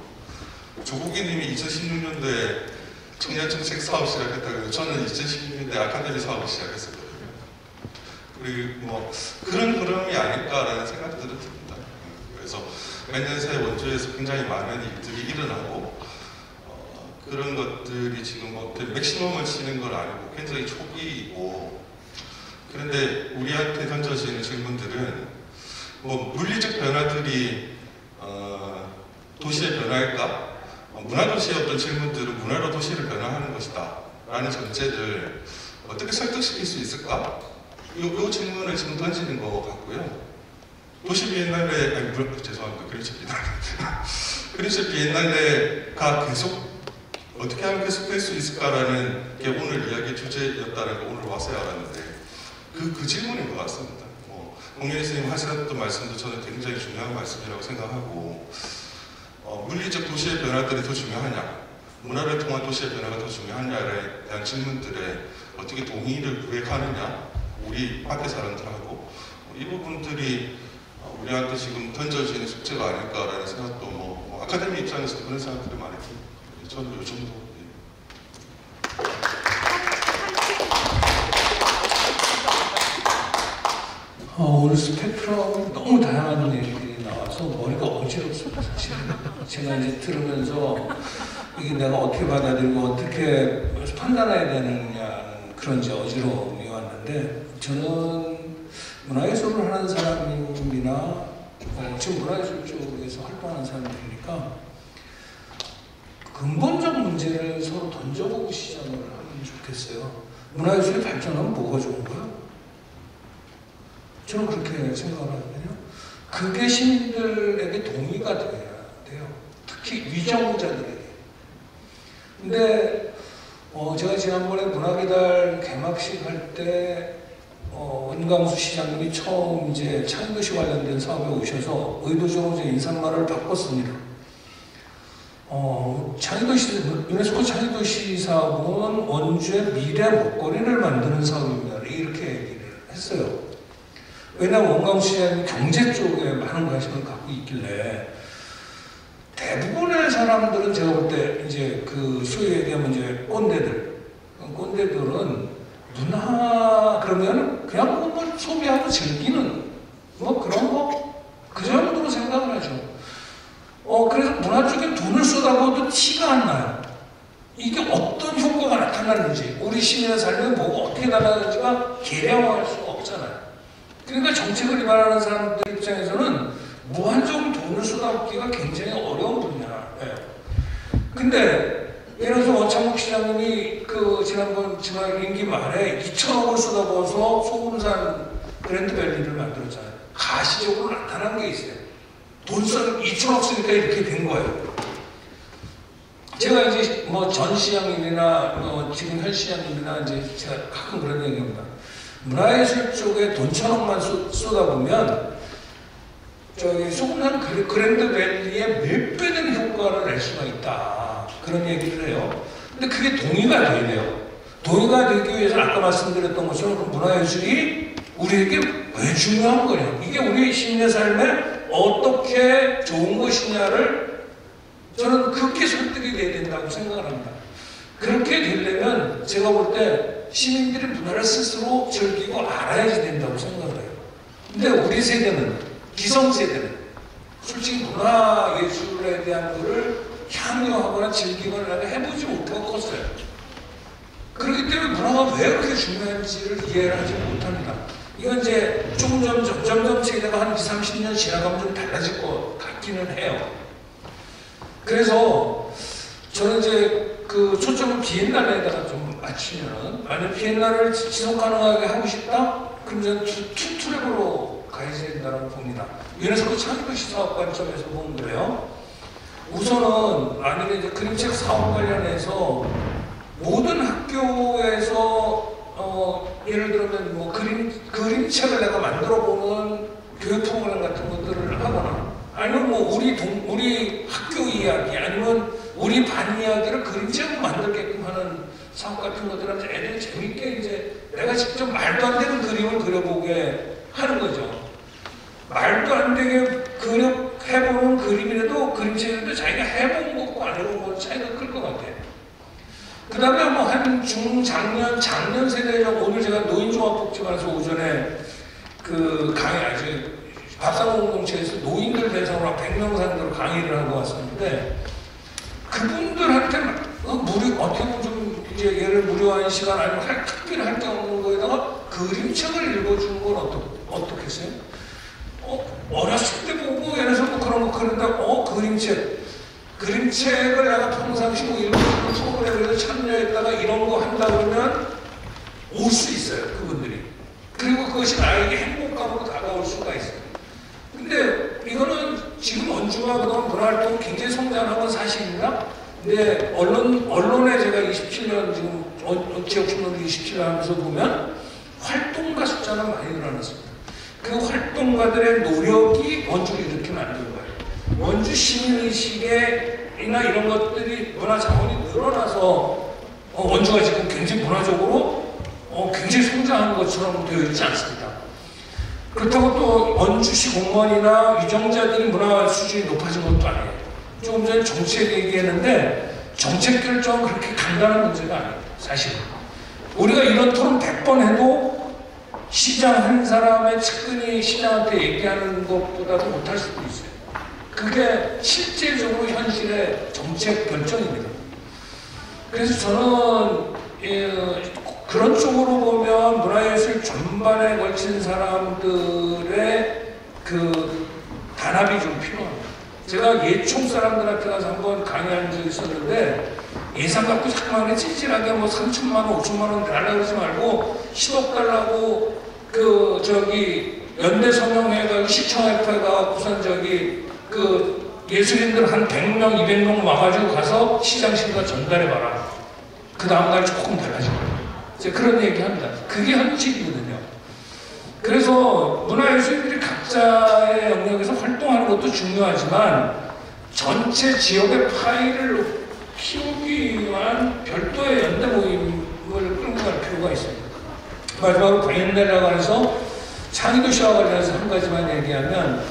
조국이님이 2016년도에 청년정책 사업 시작했다고 저는 2016년도에 아카데미 사업을 시작했었거든요. 그리고 뭐 그런 흐름이 아닐까라는 생각들은 듭니다. 그래서 몇 년 사이 원주에서 굉장히 많은 일들이 일어나고 그런 것들이 지금 뭐 맥시멈을 치는 건 아니고 굉장히 초기이고, 그런데 우리한테 던져지는 질문들은 뭐 물리적 변화들이 도시의 변화일까? 문화도시의 어떤 질문들은 문화로 도시를 변화하는 것이다 라는 전제를 어떻게 설득시킬 수 있을까? 이 질문을 지금 던지는 것 같고요. 도시 비엔날레, 죄송합니다. 그림책 비엔날레. 그림책 비엔날레가 계속 어떻게 하면 계속될 수 있을까라는 게 오늘 이야기 주제였다는 걸 오늘 와서 알았는데 그 질문인 것 같습니다. 공연희 선생님 하셨던 말씀도 저는 굉장히 중요한 말씀이라고 생각하고, 물리적 도시의 변화들이 더 중요하냐, 문화를 통한 도시의 변화가 더 중요하냐에 대한 질문들에 어떻게 동의를 구해가느냐, 우리 밖의 사람들하고 이 부분들이 우리한테 지금 던져지는 숙제가 아닐까라는 생각도 뭐 아카데미 입장에서도 그런 생각들이 많이 듭니다. 저는 요 정도. 오늘 스펙트럼이 너무 다양한 얘기들이 나와서 머리가 어지럽습니다. 사실 제가 이제 들으면서 이게 내가 어떻게 받아들이고 어떻게 판단해야 되느냐는 그런 이제 어지러움이 왔는데, 저는 문화예술을 하는 사람이나 지금 문화예술 쪽에서 활동하는 사람들이니까 근본적 문제를 서로 던져보고 시작을 하면 좋겠어요. 문화예술이 발전하면 뭐가 좋은 거야? 저는 그렇게 생각을 하거든요. 그게 시민들에게 동의가 돼야 돼요. 특히 위정자들에게. 근데 제가 지난번에 문화기달 개막식 할 때 은광수 시장님이 처음 이제 창의도시 관련된 사업에 오셔서 의도적으로 제 인사말을 바꿨습니다. 유네스코 창의도시 사업은 원주의 미래 먹거리를 만드는 사업입니다. 이렇게 얘기를 했어요. 왜냐하면 원광수 시장님이 경제 쪽에 많은 관심을 갖고 있길래, 대부분의 사람들은 제가 볼 때 이제 그 소위 얘기하면 이제 꼰대들은 문화 그러면 그냥 뭐 소비하고 즐기는 뭐 그런 거 그 정도로 생각을 하죠. 그래서 문화 쪽에 돈을 쏟아부어도 티가 안 나요. 이게 어떤 효과가 나타나는지, 우리 시민의 삶에 뭐가 어떻게 달라지는지가 계량화할 수가 없잖아요. 그러니까 정책을 위반하는 사람들 입장에서는 무한정 돈을 쏟아붓기가 굉장히 어려운 분야예요. 근데 예를 들어서 원창국 시장님이 지난번 임기 말에 2천억을 쏟아부어서 소금산 그랜드밸리를 만들었잖아요. 가시적으로 나타난 게 있어요. 돈 2천억 쓰니까 이렇게 된 거예요. 제가 이제 뭐 전 시장님이나 지금 현 시장님이나 이제 제가 가끔 그런 얘기합니다. 문화예술 쪽에 돈 1,000억만 쏟아보면 저기 소금산 그랜드밸리에 몇 배 되는 효과를 낼 수가 있다. 그런 얘기를 해요. 근데 그게 동의가 돼야 돼요. 동의가 되기 위해서는 아까 말씀드렸던 것처럼 그 문화예술이 우리에게 왜 중요한 거냐. 이게 우리 시민의 삶에 어떻게 좋은 것이냐를 저는 그렇게 설득이 돼야 된다고 생각을 합니다. 그렇게 되려면 제가 볼 때 시민들이 문화를 스스로 즐기고 알아야지 된다고 생각을 해요. 근데 우리 세대는, 기성세대는 솔직히 문화예술에 대한 거를 향유하거나 즐기거나 해보지 못하고 컸어요. 그렇기 때문에 문화가 왜 그렇게 중요한지를 이해를 하지 못합니다. 이건 이제 점점 세대가 한 20, 30년 지나가면 좀 달라질 것 같기는 해요. 그래서 저는 이제 그 초점을 비엔날레에다가 좀 맞추면은, 만약 비엔날레를 지속 가능하게 하고 싶다? 그럼 저는 투 트랙으로 가야지 된다고 봅니다. 유네스코 창의도시 사업 관점에서 보면 그래요. 우선은 만약에 이제 그림책 사업 관련해서 모든 학교에서 예를 들면 뭐 그림책을 내가 만들어 보는 교육 프로그램 같은 것들을 하거나, 아니면 뭐 우리 학교 이야기 아니면 우리 반 이야기를 그림책으로 만들게끔 하는 사업 같은 것들은 애들이 재밌게 이제 내가 직접 말도 안 되는 그림을 그려보게 하는 거죠. 말도 안 되게 해보는 그림이라도 그림책이라도 자기가 해본 것과 안 해본 것 차이가 클 것 같아요. 그 다음에 뭐 한 중장년, 작년 세대적 오늘 제가 노인종합복지관에서 오전에 그 강의 아직 밥상 공동체에서 노인들 대상으로 100명 상대로 강의를 하고 왔었는데 그분들한테 어떻게 보면 좀 이제 얘를 무료한 시간 아니면 특별히 할 게 없는 거에다가 그림책을 읽어주는 건 어떻겠어요? 어렸을 때 보고 예를 들어서 뭐 그런 거 그린다 그림책을 내가 평상시 뭐 읽어주는 프로그램에서 참여했다가 이런 거 한다 그러면 올 수 있어요, 그분들이. 그리고 그것이 나에게 행복감으로 다가올 수가 있어요. 근데 이거는 지금 원주가 그동안 문화활동이 굉장히 성장한 건 사실입니다. 근데 언론에 제가 27년 지금 지역신문을 27년 하면서 보면 활동가 숫자는 많이 늘어났습니다. 그 활동가들의 노력이 원주를 이렇게 만든 거예요. 원주 시민의식이나 이런 것들이 문화 자원이 늘어나서 원주가 지금 굉장히 문화적으로 굉장히 성장한 것처럼 되어 있지 않습니다. 그렇다고 또 원주시 공무원이나 유정자들이 문화 수준이 높아진 것도 아니에요. 조금 전에 정책 얘기했는데 정책 결정은 그렇게 간단한 문제가 아니에요. 사실은. 우리가 이런 토론 100번 해도 시장 한 사람의 측근이 시장한테 얘기하는 것보다도 못할 수도 있어요. 그게 실제적으로 현실의 정책 결정입니다. 그래서 저는 그런 쪽으로 보면 문화예술 전반에 걸친 사람들의 그 단합이 좀 필요합니다. 제가 예총 사람들한테 가서 한번 강의한 적이 있었는데 예산 갖고 자꾸만 찌질하게 뭐 3천만 원, 5천만 원 달라고 그러지 말고 10억 달라고 연대 서명회가 시청협회가 우선 예술인들 한 100명, 200명 와가지고 가서 시장실과 전달해봐라. 그 다음날 조금 달라질 거예요. 제가 그런 얘기 합니다. 그게 현실이거든요. 그래서 문화예술인들이 각자의 영역에서 활동하는 것도 중요하지만 전체 지역의 파일을 키우기 위한 별도의 연대 모임을 끌고 갈 필요가 있습니다. 마지막으로 비엔날레라고 해서 창의도시와 관련해서 한 가지만 얘기하면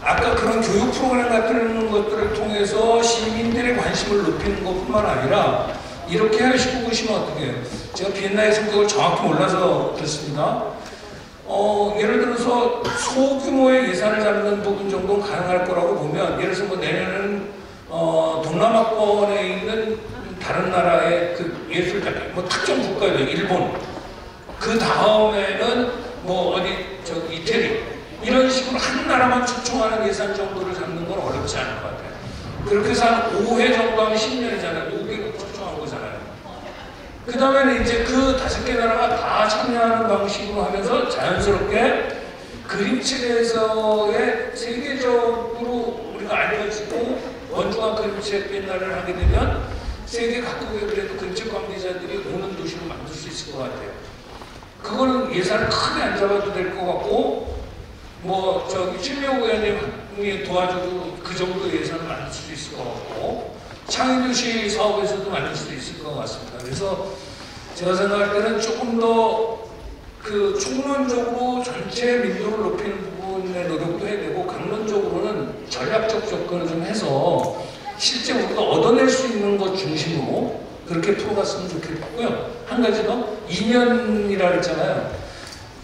아까 그런 교육 프로그램 같은 것들을 통해서 시민들의 관심을 높이는 것뿐만 아니라 이렇게 하시고 보시면 어떻게 해요? 제가 비엔나의 성격을 정확히 몰라서 그렇습니다. 예를 들어서 소규모의 예산을 잡는 부분 정도는 가능할 거라고 보면 예를 들어서 뭐 내년에는 동남아권에 있는 다른 나라의 그 예술작가, 뭐 특정 국가예요. 일본. 그 다음에는 뭐 이태리. 이런 식으로 한 나라만 초청하는 예산 정도를 잡는 건 어렵지 않을 것 같아요. 그렇게 해서 한 5회 정도 하면 10년이잖아요. 5개 초청한 거잖아요. 그 다음에는 이제 그 5개 나라가 다 참여하는 방식으로 하면서 자연스럽게 그림책에서의 세계적으로 우리가 알려지고 원주가 그림책 비엔날레를 하게 되면 세계 각국에 그래도 그림책 관계자들이 오는 도시를 만들 수 있을 것 같아요. 그거는 예산을 크게 안 잡아도 될 것 같고 최미호 의원님이 도와줘도 그 정도 예산을 만들 수도 있을 것 같고 창의도시 사업에서도 만들 수도 있을 것 같습니다. 그래서 제가 생각할 때는 조금 더 총론적으로 전체 민도를 높이는 부분에 노력도 해야 되고 강론적으로는 전략적 접근을 좀 해서 실제 우리가 얻어낼 수 있는 것 중심으로 그렇게 풀어갔으면 좋겠고요. 한 가지 더 2년이라 그랬잖아요.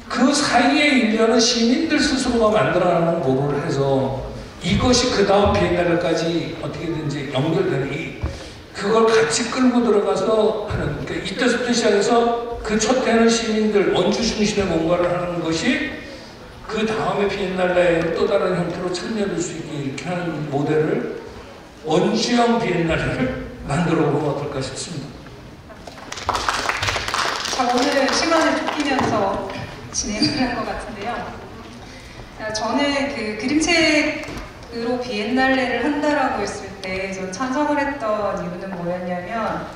그 사이의 1년은 시민들 스스로가 만들어가는 모를 해서 이것이 그 다음 비엔날레까지 어떻게든지 연결되는 그걸 같이 끌고 들어가서 하는 그러니까 이때부터 시작해서 그 첫 해는 시민들 원주 중심의 뭔가를 하는 것이 그 다음에 비엔날레에 또 다른 형태로 참여될 수 있게 이렇게 하는 모델을 원주형 비엔날레를 만들어 보면 어떨까 싶습니다. 자, 오늘 시간을 쫓기면서 진행을 한 것 같은데요. 저는 그 그림책으로 비엔날레를 한다라고 했을 때 좀 찬성을 했던 이유는 뭐였냐면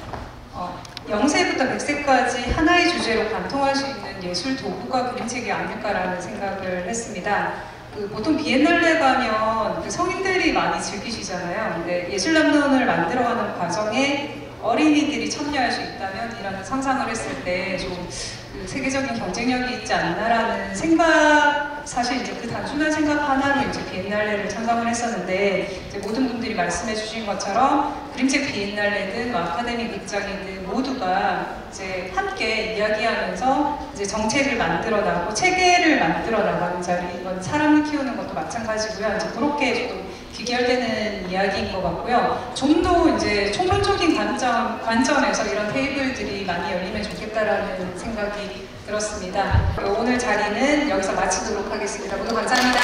0세부터 100세까지 하나의 주제로 관통할 수 있는 예술 도구가 그림책이 아닐까라는 생각을 했습니다. 보통 비엔날레 가면 성인들이 많이 즐기시잖아요. 근데 예술남론을 만들어가는 과정에 어린이들이 참여할 수 있다면 이라는 상상을 했을 때 좀 세계적인 경쟁력이 있지 않나라는 생각, 사실 이제 그 단순한 생각 하나로 이제 비엔날레를 창작을 했었는데, 이제 모든 분들이 말씀해 주신 것처럼 그림책 비엔날레든 아카데미 극장이든 모두가 이제 함께 이야기하면서 이제 정책을 만들어 나가고 체계를 만들어 나가는 자리, 이건 사람을 키우는 것도 마찬가지고요. 이제 그렇게 좀 귀결되는 이야기인 것 같고요. 좀 더 이제 총론적인 관점에서 이런 테이블들이 많이 열리면 좋겠다라는 생각이 들었습니다. 오늘 자리는 여기서 마치도록 하겠습니다. 모두 감사합니다.